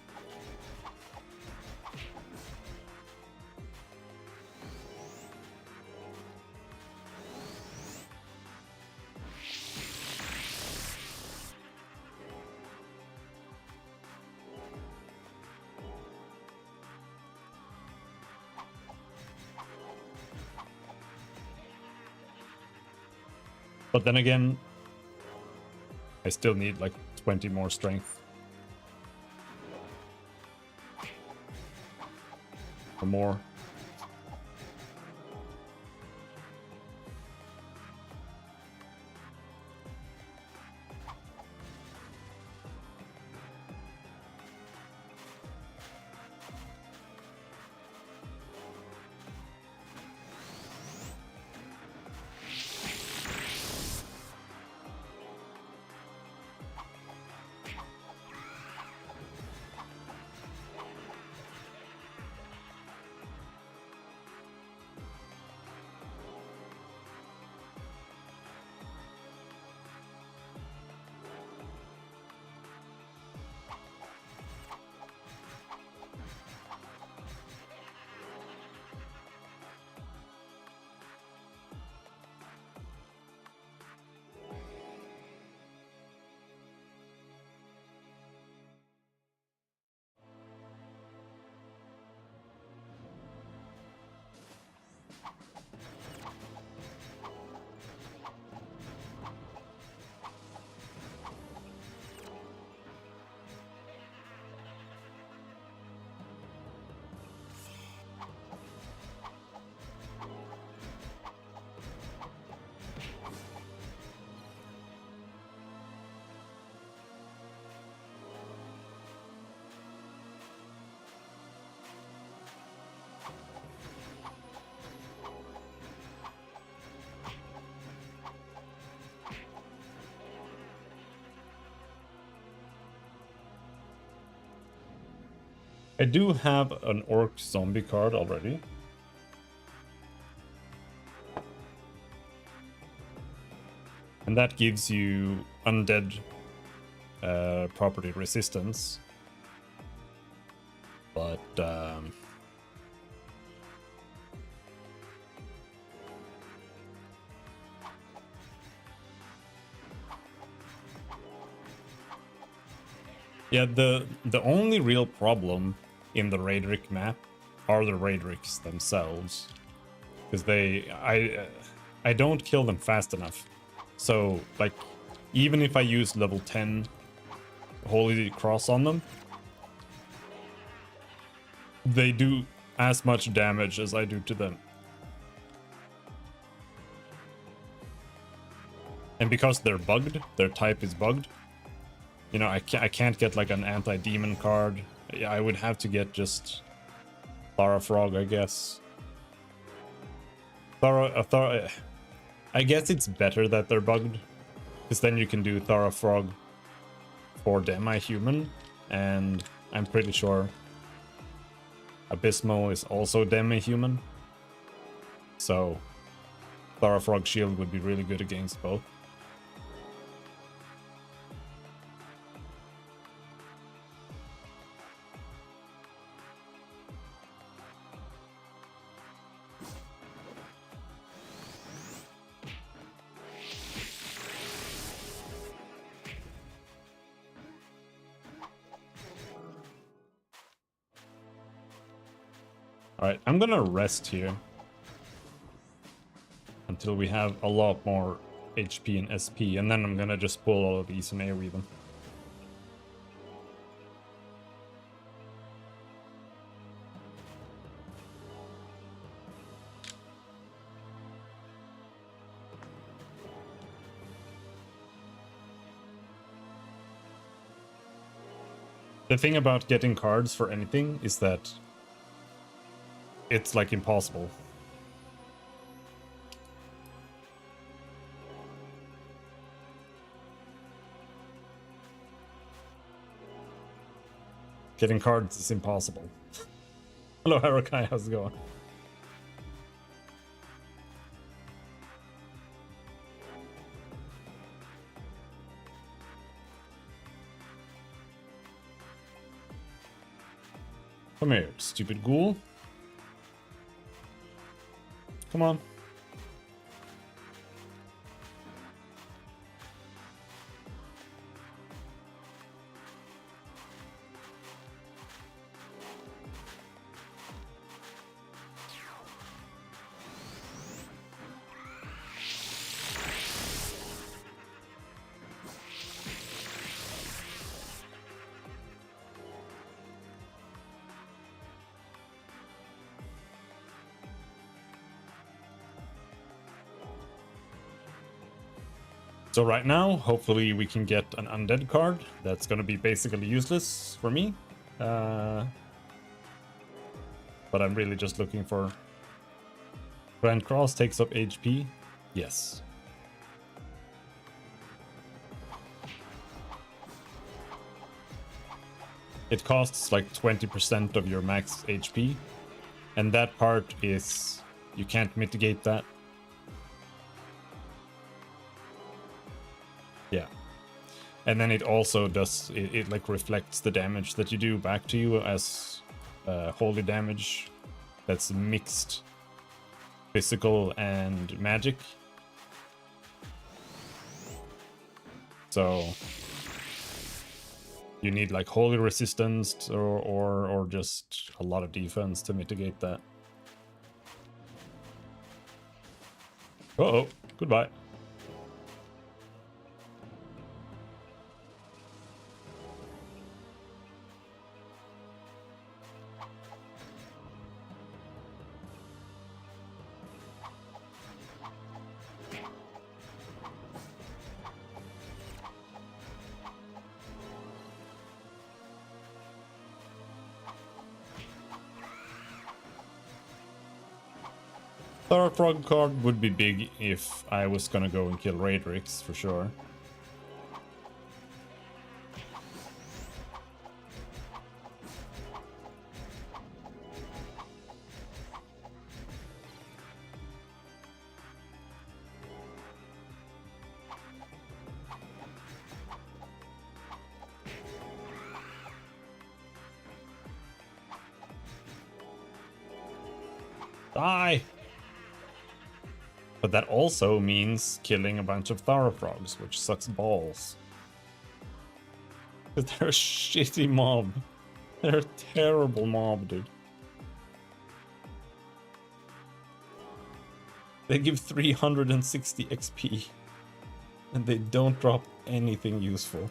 Speaker 1: But then again, I still need like 20 more strength. Or more. I do have an orc zombie card already. And that gives you undead property resistance. But yeah, the only real problem in the Raidrick map are the Raidricks themselves, because I don't kill them fast enough. So like, even if I use level 10 Holy Cross on them, they do as much damage as I do to them. And because they're bugged, their type is bugged. You know, I can't get like an anti-demon card. Yeah, I would have to get just Thara Frog, I guess. I guess it's better that they're bugged, because then you can do Thara Frog for Demi-Human, and I'm pretty sure Abysmal is also Demi-Human. So Thara Frog Shield would be really good against both. Alright, I'm gonna rest here until we have a lot more HP and SP, and then I'm gonna just pull all of these and AoE them. The thing about getting cards for anything is that it's like impossible. Getting cards is impossible. Hello, Harakai, how's it going? Come here, stupid ghoul. Come on. So right now, hopefully we can get an undead card. That's gonna be basically useless for me. But I'm really just looking for... Grand Cross takes up HP. Yes. It costs like 20% of your max HP. And that part is... You can't mitigate that. Yeah. And then it also does, it like reflects the damage that you do back to you as holy damage that's mixed physical and magic. So you need like holy resistance or just a lot of defense to mitigate that. Uh-oh, goodbye. Thor Frog card would be big if I was gonna go and kill Raedrix, for sure. Die! But that also means killing a bunch of Tharafrogs, which sucks balls. Because they're a shitty mob. They're a terrible mob, dude. They give 360 XP. And they don't drop anything useful.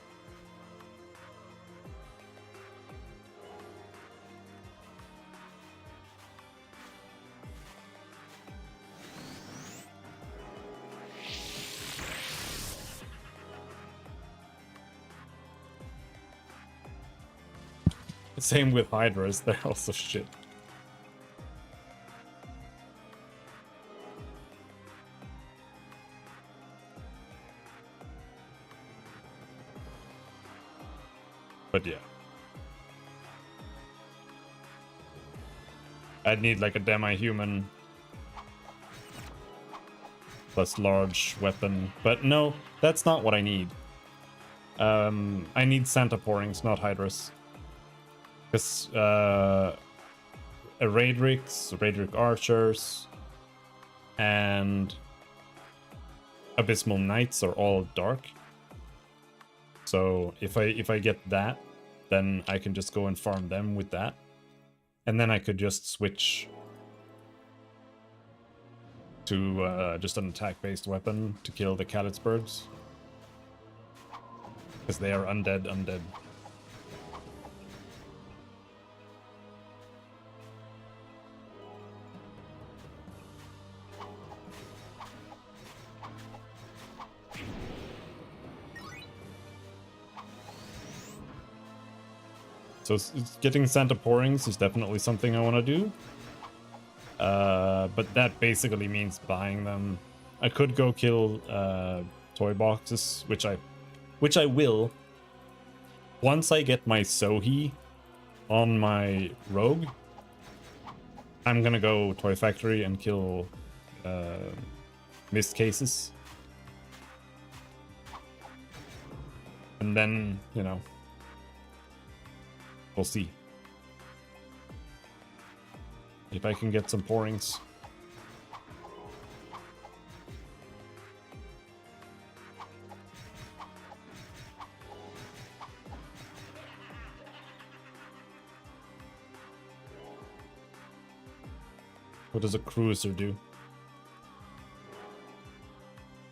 Speaker 1: Same with Hydras, they're also shit. But yeah. I'd need like a demi-human plus large weapon. But no, that's not what I need. I need Santa Pourings, not Hydras. Because Raedric Archers, and Abysmal Knights are all dark. So if I get that, then I can just go and farm them with that. And then I could just switch to just an attack-based weapon to kill the Kalitzbergs. Because they are undead. So getting Santa Pourings is definitely something I want to do. But that basically means buying them. I could go kill toy boxes, which I will. Once I get my Sohi on my rogue, I'm gonna go Toy Factory and kill missed cases. And then, you know, we'll see if I can get some pourings. What does a cruiser do?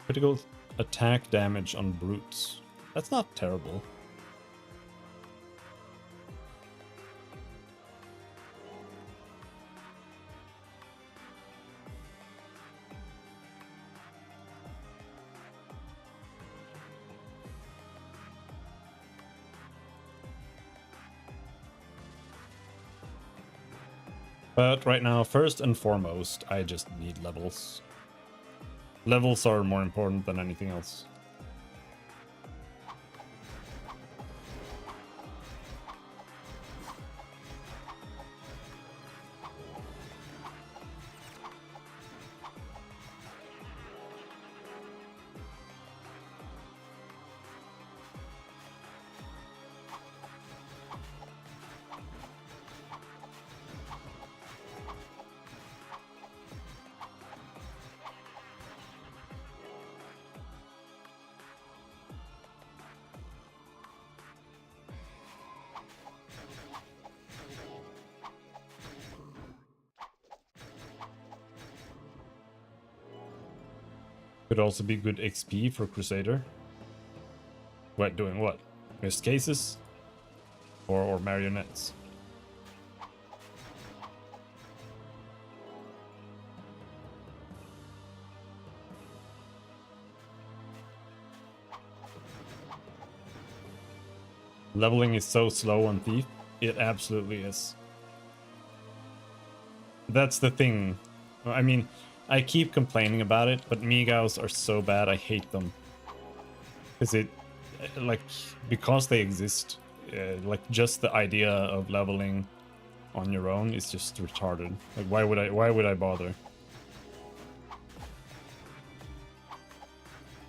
Speaker 1: Critical attack damage on brutes. That's not terrible. But right now, first and foremost, I just need levels. Levels are more important than anything else. Could also be good XP for Crusader. What, doing what? Missed cases? Or marionettes? Leveling is so slow on Thief. It absolutely is. That's the thing. I mean, I keep complaining about it, but Megaus are so bad, I hate them. Because they exist, like just the idea of leveling on your own is just retarded. Like, why would I bother?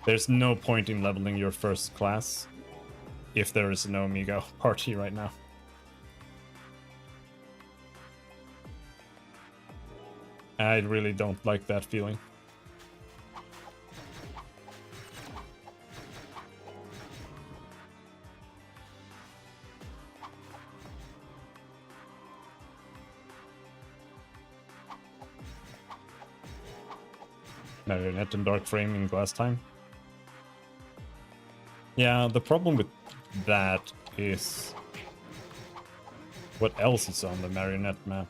Speaker 1: There's no point in leveling your first class if there is no Megao party right now. I really don't like that feeling. Marionette and Dark Frame in glass time. Yeah, the problem with that is what else is on the Marionette map.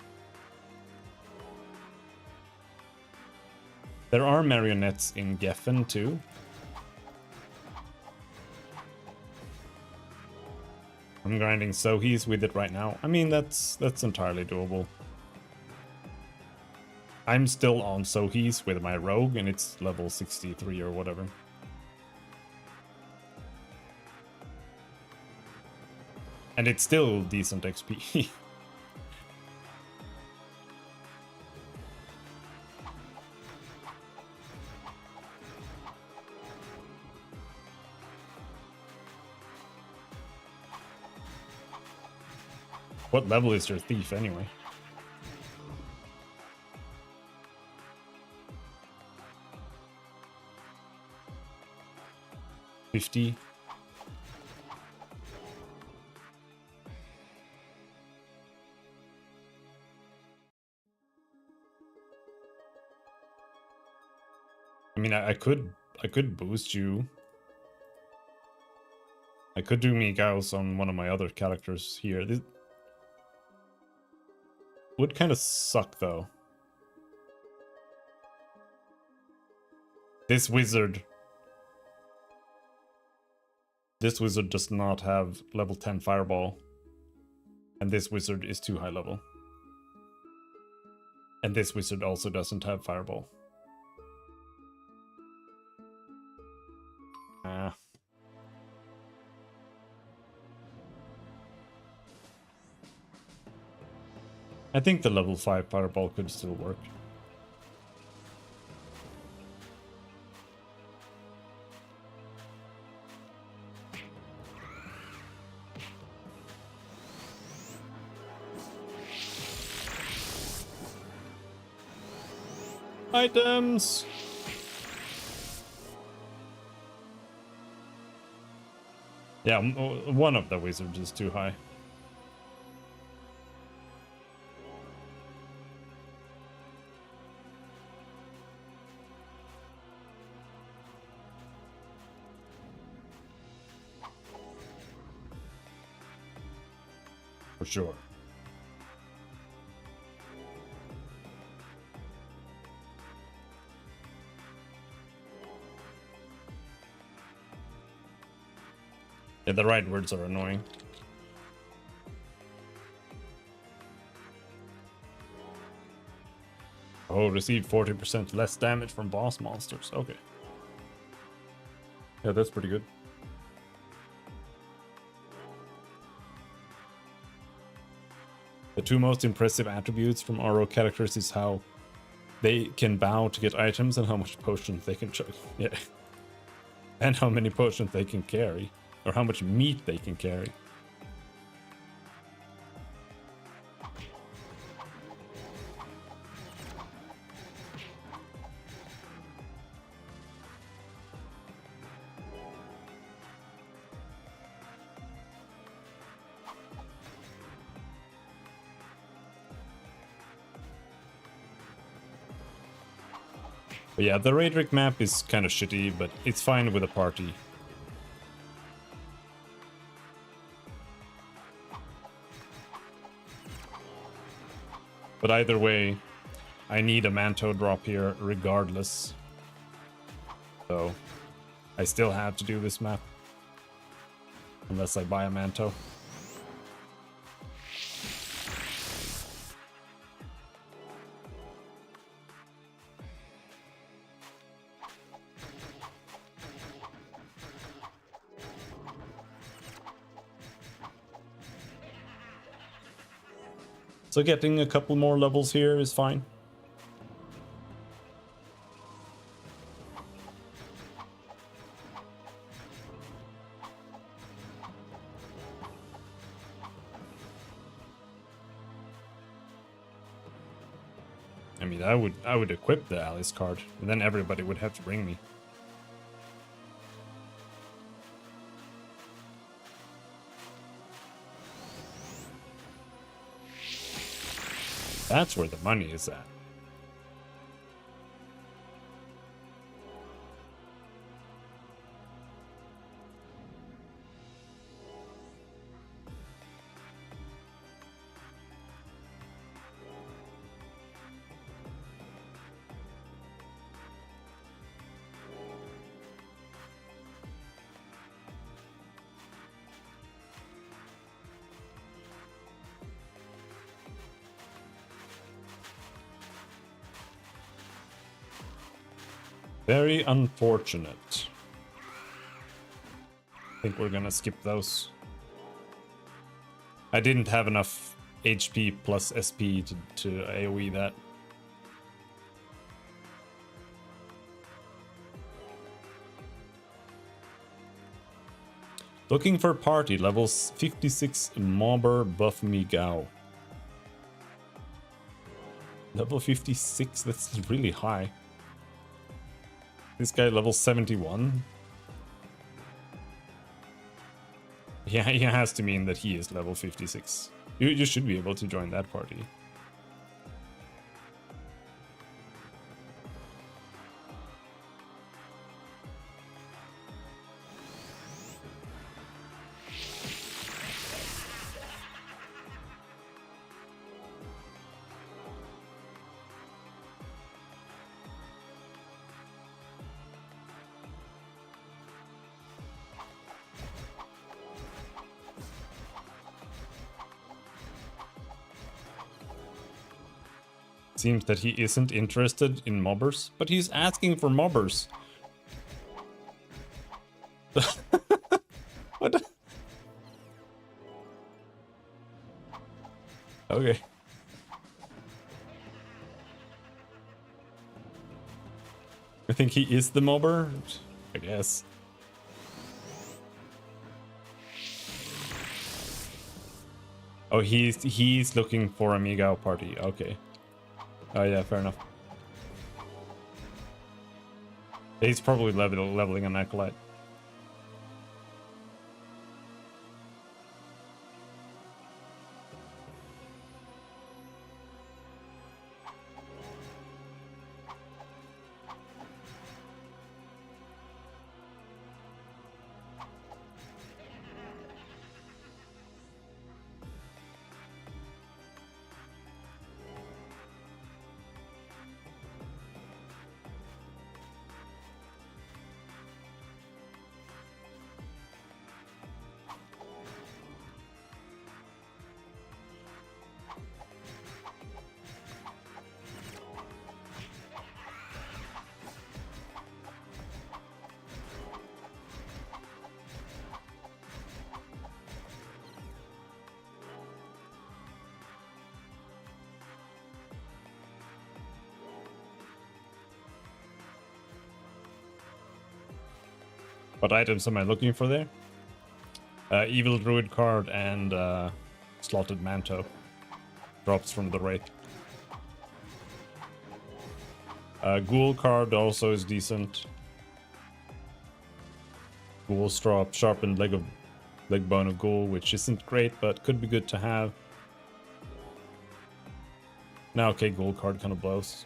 Speaker 1: There are marionettes in Geffen too. I'm grinding Sohis with it right now. I mean, that's entirely doable. I'm still on Sohis with my rogue and it's level 63 or whatever. And it's still decent XP. What level is your thief anyway? $50. mean, I could boost you. I could do Mikaos on one of my other characters here. This would kind of suck though. This wizard does not have level 10 fireball. And this wizard is too high level. And this wizard also doesn't have fireball. I think the level 5 fireball could still work. Items! Yeah, one of the wizards is too high. For sure. Yeah, the right words are annoying. Oh, receive 40% less damage from boss monsters. Okay. Yeah, that's pretty good. The two most impressive attributes from RO characters is how they can bow to get items and how much potions they can chug. Yeah. And how many potions they can carry. Or how much meat they can carry. But yeah, the Ragnarok map is kind of shitty, but it's fine with a party. But either way, I need a Manto drop here regardless. So, I still have to do this map. Unless I buy a Manto. So getting a couple more levels here is fine. I mean, I would equip the Alice card, and then everybody would have to bring me. That's where the money is at. Very unfortunate. I think we're gonna skip those. I didn't have enough HP plus SP to AoE that. Looking for party levels 56 Mobber Buff Me Gao. Level 56, that's really high. This guy level 71. Yeah, he has to mean that he is level 56. You should be able to join that party. Seems that he isn't interested in mobbers, but he's asking for mobbers. What? Okay. I think he is the mobber, I guess. Oh, he's looking for a Migao party. Okay. Oh yeah, fair enough. He's probably leveling an acolyte. What items am I looking for there? Evil Druid card and Slotted Manto. Drops from the Wraith. Ghoul card also is decent. Ghouls drop Sharpened Leg Bone of Ghoul, which isn't great, but could be good to have. Now, okay, Ghoul card kind of blows.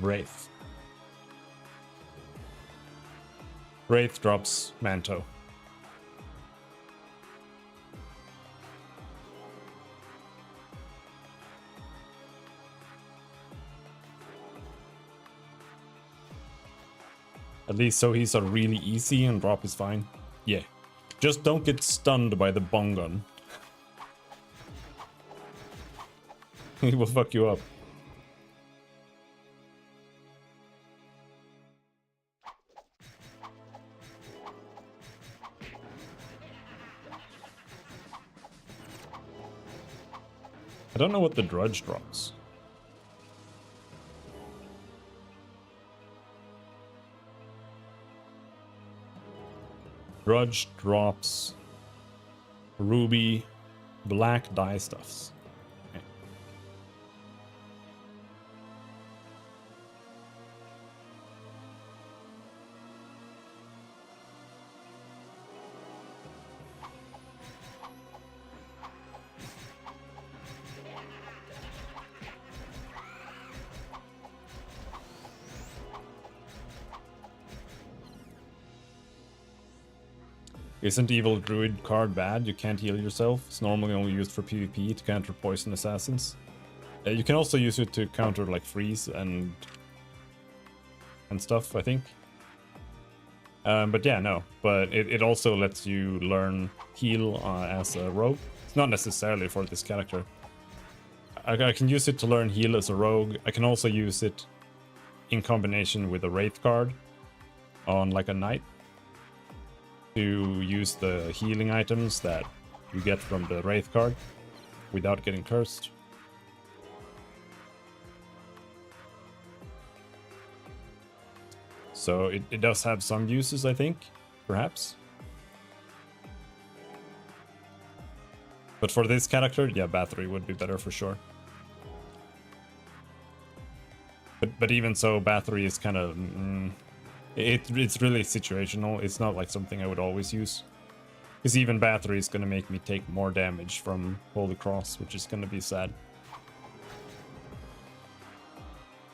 Speaker 1: Wraith. Wraith drops Manto. At least so he's a really easy and drop is fine. Yeah. Just don't get stunned by the bong gun. He will fuck you up. I don't know what the Drudge drops. Drudge drops ruby, black dye stuffs. Okay. Isn't Evil Druid card bad? You can't heal yourself. It's normally only used for PvP to counter poison assassins. You can also use it to counter like freeze and stuff, I think. But yeah, no. But it also lets you learn heal as a rogue. It's not necessarily for this character. I can use it to learn heal as a rogue. I can also use it in combination with a Wraith card on like a knight, to use the healing items that you get from the Wraith card without getting cursed. So it does have some uses, I think, perhaps. But for this character, yeah, Bathory would be better for sure. But even so, Bathory is kind of... It's really situational. It's not like something I would always use. Because even Bathory is going to make me take more damage from Holy Cross, which is going to be sad.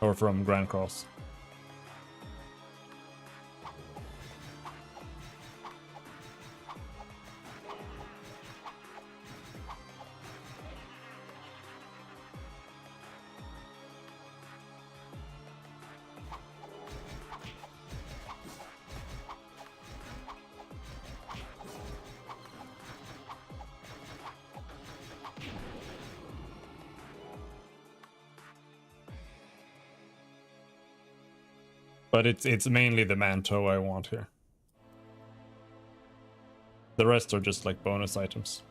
Speaker 1: Or from Grand Cross. But it's mainly the manto I want here. The rest are just like bonus items.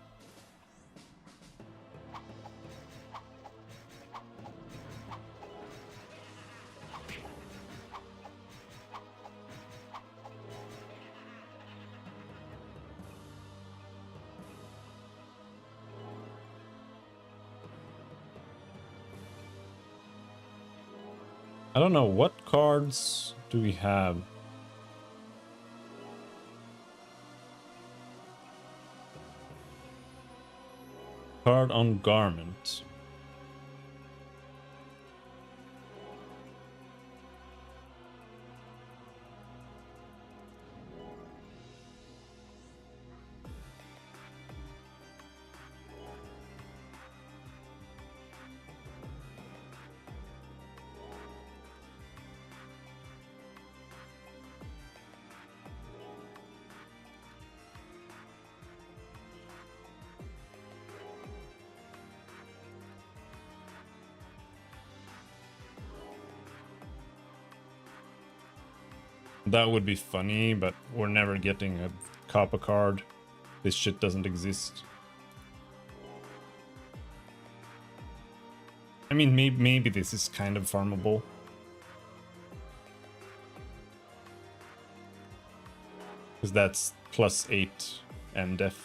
Speaker 1: I don't know, what cards do we have? Card on garment. That would be funny, but we're never getting a Kappa card. This shit doesn't exist. I mean, maybe this is kind of farmable. Because that's +8 MDef.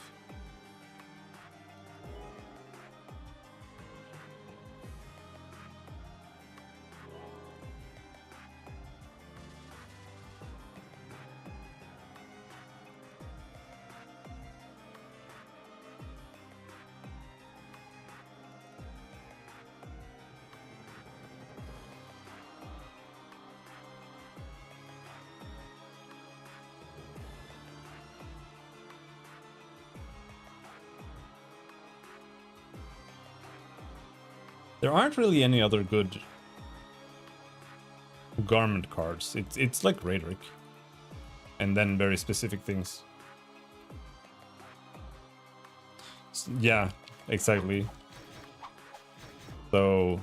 Speaker 1: There aren't really any other good garment cards. It's like Ragnarok. And then very specific things. Yeah, exactly. So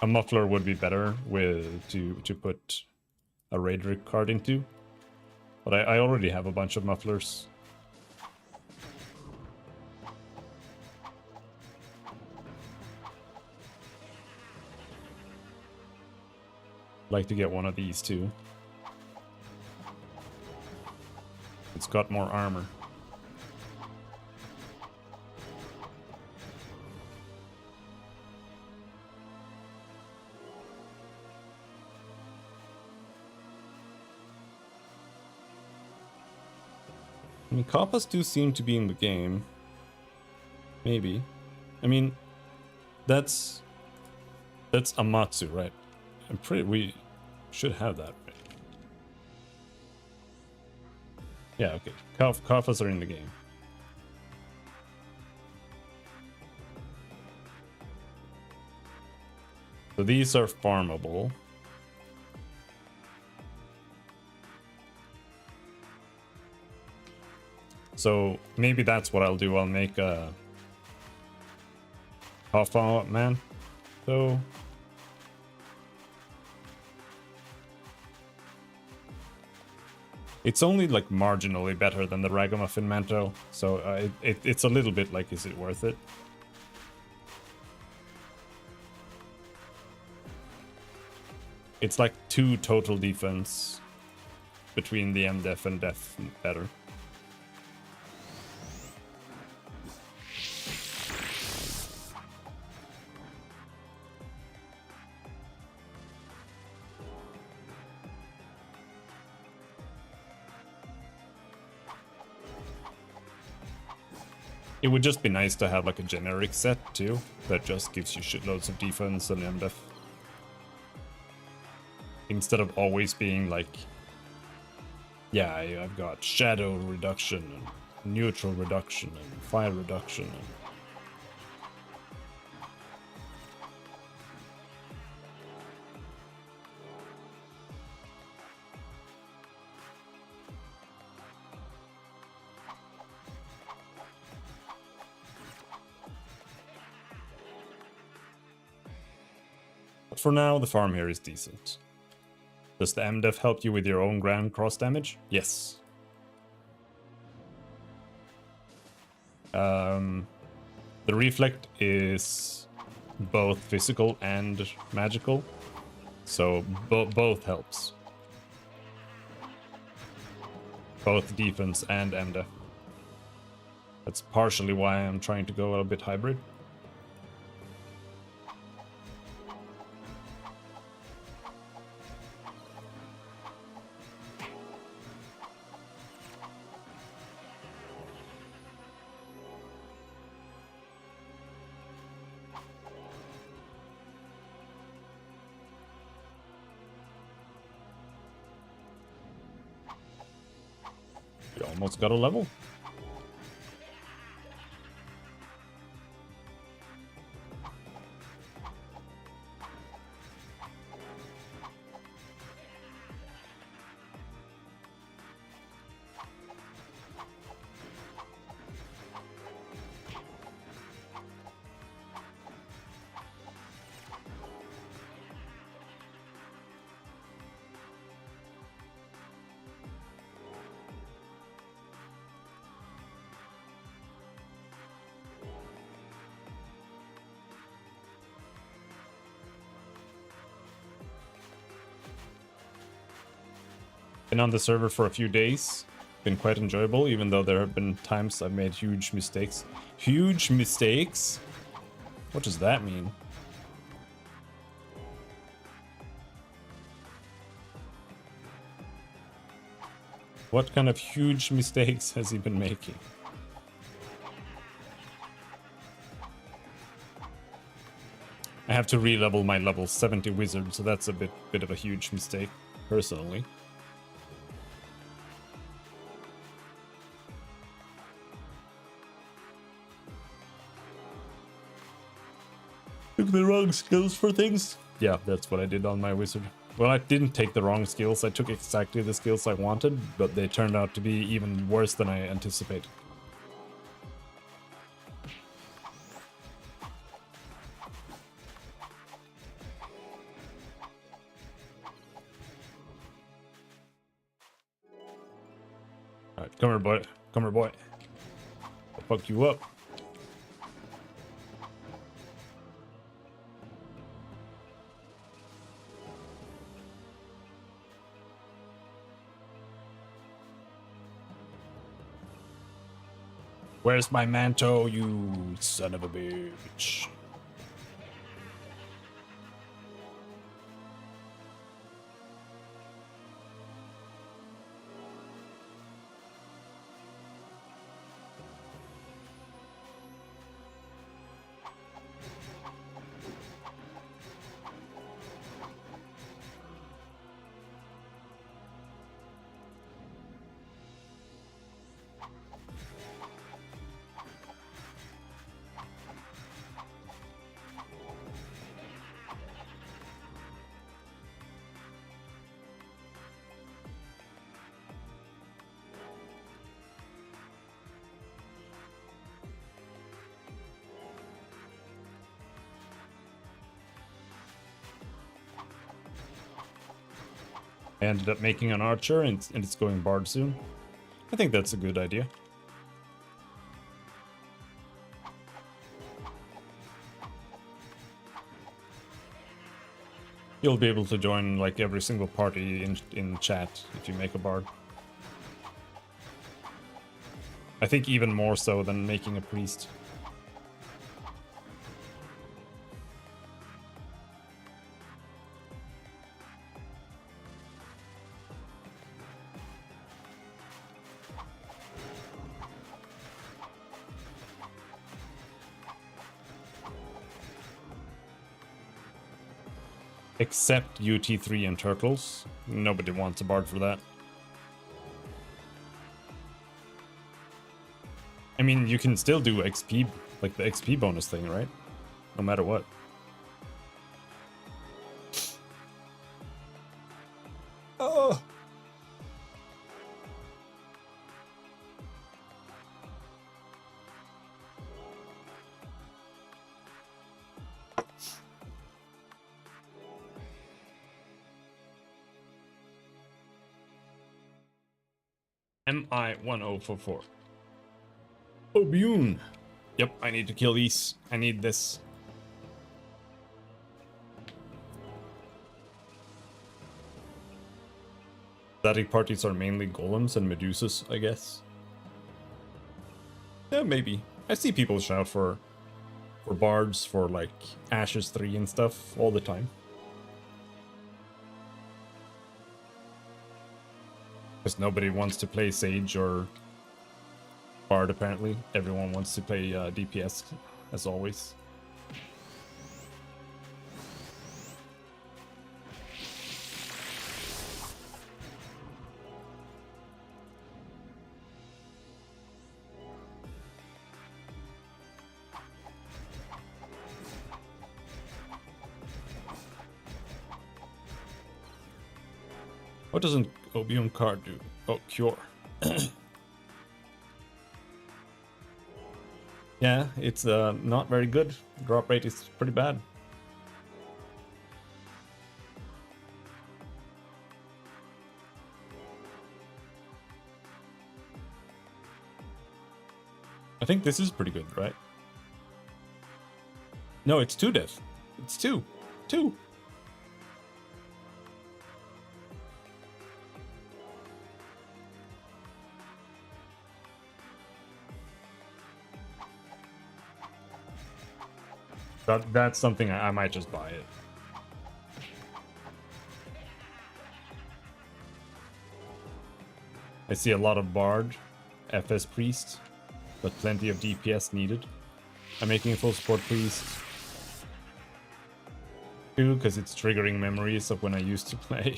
Speaker 1: a muffler would be better to put a Ragnarok card into. But I already have a bunch of mufflers. Like to get one of these too. It's got more armor. I mean, Kappas do seem to be in the game. Maybe. I mean, that's Amatsu, right? I'm pretty. We should have that, right? Yeah, okay. Kappas are in the game. So these are farmable. So maybe that's what I'll do. I'll make a Kappa man. So it's only like marginally better than the Ragamuffin Manto, so it's a little bit like, is it worth it? It's like 2 total defense between the MDef and Def better. It would just be nice to have like a generic set too, that just gives you shitloads of defense and MDef. Instead of always being like, yeah, I've got shadow reduction and neutral reduction and fire reduction and... But for now, the farm here is decent. Does the MDef help you with your own ground cross damage? Yes. The Reflect is both physical and magical, so both helps. Both defense and MDef. That's partially why I'm trying to go a bit hybrid. We almost got a level. Been on the server for a few days. Been quite enjoyable, even though there have been times I've made huge mistakes. Huge mistakes? What does that mean? What kind of huge mistakes has he been making? I have to re-level my level 70 wizard, so that's a bit of a huge mistake, personally. Took the wrong skills for things? Yeah, that's what I did on my wizard. Well, I didn't take the wrong skills, I took exactly the skills I wanted, but they turned out to be even worse than I anticipated. Alright, come here, boy. Come here, boy. I'll fuck you up. Where's my manto, you son of a bitch? I ended up making an archer and it's going bard soon. I think that's a good idea. You'll be able to join like every single party in chat if you make a bard. I think even more so than making a priest. Except UT3 and Turtles. Nobody wants a bard for that. I mean, you can still do XP, like the XP bonus thing, right? No matter what. Oh! MI1044. Obune. Yep, I need to kill these. I need this. Static parties are mainly golems and medusas, I guess. Yeah, maybe. I see people shout for bards for like Ashes 3 and stuff all the time. Because nobody wants to play Sage or Bard apparently. Everyone wants to play DPS as always. What does an Obium card do? Oh, cure. Yeah, it's not very good. Drop rate is pretty bad. I think this is pretty good, right? No, it's 2 death. It's 2. 2. That's something I might just buy it. I see a lot of Bard, FS Priest, but plenty of DPS needed. I'm making a full support Priest. Too, because it's triggering memories of when I used to play.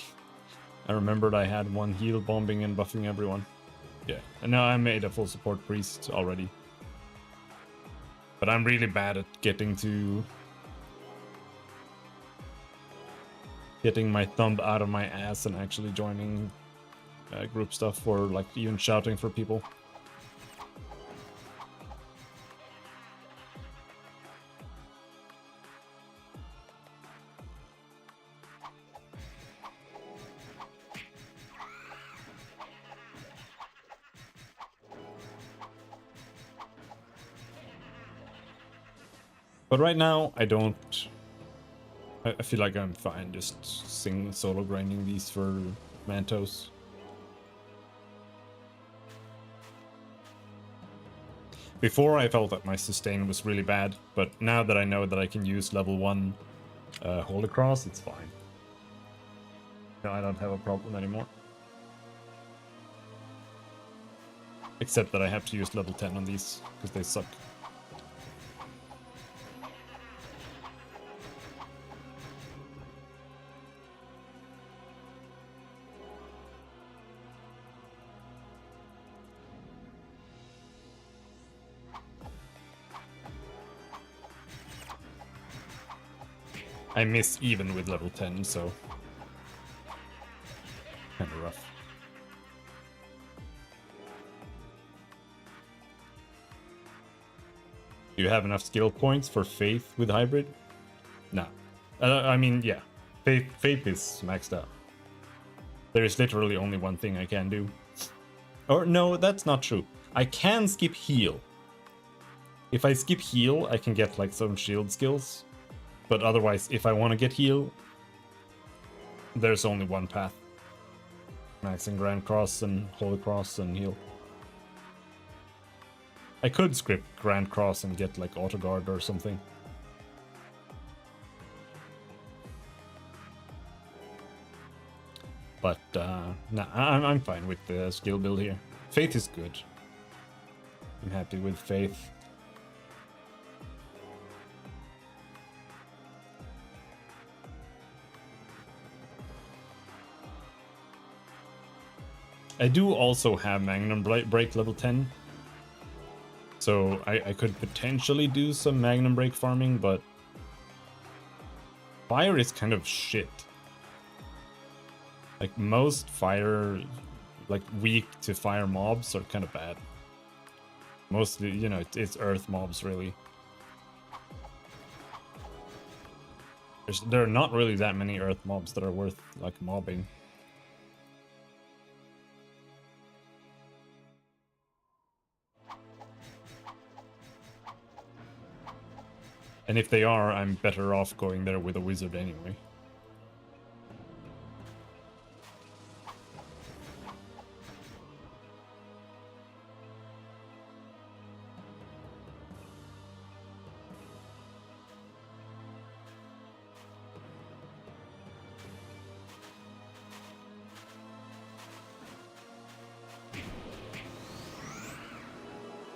Speaker 1: I remembered I had one heal bombing and buffing everyone. Yeah, and now I made a full support Priest already. But I'm really bad at getting my thumb out of my ass and actually joining group stuff or like even shouting for people. But right now, I don't... I feel like I'm fine just solo grinding these for Mantos. Before, I felt that my sustain was really bad, but now that I know that I can use level 1 Holy Cross, it's fine. No, I don't have a problem anymore. Except that I have to use level 10 on these, because they suck. I miss even with level 10, so kind of rough. Do you have enough skill points for Faith with Hybrid? No. I mean, yeah. Faith is maxed out. There is literally only one thing I can do. Or no, that's not true. I can skip heal. If I skip heal, I can get like some shield skills. But otherwise, if I want to get heal, there's only one path. Maxing Grand Cross and Holy Cross and heal. I could script Grand Cross and get like Auto Guard or something. But nah, I'm fine with the skill build here. Faith is good. I'm happy with Faith. I do also have Magnum Break level 10. So I could potentially do some Magnum Break farming, but fire is kind of shit. Like most fire, like weak to fire mobs are kind of bad. Mostly, you know, it's earth mobs really. There are not really that many earth mobs that are worth like mobbing. And if they are, I'm better off going there with a wizard anyway.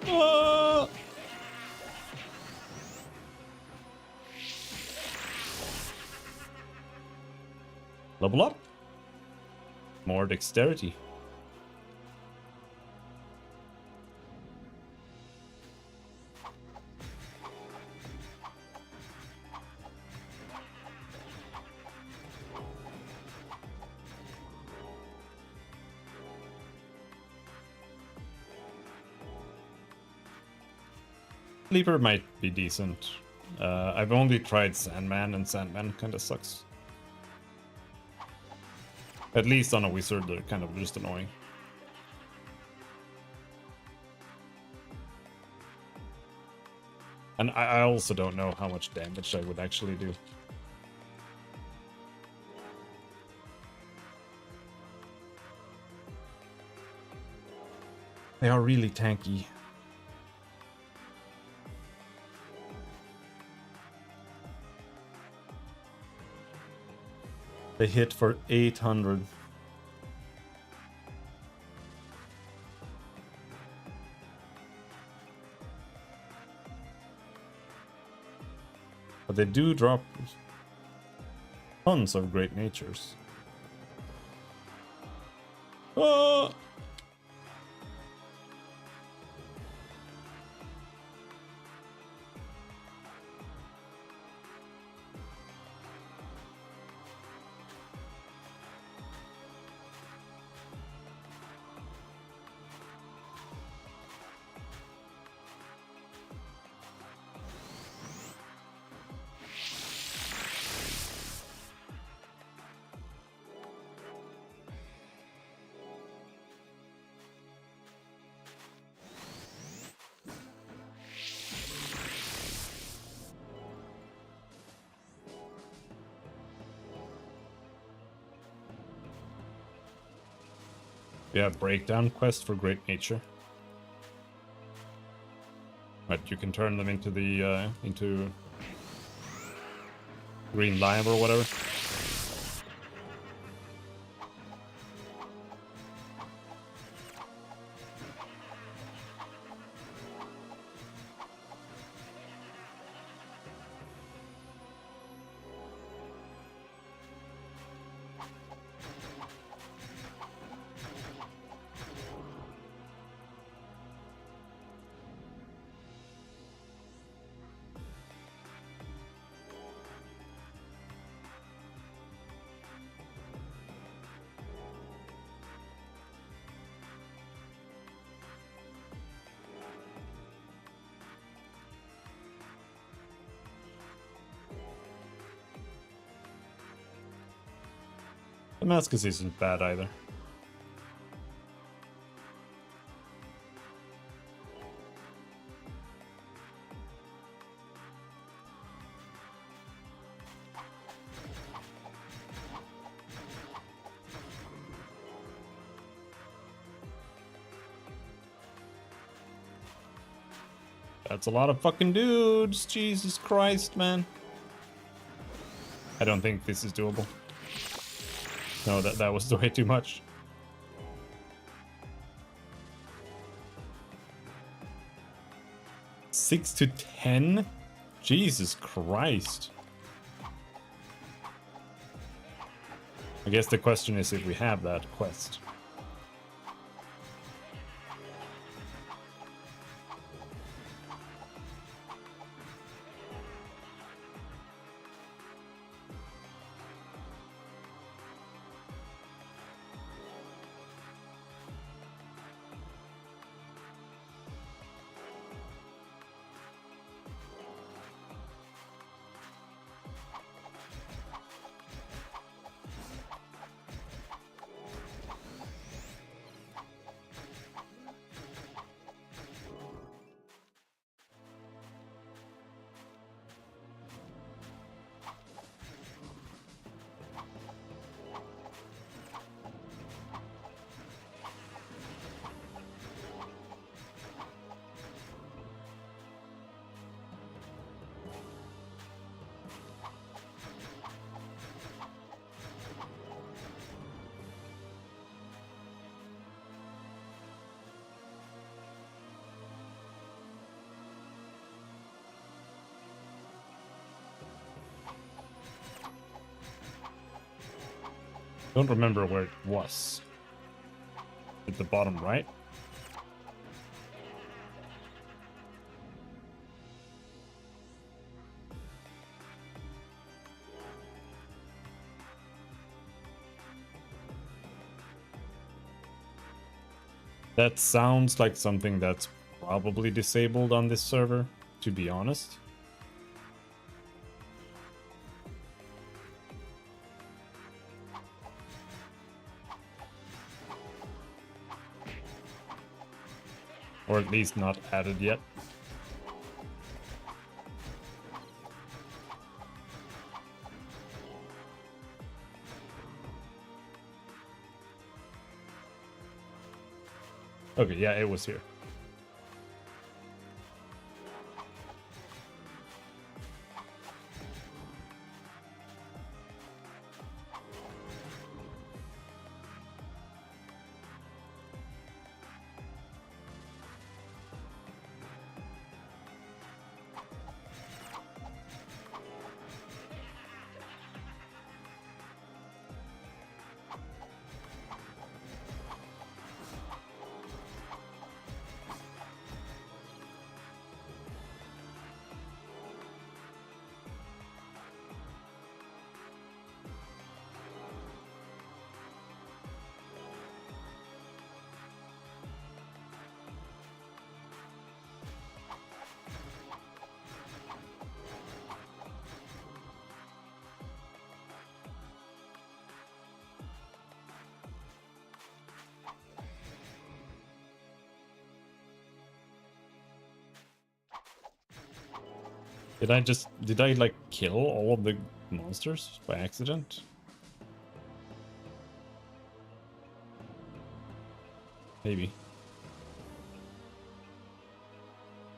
Speaker 1: Ah! Level up. More dexterity. Sleeper might be decent. I've only tried Sandman, and Sandman kind of sucks. At least on a wizard, they're kind of just annoying. And I also don't know how much damage I would actually do. They are really tanky. They hit for 800. But they do drop tons of great natures. Oh! Yeah, breakdown quest for great nature. But you can turn them into the into green lime or whatever. Damascus isn't bad either. That's a lot of fucking dudes. Jesus Christ, man. I don't think this is doable. No, that was way too much. Six to 10? Jesus Christ. I guess the question is if we have that quest. Don't remember where it was. At the bottom right? That sounds like something that's probably disabled on this server, to be honest. Or at least not added yet. Okay, yeah, it was here. Did I like kill all of the monsters by accident? Maybe.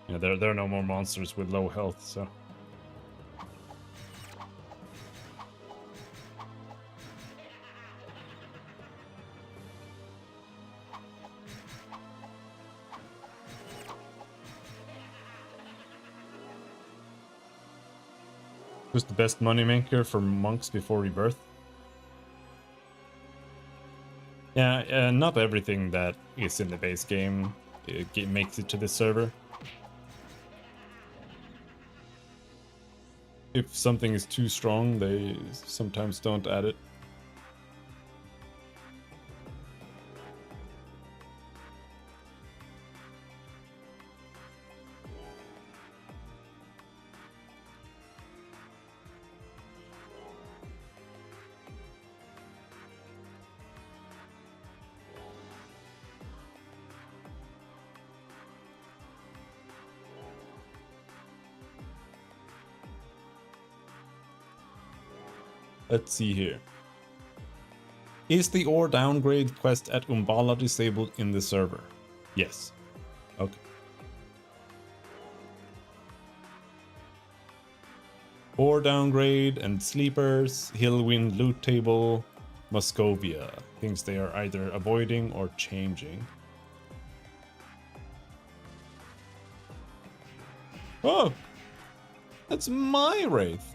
Speaker 1: Yeah, there are no more monsters with low health, so. Who's the best moneymaker for monks before rebirth? Yeah, not everything that is in the base game makes it to this server. If something is too strong, they sometimes don't add it. Let's see here. Is the ore downgrade quest at Umbala disabled in the server? Yes. Okay. Ore downgrade and sleepers, Hillwind loot table, Muscovia. Things they are either avoiding or changing. Oh! That's my Wraith!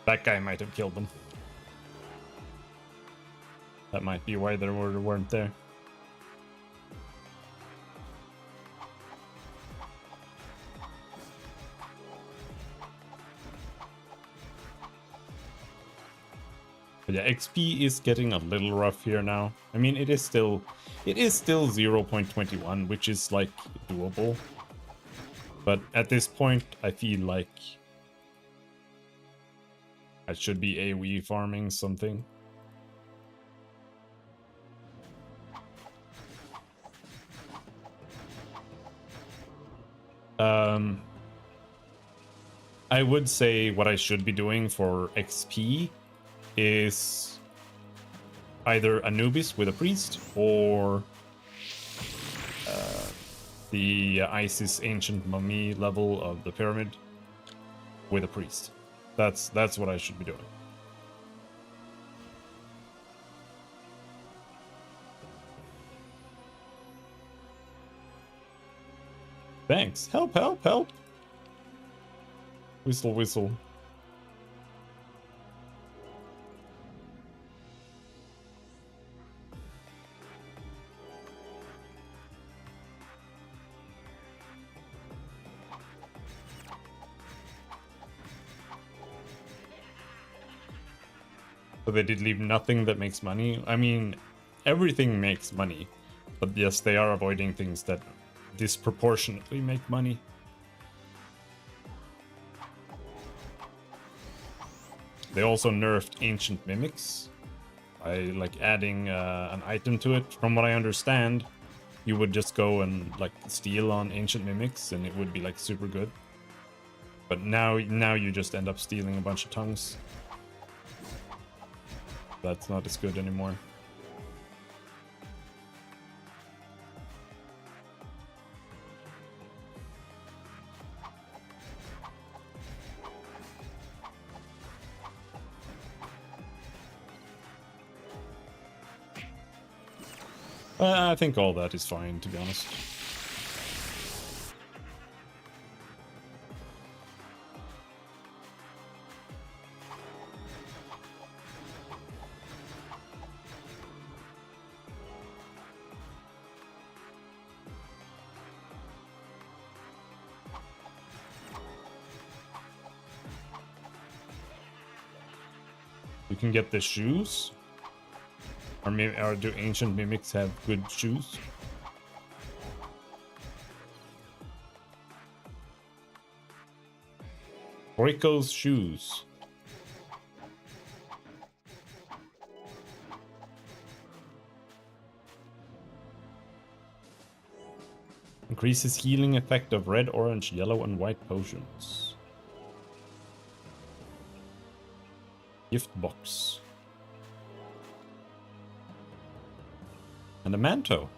Speaker 1: That guy might have killed them. That might be why they weren't there. But yeah, XP is getting a little rough here now. I mean, it is still 0.21, which is like doable. But at this point, I feel like I should be AoE farming something. I would say what I should be doing for XP is either Anubis with a priest or the Isis Ancient Mummy level of the pyramid with a priest. That's what I should be doing. Thanks. Help, help, help. Whistle, whistle. So they did leave nothing that makes money. I mean, everything makes money. But yes, they are avoiding things that disproportionately make money. They also nerfed Ancient Mimics by like adding an item to it. From what I understand, you would just go and like steal on Ancient Mimics and it would be like super good. But now you just end up stealing a bunch of tongues. That's not as good anymore. I think all that is fine, to be honest. You can get the shoes. Or maybe, or do ancient mimics have good shoes? Oiko's shoes. Increases healing effect of red, orange, yellow, and white potions. Gift box. And a manto.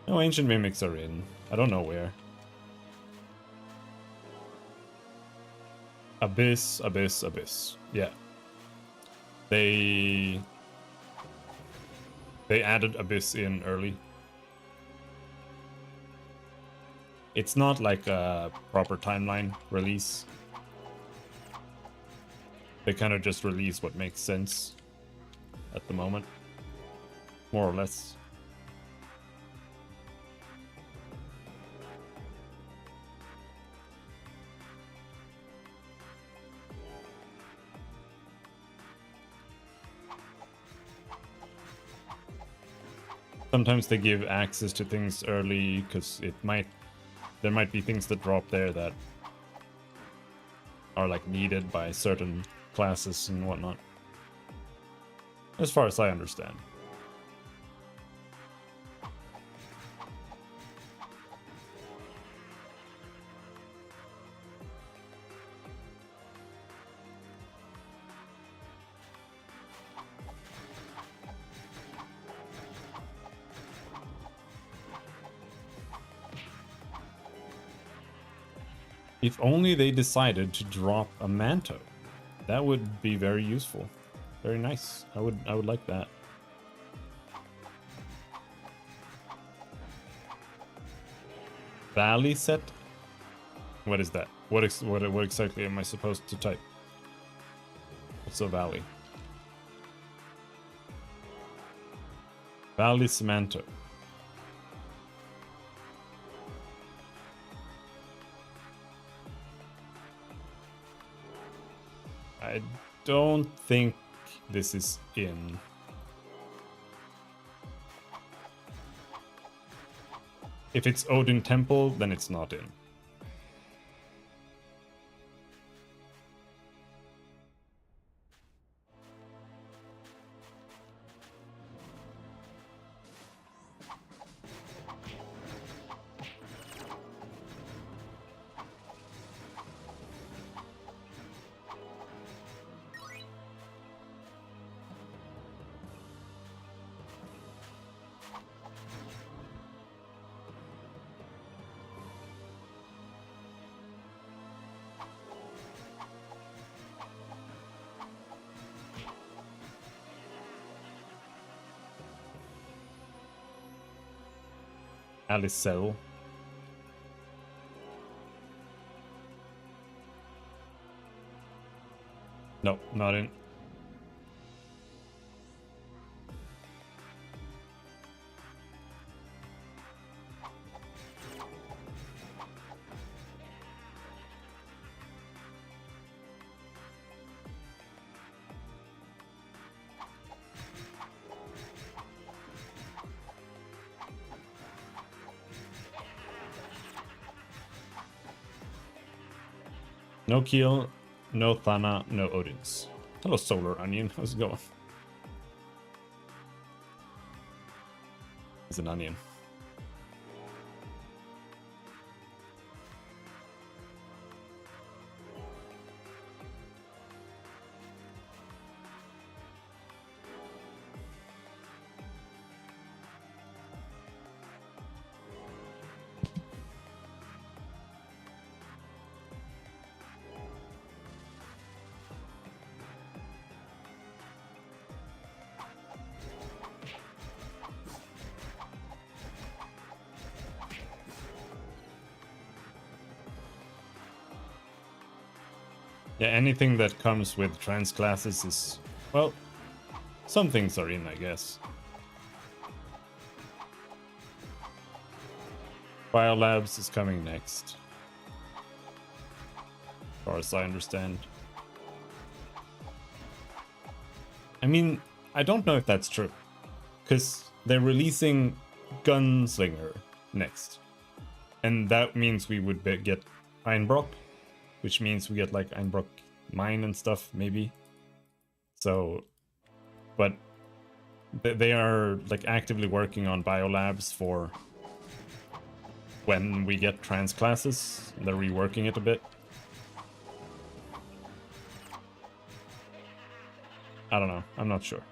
Speaker 1: No ancient mimics are in. I don't know where. Abyss, abyss, abyss. Yeah. They added abyss in early. It's not like a proper timeline release. They kind of just release what makes sense at the moment, more or less. Sometimes they give access to things early because there might be things that drop there that are like needed by certain classes and whatnot. As far as I understand. If only they decided to drop a manto. That would be very useful. Very nice. I would like that. Valley set? What is that? What exactly am I supposed to type? What's a valley? Valley Manto. I don't think this is in. If it's Odin Temple, then it's not in. Alicel. No, not in. No Keel, no Thana, no Odins. Hello, Solar Onion. How's it going? It's an onion. Yeah, anything that comes with trans classes is, well, some things are in, I guess. Biolabs is coming next, as far as I understand. I mean, I don't know if that's true, because they're releasing Gunslinger next, and that means we would get Einbrock, which means we get like Einbrock Mine and stuff, maybe. So, but they are like actively working on biolabs for when we get trans classes. They're reworking it a bit. I don't know. I'm not sure.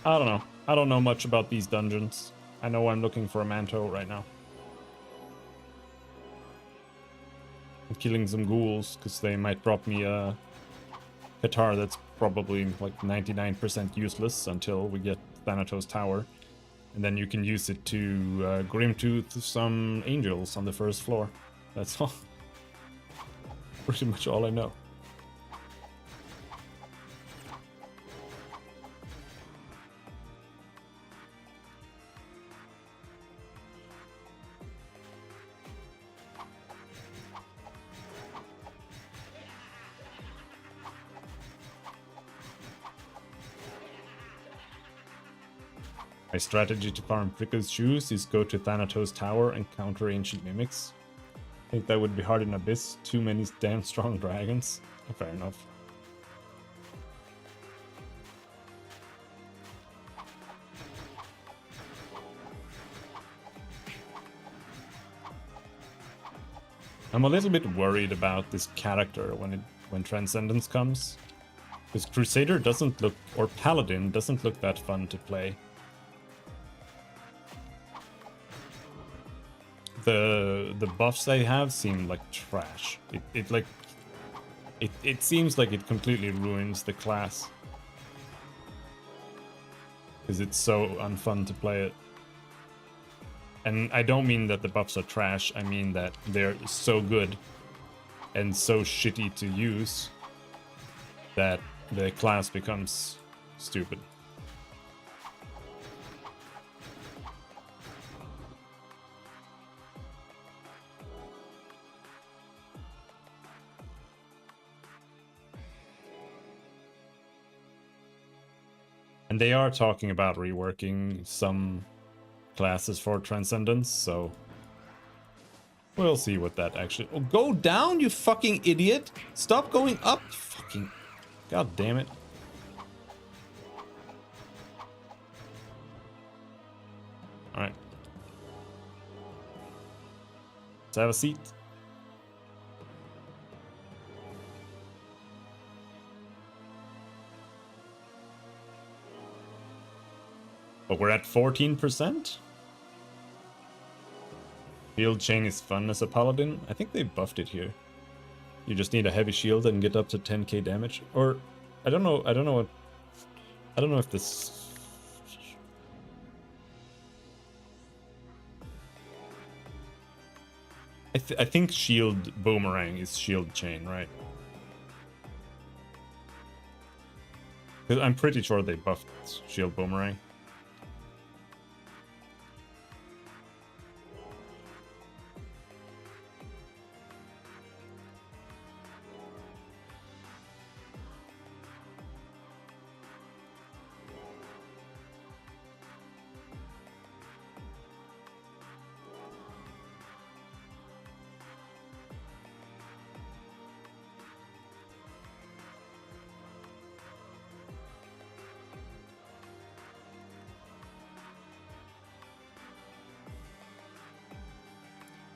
Speaker 1: I don't know. I don't know much about these dungeons. I know I'm looking for a manto right now. I'm killing some ghouls because they might drop me a guitar that's probably like 99% useless until we get Thanatos Tower. And then you can use it to Grimtooth some angels on the first floor. That's all. Pretty much all I know. My strategy to farm Prickle's Shoes is go to Thanatos Tower and counter ancient mimics. I think that would be hard in Abyss. Too many damn strong dragons. Fair enough. I'm a little bit worried about this character when Transcendence comes. Because Crusader doesn't look, or Paladin doesn't look that fun to play. The buffs they have seem like trash. It seems like it completely ruins the class. Because it's so unfun to play it. And I don't mean that the buffs are trash, I mean that they're so good and so shitty to use that the class becomes stupid. And they are talking about reworking some classes for Transcendence, so we'll see what that actually... Oh, go down, you fucking idiot! Stop going up, fucking... God damn it. Alright. Let's have a seat. But we're at 14%? Shield chain is fun as a paladin. I think they buffed it here. You just need a heavy shield and get up to 10k damage. Or I don't know what, I don't know if this, I think shield boomerang is shield chain, right? I'm pretty sure they buffed shield boomerang.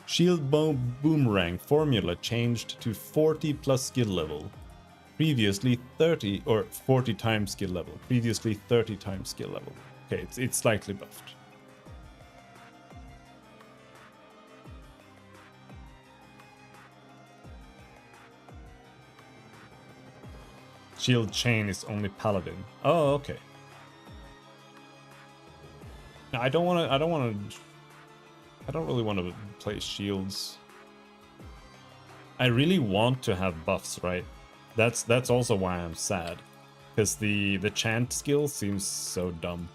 Speaker 1: Shield boomerang formula changed to 40 plus skill level. Previously 30 or 40 times skill level. Previously 30 times skill level. Okay, it's slightly buffed. Shield chain is only paladin. Oh, okay. I don't really want to play shields. I really want to have buffs, right? That's also why I'm sad, because the chant skill seems so dumb.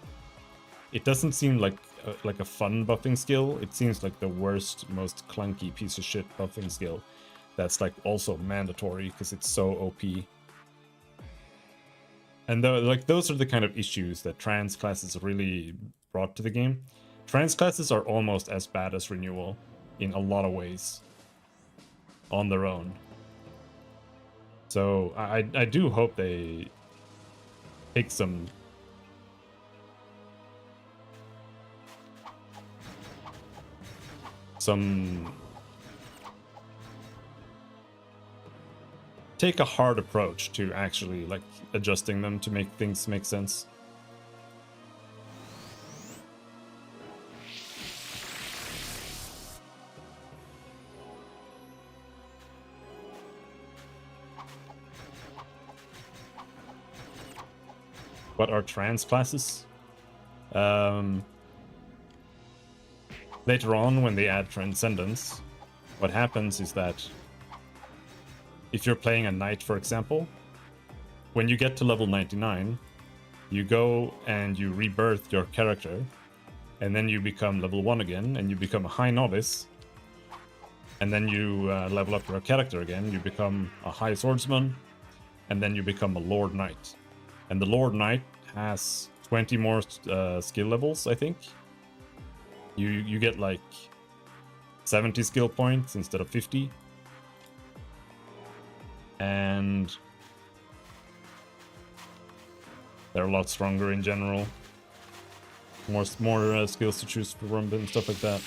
Speaker 1: It doesn't seem like a fun buffing skill. It seems like the worst, most clunky piece of shit buffing skill. That's like also mandatory because it's so OP. And like those are the kind of issues that trans classes really brought to the game. Trans classes are almost as bad as renewal in a lot of ways on their own. So I do hope they take some take a hard approach to actually like adjusting them to make things make sense. What are trans classes? Later on, when they add transcendence, what happens is that if you're playing a knight, for example, when you get to level 99, you go and you rebirth your character, and then you become level 1 again, and you become a high novice, and then you level up your character again, you become a high swordsman, and then you become a lord knight. And the lord knight has 20 more skill levels, I think. You get like 70 skill points instead of 50. And they're a lot stronger in general. More skills to choose from and stuff like that.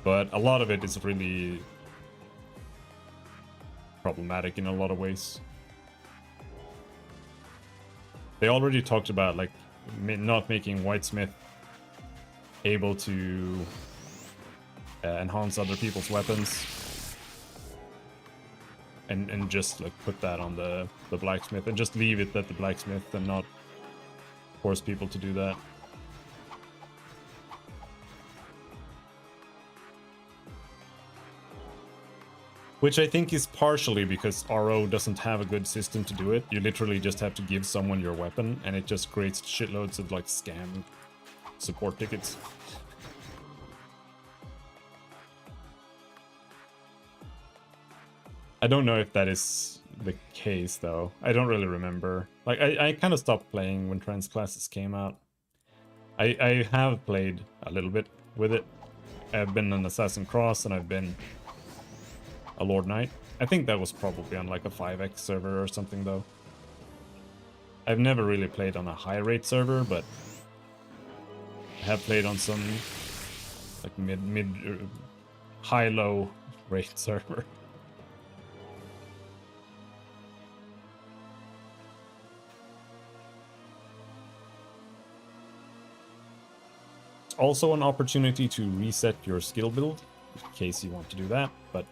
Speaker 1: But a lot of it is really problematic in a lot of ways. They already talked about like not making Whitesmith able to enhance other people's weapons. And just like put that on the blacksmith and just leave it at the blacksmith and not force people to do that. Which I think is partially because RO doesn't have a good system to do it. You literally just have to give someone your weapon and it just creates shitloads of like scam support tickets. I don't know if that is the case, though. I don't really remember. Like, I kind of stopped playing when trans classes came out. I have played a little bit with it. I've been an Assassin Cross, and I've been a Lord Knight. I think that was probably on, like, a 5x server or something, though. I've never really played on a high-rate server, but I have played on some, like, high-low rate server. also an opportunity to reset your skill build, in case you want to do that, but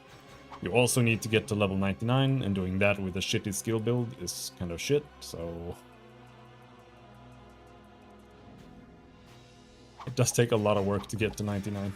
Speaker 1: you also need to get to level 99, and doing that with a shitty skill build is kind of shit, so... It does take a lot of work to get to 99.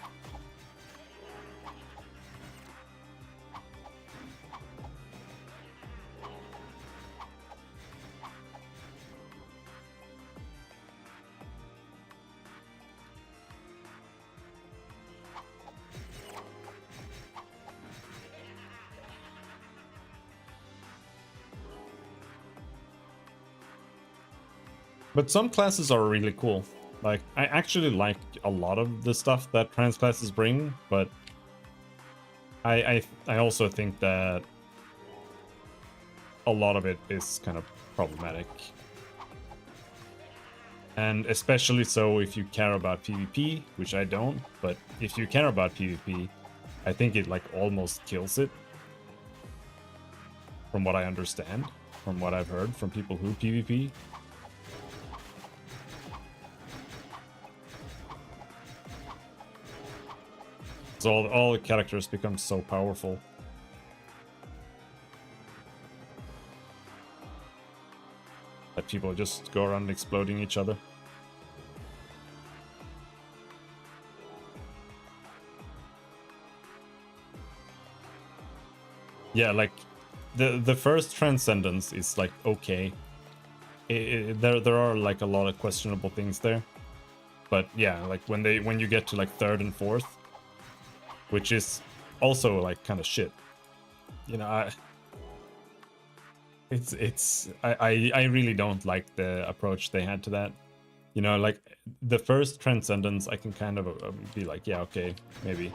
Speaker 1: But some classes are really cool. Like, I actually like a lot of the stuff that trans classes bring, but I also think that a lot of it is kind of problematic. And especially so if you care about PvP, which I don't, but if you care about PvP, I think it like almost kills it. From what I understand, from what I've heard from people who PvP. So all the characters become so powerful. That people just go around exploding each other. Yeah, like the first Transcendence is like okay. There are like a lot of questionable things there. But yeah, like when you get to like third and fourth, which is also like kind of shit. You know, I really don't like the approach they had to that. You know, like the first Transcendence, I can kind of be like, yeah, okay, maybe.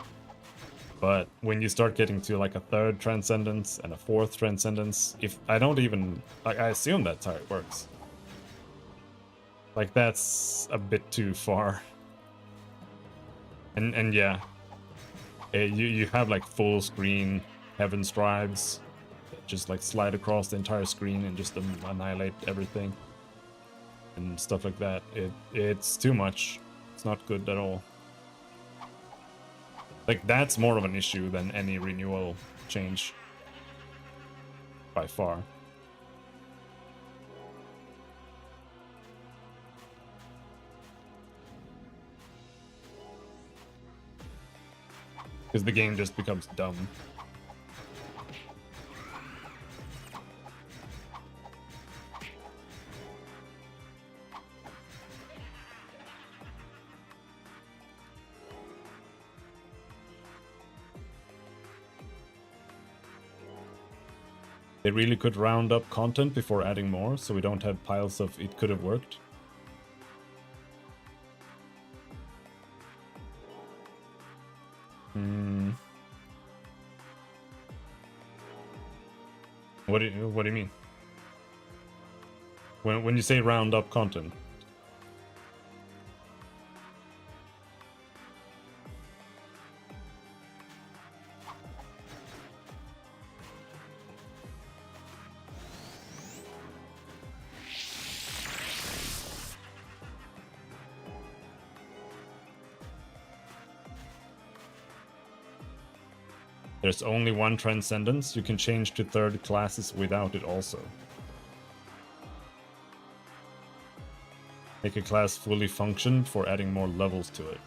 Speaker 1: But when you start getting to like a third Transcendence and a fourth Transcendence, if I don't even like, I assume that's how it works. Like that's a bit too far. And yeah, you have like full screen Heaven's Tribes that just like slide across the entire screen and just annihilate everything and stuff like that. It's too much. It's not good at all. Like that's more of an issue than any renewal change by far. Because the game just becomes dumb. They really could round up content before adding more, so we don't have piles of it could have worked. What do you mean? When you say round up content? There's only one Transcendence. You can change to third classes without it also. Make a class fully function for adding more levels to it.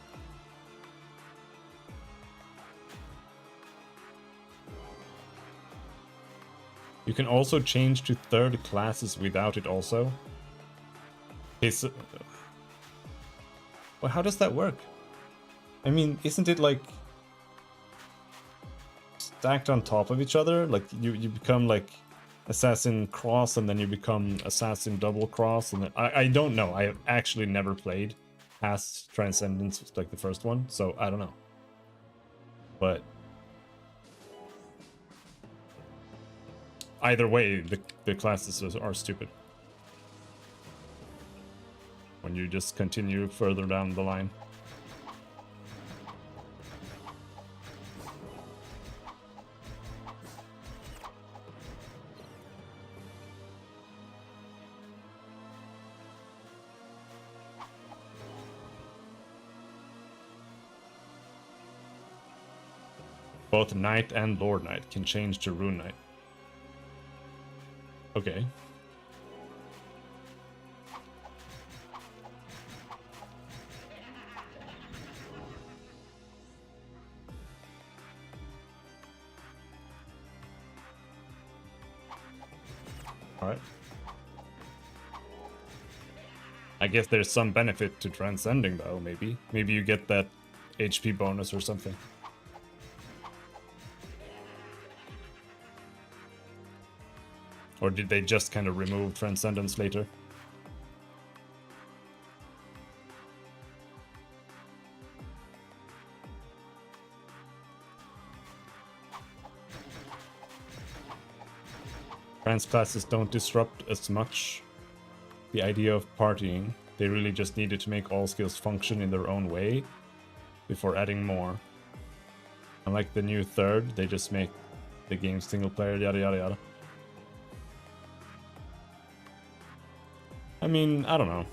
Speaker 1: You can also change to third classes without it also. Okay, so... Well, how does that work? I mean, isn't it like... stacked on top of each other? Like you become like Assassin Cross and then you become Assassin Double Cross, and then I don't know. I have actually never played past Transcendence like the first one, so I don't know. But either way, the classes are stupid. When you just continue further down the line. Both Knight and Lord Knight can change to Rune Knight. Okay. Alright. I guess there's some benefit to transcending though, maybe. Maybe you get that HP bonus or something. Or did they just kind of remove transcendence later? Trans classes don't disrupt as much the idea of partying. They really just needed to make all skills function in their own way before adding more. Unlike the new third, they just make the game single player, yada yada yada. I mean, I don't know.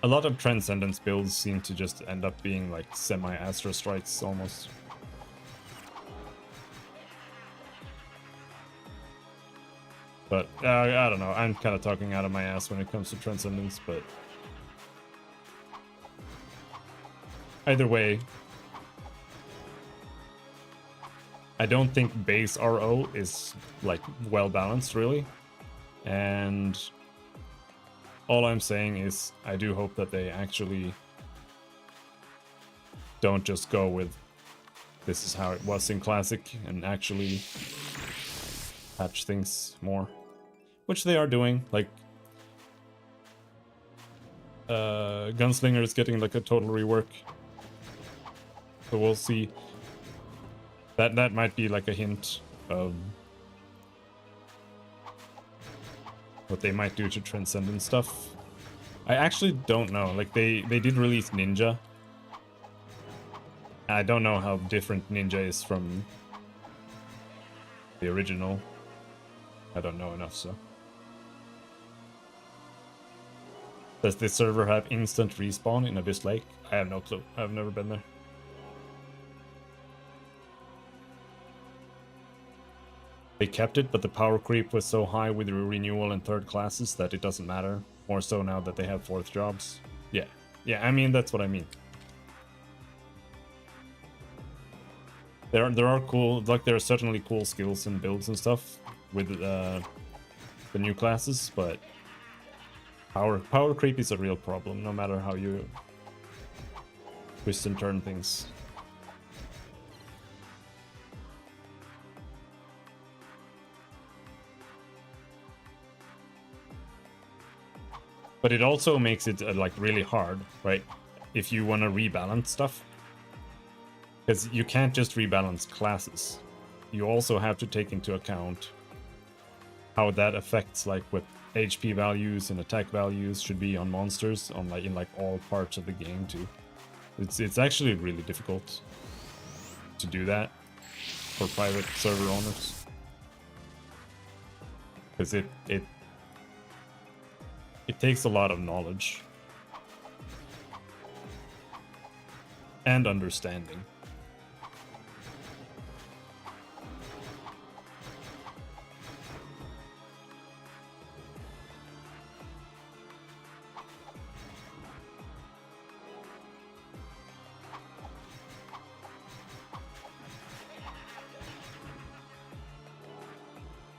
Speaker 1: A lot of Transcendence builds seem to just end up being like semi-Astro Strikes almost. But I don't know, I'm kind of talking out of my ass when it comes to Transcendence, but either way, I don't think base RO is like well balanced really, and all I'm saying is I do hope that they actually don't just go with this is how it was in Classic and actually patch things more, which they are doing. Like Gunslinger is getting like a total rework, so we'll see. That might be like a hint of what they might do to Transcendent stuff. I actually don't know. Like they did release Ninja. I don't know how different Ninja is from the original. I don't know enough, so. Does this server have instant respawn in Abyss Lake? I have no clue. I've never been there. They kept it, but the power creep was so high with the renewal and third classes that it doesn't matter. More so now that they have fourth jobs. Yeah. Yeah, I mean, that's what I mean. There are cool, like there are certainly cool skills and builds and stuff with the new classes, but power creep is a real problem, no matter how you twist and turn things. But it also makes it like really hard, right? If you want to rebalance stuff. Because you can't just rebalance classes. You also have to take into account how that affects like what HP values and attack values should be on monsters on like in like all parts of the game too. It's actually really difficult to do that for private server owners. Because it takes a lot of knowledge and understanding.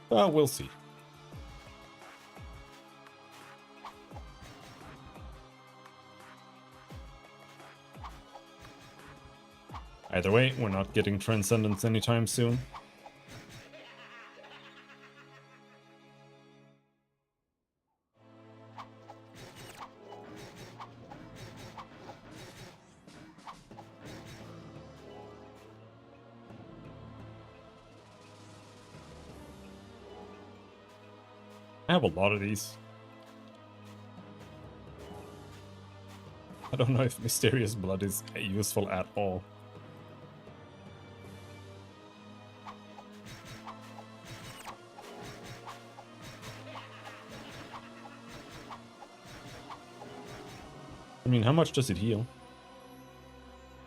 Speaker 1: We'll see. Either way, we're not getting Transcendence anytime soon. I have a lot of these. I don't know if Mysterious Blood is useful at all. I mean, how much does it heal?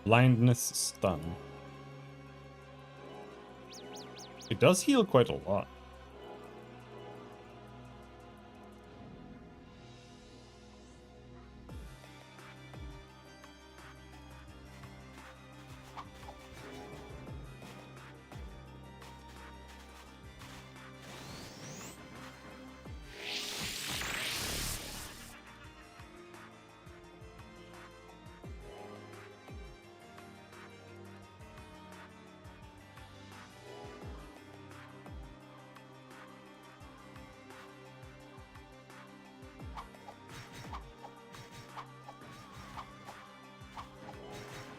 Speaker 1: Blindness, stun. It does heal quite a lot.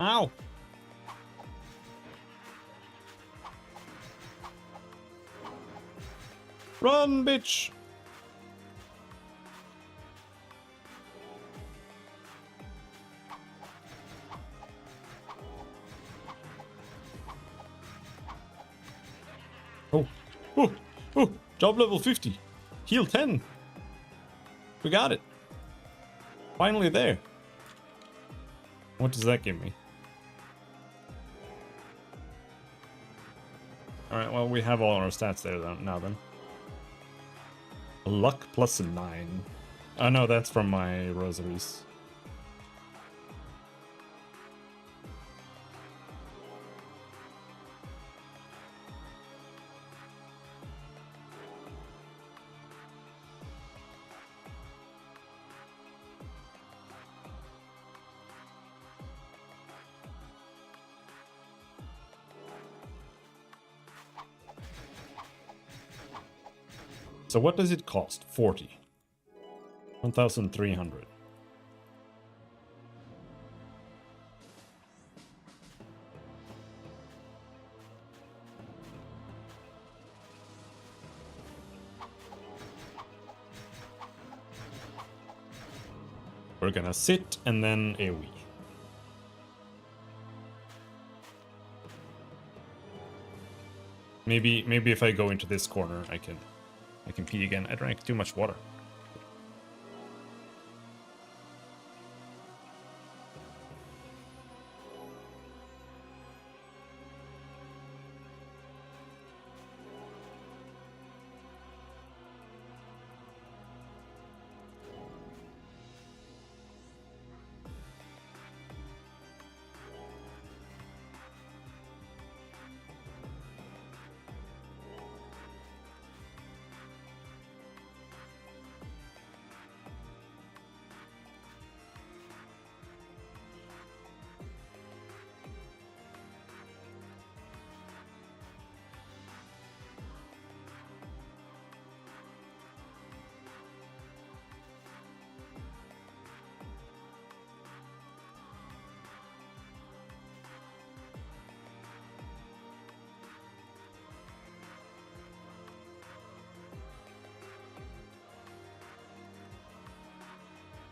Speaker 1: Ow! Run, bitch! Oh, oh, oh! Job level 50. Heal 10. We got it. Finally there. What does that give me? Alright, well, we have all our stats there now then. Luck plus 9. Oh no, that's from my rosaries. So what does it cost? 40. 1,300. We're gonna sit and then AoE. Maybe if I go into this corner, I can pee again. I drank too much water.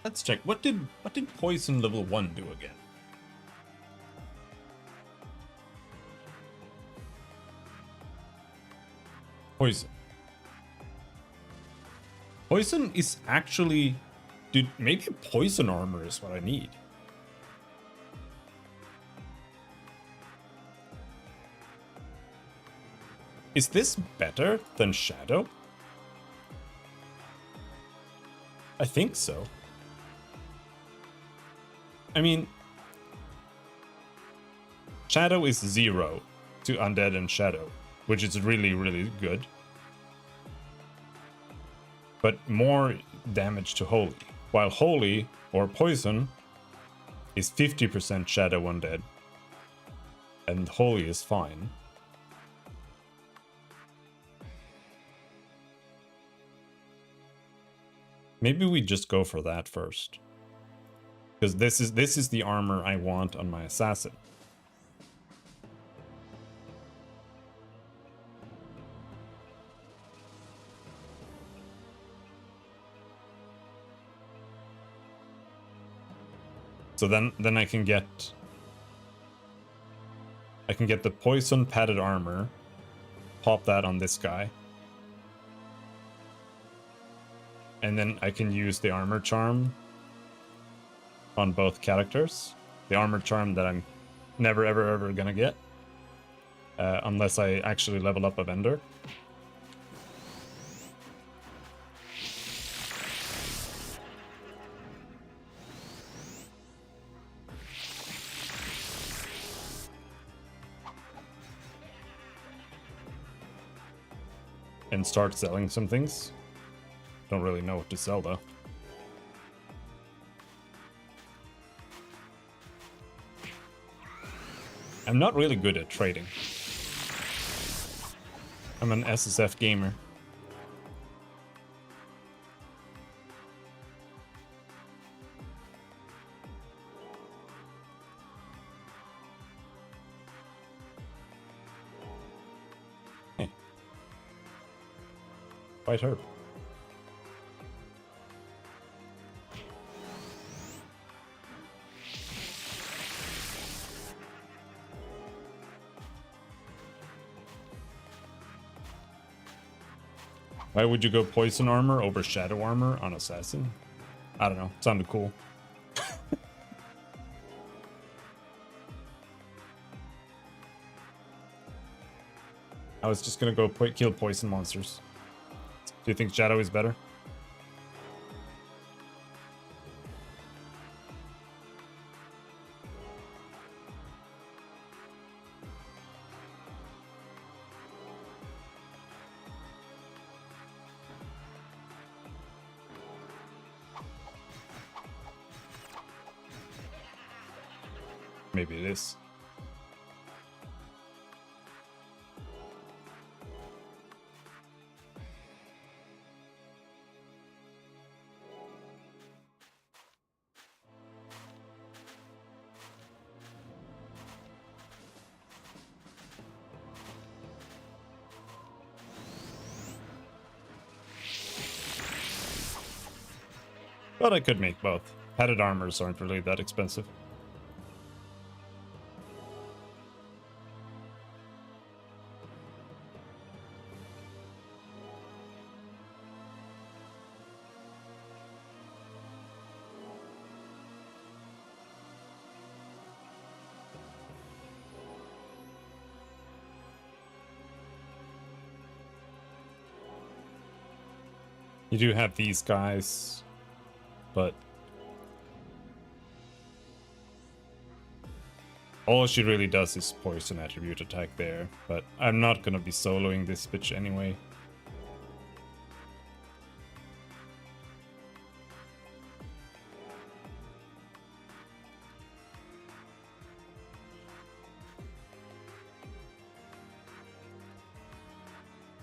Speaker 1: Let's check. What did poison level 1 do again? Poison. Poison is actually... Dude, maybe poison armor is what I need. Is this better than Shadow? I think so. I mean, Shadow is 0 to Undead and Shadow, which is really, really good. But more damage to Holy. While Holy, or Poison, is 50% Shadow Undead. And Holy is fine. Maybe we just go for that first. Because this is the armor I want on my assassin. So then I can get the poison padded armor, pop that on this guy. And then I can use the armor charm on both characters. The armor charm that I'm never ever gonna get. Unless I actually level up a vendor. And start selling some things. Don't really know what to sell though. I'm not really good at trading. I'm an SSF gamer. Hey. White herb. Why would you go poison armor over shadow armor on assassin? I don't know. It sounded cool. I was just gonna go kill poison monsters. Do you think shadow is better? Maybe it is. But I could make both. Padded armors aren't really that expensive. You do have these guys, but all she really does is poison attribute attack there, but I'm not gonna be soloing this bitch anyway.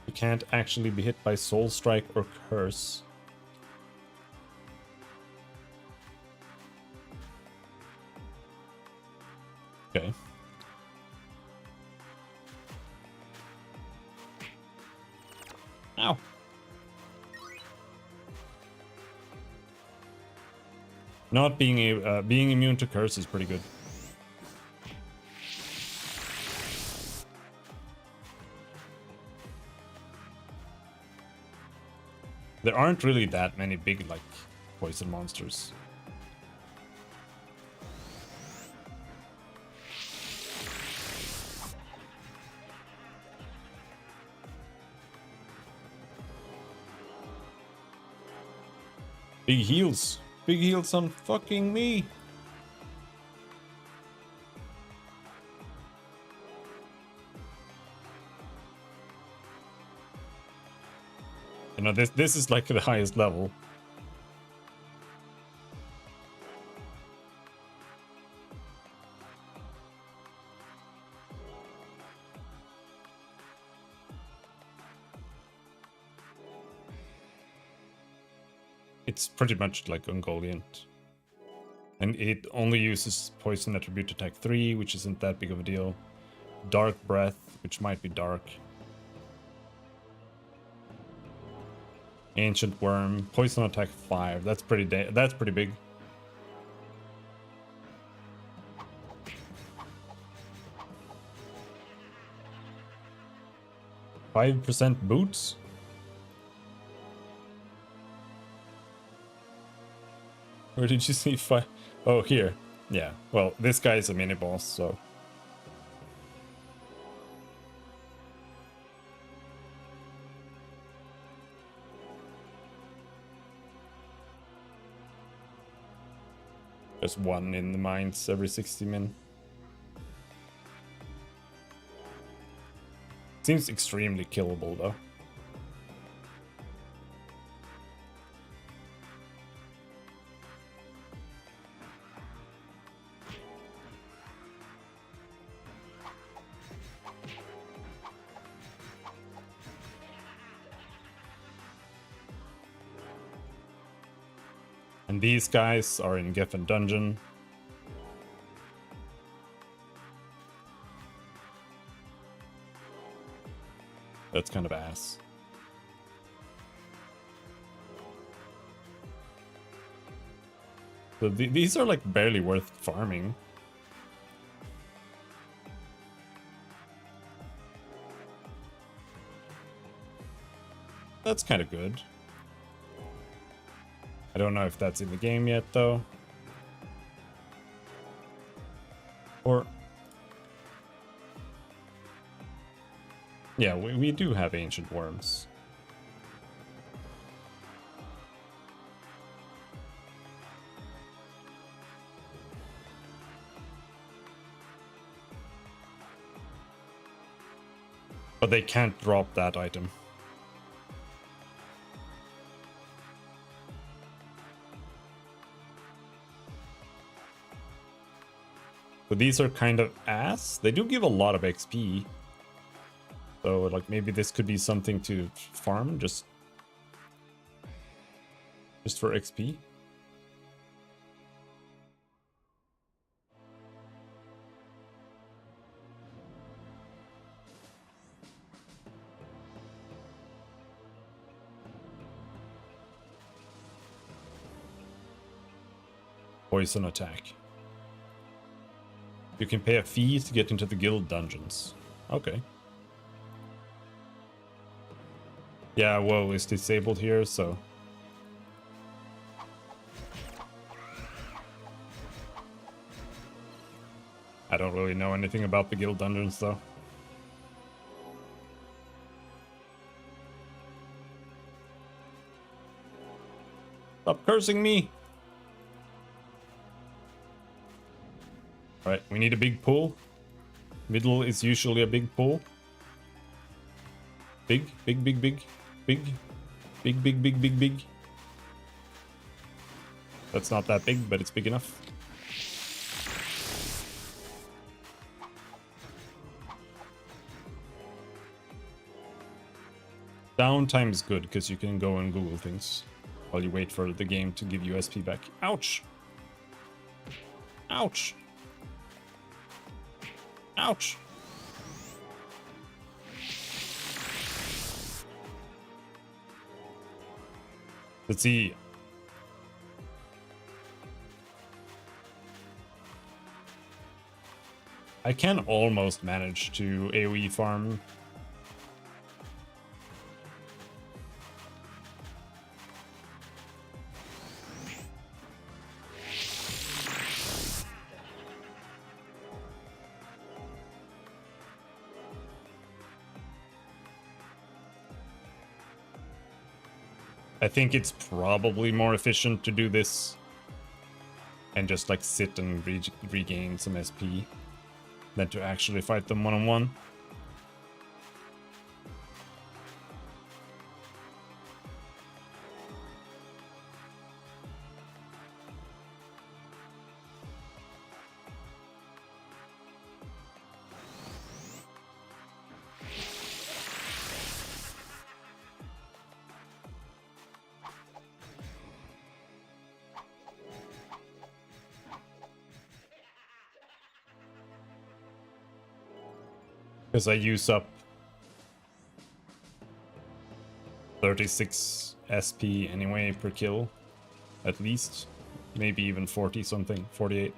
Speaker 1: You can't actually be hit by Soul Strike or Curse. Okay. Ow. Not being being immune to curse is pretty good. There aren't really that many big like poison monsters. Big heals. Big heals on fucking me. You know, this is like the highest level. It's pretty much like Ungoliant. And it only uses Poison Attribute Attack 3, which isn't that big of a deal. Dark Breath, which might be dark. Ancient Worm, Poison Attack 5. That's pretty big. %5 boots? Where did you see Oh, here. Yeah. Well, this guy is a mini boss, so. There's one in the mines every 60 min. Seems extremely killable though. And these guys are in Geffen Dungeon. That's kind of ass. So these are like barely worth farming. That's kind of good. I don't know if that's in the game yet though. Or... yeah, we do have ancient worms. But they can't drop that item. But these are kind of ass. They do give a lot of XP. So like maybe this could be something to farm just for XP. Poison attack. You can pay a fee to get into the guild dungeons. Okay. Yeah, woe is disabled here, so... I don't really know anything about the guild dungeons, though. Stop cursing me! Alright, we need a big pool. Middle is usually a big pool. Big, big, big, big, big, big, big, big, big, big. That's not that big, but it's big enough. Downtime is good because you can go and Google things while you wait for the game to give you SP back. Ouch! Ouch! Ouch! Let's see. I can almost manage to AoE farm. I think it's probably more efficient to do this and just like sit and regain some SP than to actually fight them one-on-one. Because I use up 36 SP anyway per kill, at least. Maybe even 40 something, 48.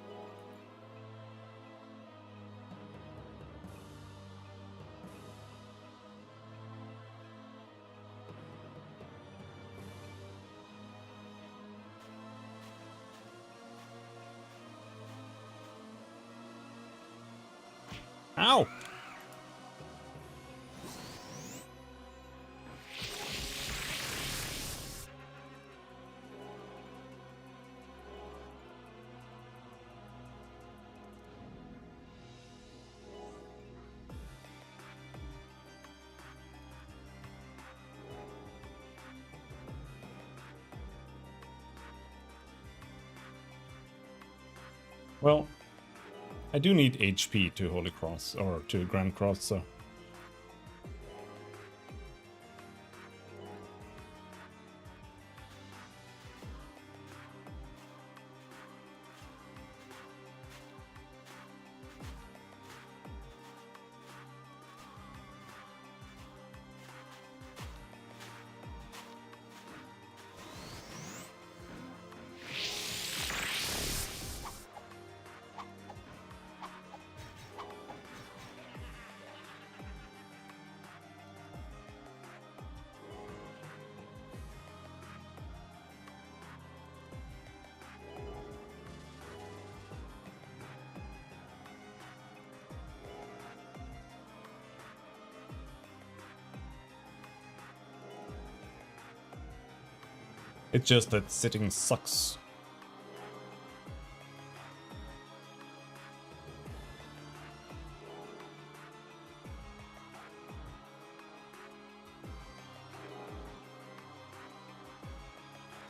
Speaker 1: Ow! Well, I do need HP to Holy Cross, or to Grand Cross, so... It's just that sitting sucks.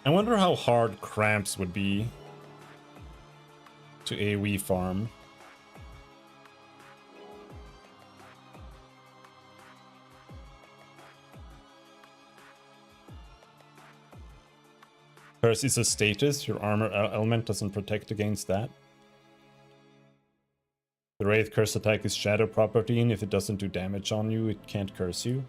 Speaker 1: I wonder how hard cramps would be to AoE farm. Curse is a status, your armor element doesn't protect against that. The Wraith curse attack is shadow property, and if it doesn't do damage on you, it can't curse you.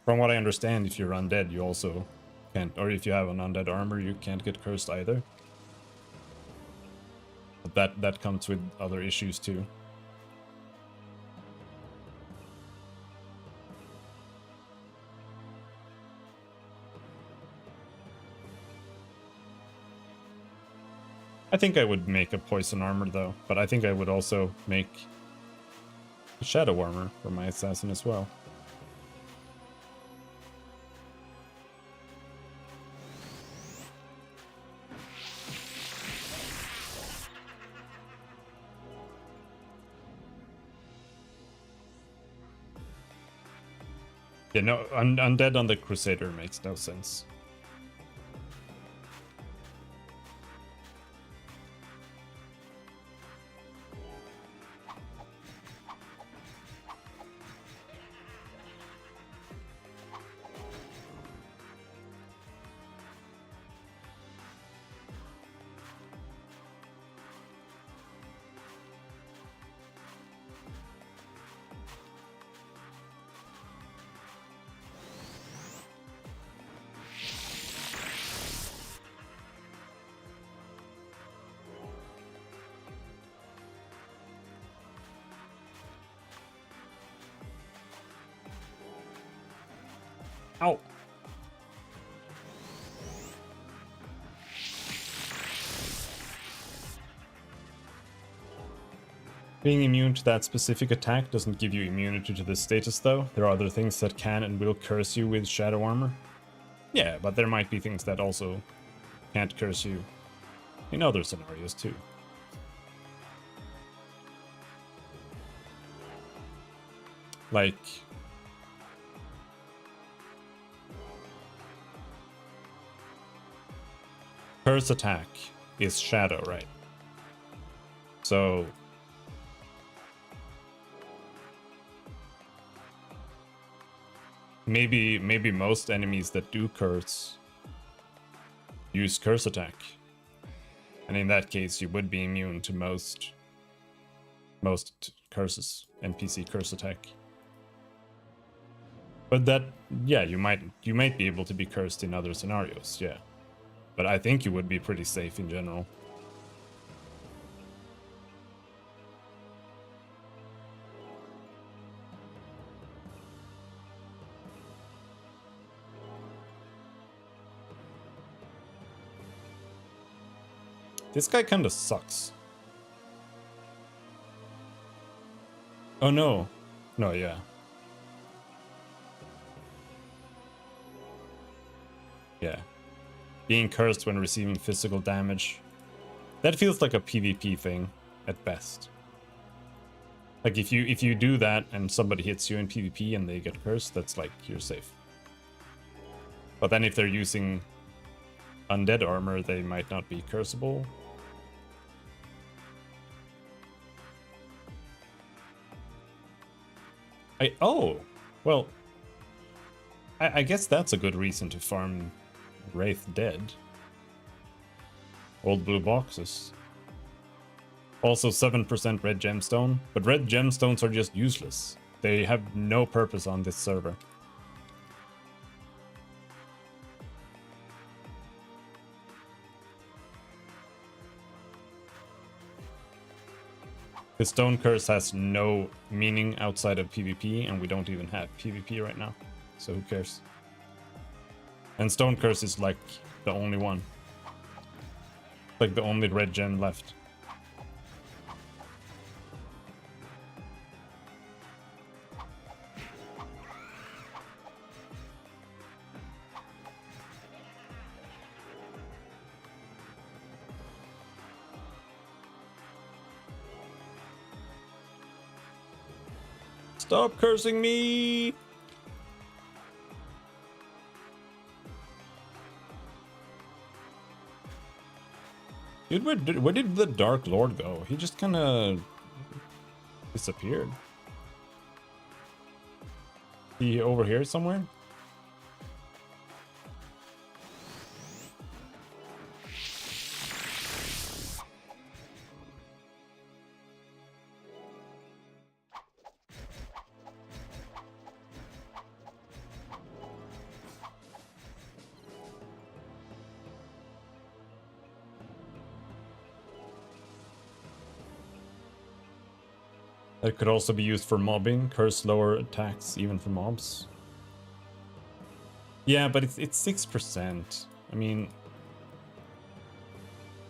Speaker 1: From what I understand, if you're undead, you also can't, or if you have an undead armor, you can't get cursed either. But that comes with other issues too. I think I would make a poison armor though, but I think I would also make a shadow armor for my assassin as well. Yeah, no, undead on the Crusader makes no sense. Ow! Being immune to that specific attack doesn't give you immunity to this status though. There are other things that can and will curse you with shadow armor. Yeah, but there might be things that also can't curse you in other scenarios too. Like... curse attack is shadow, right? So... maybe most enemies that do curse use curse attack. And in that case, you would be immune to most curses, NPC curse attack. But that, yeah, you might be able to be cursed in other scenarios, yeah. But I think you would be pretty safe in general. This guy kinda sucks. Oh no. No, yeah. Yeah. Being cursed when receiving physical damage. That feels like a PvP thing at best. Like if you do that and somebody hits you in PvP and they get cursed, that's like you're safe. But then if they're using undead armor, they might not be curseable. Well, I guess that's a good reason to farm Wraith Dead. Old blue boxes. Also 7% red gemstone, but red gemstones are just useless. They have no purpose on this server. The stone curse has no meaning outside of PvP, and we don't even have PvP right now. So who cares? And stone curse is like the only one. Like the only red gem left. Stop cursing me! Dude, where did the Dark Lord go? He just kind of disappeared. He over here somewhere? It could also be used for mobbing, curse lower attacks even for mobs. Yeah, but it's 6%. I mean,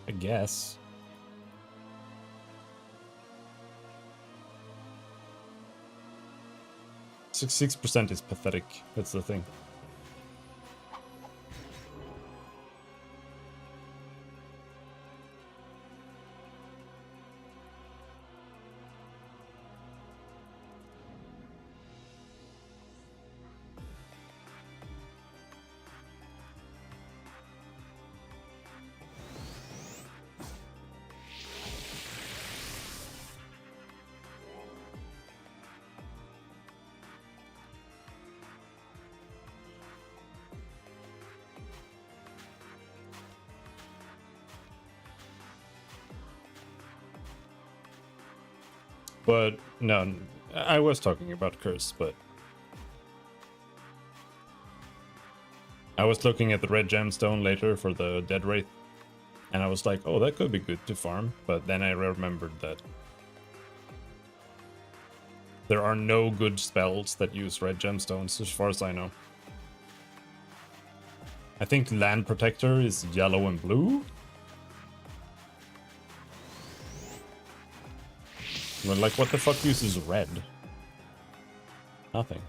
Speaker 1: I guess. 6% is pathetic. That's the thing. But no, I was talking about curse, but I was looking at the red gemstone later for the dead wraith, and I was like, oh, that could be good to farm. But then I remembered that there are no good spells that use red gemstones, as far as I know. I think Land Protector is yellow and blue. But like, what the fuck uses red? Nothing.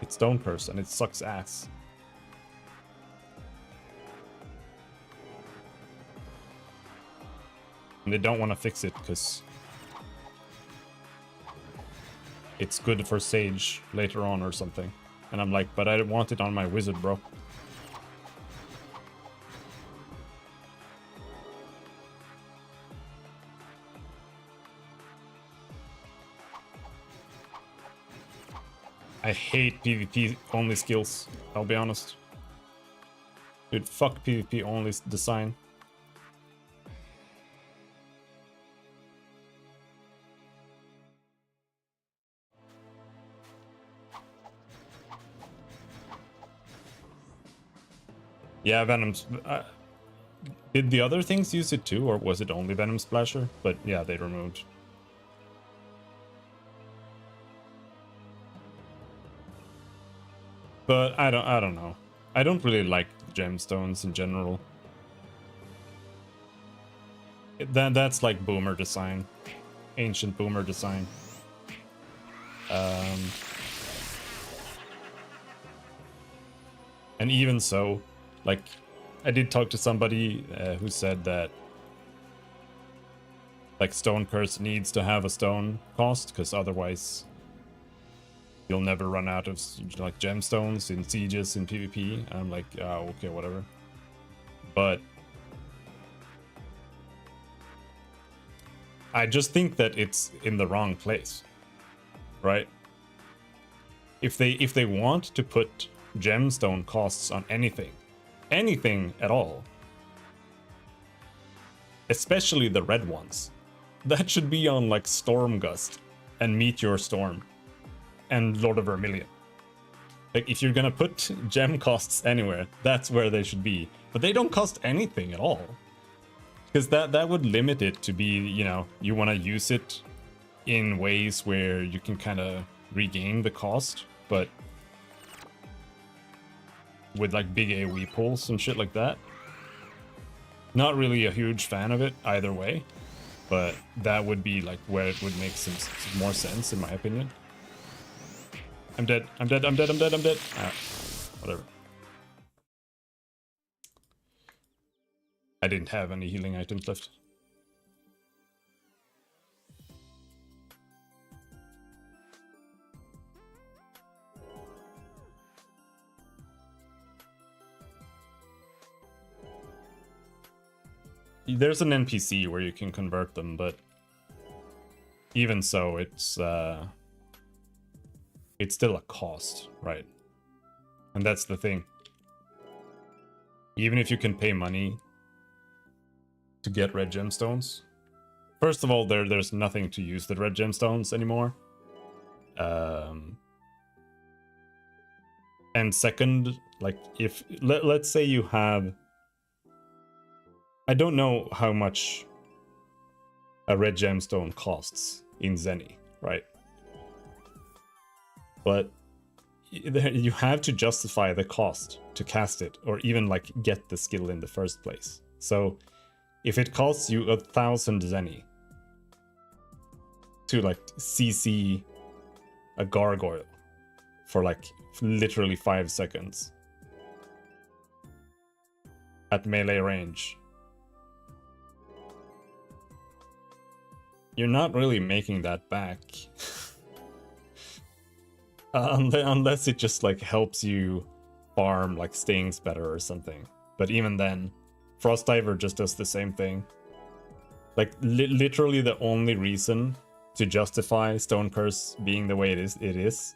Speaker 1: It's Stone Curse and it sucks ass. And they don't want to fix it because it's good for Sage later on or something. And I'm like, but I want it on my wizard, bro. I hate PvP only skills, I'll be honest. Dude, fuck PvP only design. Yeah, Venom. Did the other things use it too, or was it only Venom Splasher? But yeah, they removed. But I don't know. I don't really like gemstones in general. That's like boomer design. ancient boomer design. And even so, like, I did talk to somebody who said that, like, Stone Curse needs to have a stone cost, because otherwise you'll never run out of, like, gemstones in sieges in PvP. I'm like, oh, okay, whatever. But I just think that it's in the wrong place, right? If they want to put gemstone costs on anything at all, especially the red ones, that should be on like Stormgust and Meteor Storm and Lord of Vermilion. Like, if you're gonna put gem costs anywhere, that's where they should be. But they don't cost anything at all, because that would limit it to be, you know, you want to use it in ways where you can kind of regain the cost, but with like big AoE pulls and shit like that. Not really a huge fan of it either way, but that would be like where it would make some more sense, in my opinion. I'm dead. I'm dead. I'm dead. I'm dead. I'm dead. Ah, whatever. I didn't have any healing items left. There's an NPC where you can convert them, but even so, it's still a cost, right? And that's the thing. Even if you can pay money to get red gemstones, first of all, there's nothing to use the red gemstones anymore. And second, like, if let's say you have, I don't know how much a red gemstone costs in Zenny, right? But you have to justify the cost to cast it, or even like get the skill in the first place. So if it costs you 1,000 Zenny to like CC a gargoyle for like literally 5 seconds at melee range, you're not really making that back. Unless it just like helps you farm like stings better or something. But even then, Frostdiver just does the same thing. Like literally the only reason to justify Stone Curse being the way it is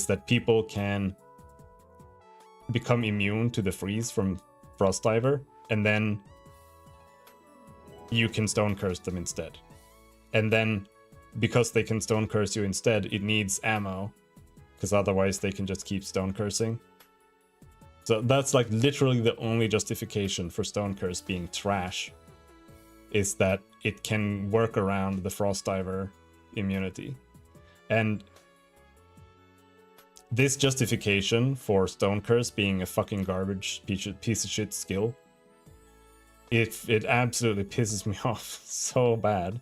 Speaker 1: that people can become immune to the freeze from Frostdiver, and then you can Stone Curse them instead. And then, because they can Stone Curse you instead, it needs ammo, because otherwise they can just keep Stone Cursing. So that's like literally the only justification for Stone Curse being trash, is that it can work around the Frostdiver immunity. And this justification for Stone Curse being a fucking garbage piece of shit skill, it absolutely pisses me off so bad.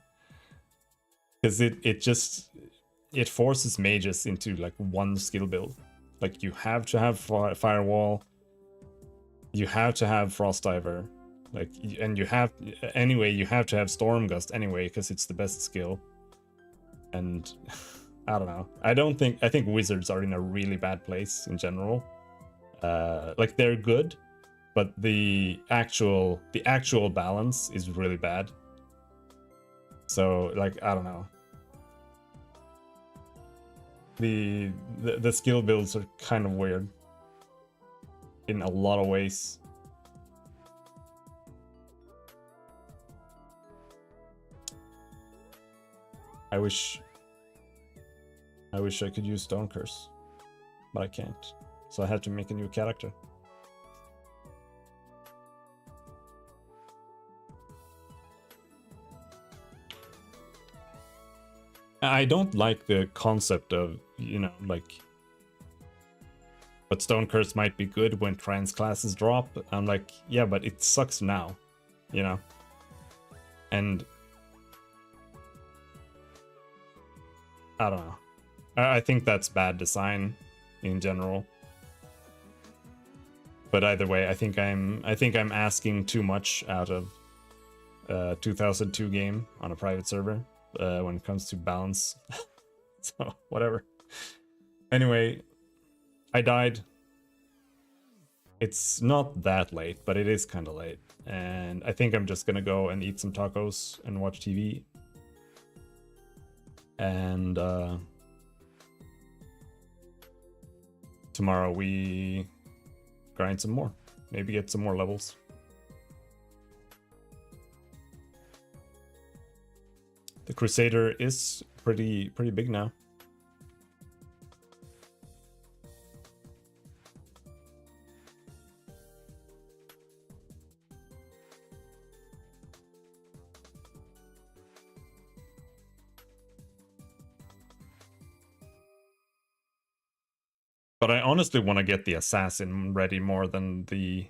Speaker 1: Because it forces mages into like one skill build. Like, you have to have Firewall, you have to have Frostdiver, like, and you have to have Stormgust anyway, because it's the best skill. And I don't know. I think wizards are in a really bad place in general. Like, they're good, but the actual balance is really bad. So, like, I don't know. The skill builds are kind of weird in a lot of ways. I wish I could use Stone Curse, but I can't. So I have to make a new character. I don't like the concept of, you know, like, but Stone Curse might be good when trans classes drop. I'm like, yeah, but it sucks now, you know? And I don't know. I think that's bad design in general. But either way, I think I'm asking too much out of a 2002 game on a private server when it comes to balance. So whatever. Anyway, I died. It's not that late, but it is kind of late. And I think I'm just gonna go and eat some tacos and watch TV. And tomorrow we grind some more. Maybe get some more levels. The Crusader is pretty big now. But I honestly want to get the assassin ready more than the...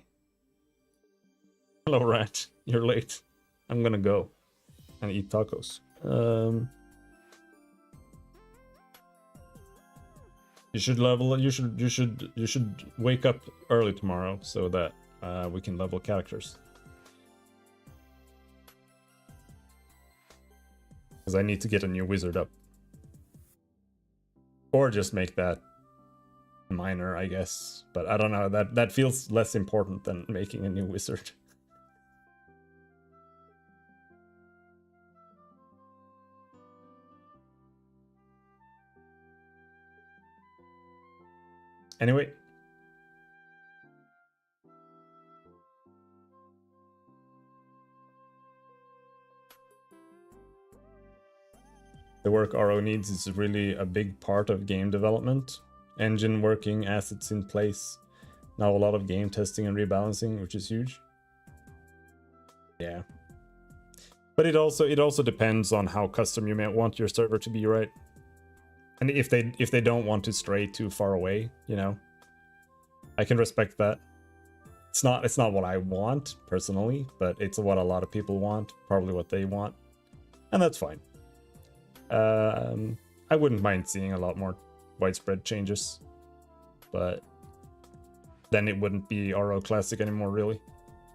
Speaker 1: Hello, Rat. You're late. I'm gonna go and eat tacos. You should level. You should wake up early tomorrow so that we can level characters. Because I need to get a new wizard up, or just make that minor, I guess. But I don't know. That feels less important than making a new wizard. Anyway. The work RO needs is really a big part of game development. Engine working, assets in place. Now a lot of game testing and rebalancing, which is huge. Yeah. But it also depends on how custom you may want your server to be, right? And if they don't want to stray too far away, you know, I can respect that. It's not what I want personally, but it's what a lot of people want, probably what they want, and that's fine. I wouldn't mind seeing a lot more widespread changes, but then it wouldn't be RO Classic anymore, really.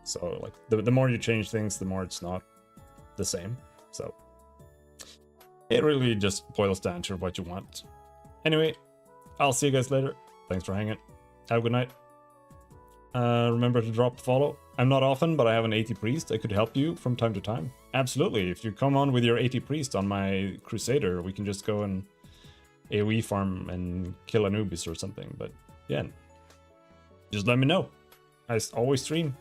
Speaker 1: So like the more you change things, the more it's not the same. So it really just boils down to what you want. Anyway, I'll see you guys later. Thanks for hanging. Have a good night. Remember to drop a follow. I'm not often, but I have an 80 priest. I could help you from time to time. Absolutely. If you come on with your 80 priest on my Crusader, we can just go and AoE farm and kill Anubis or something. But yeah, just let me know. I always stream.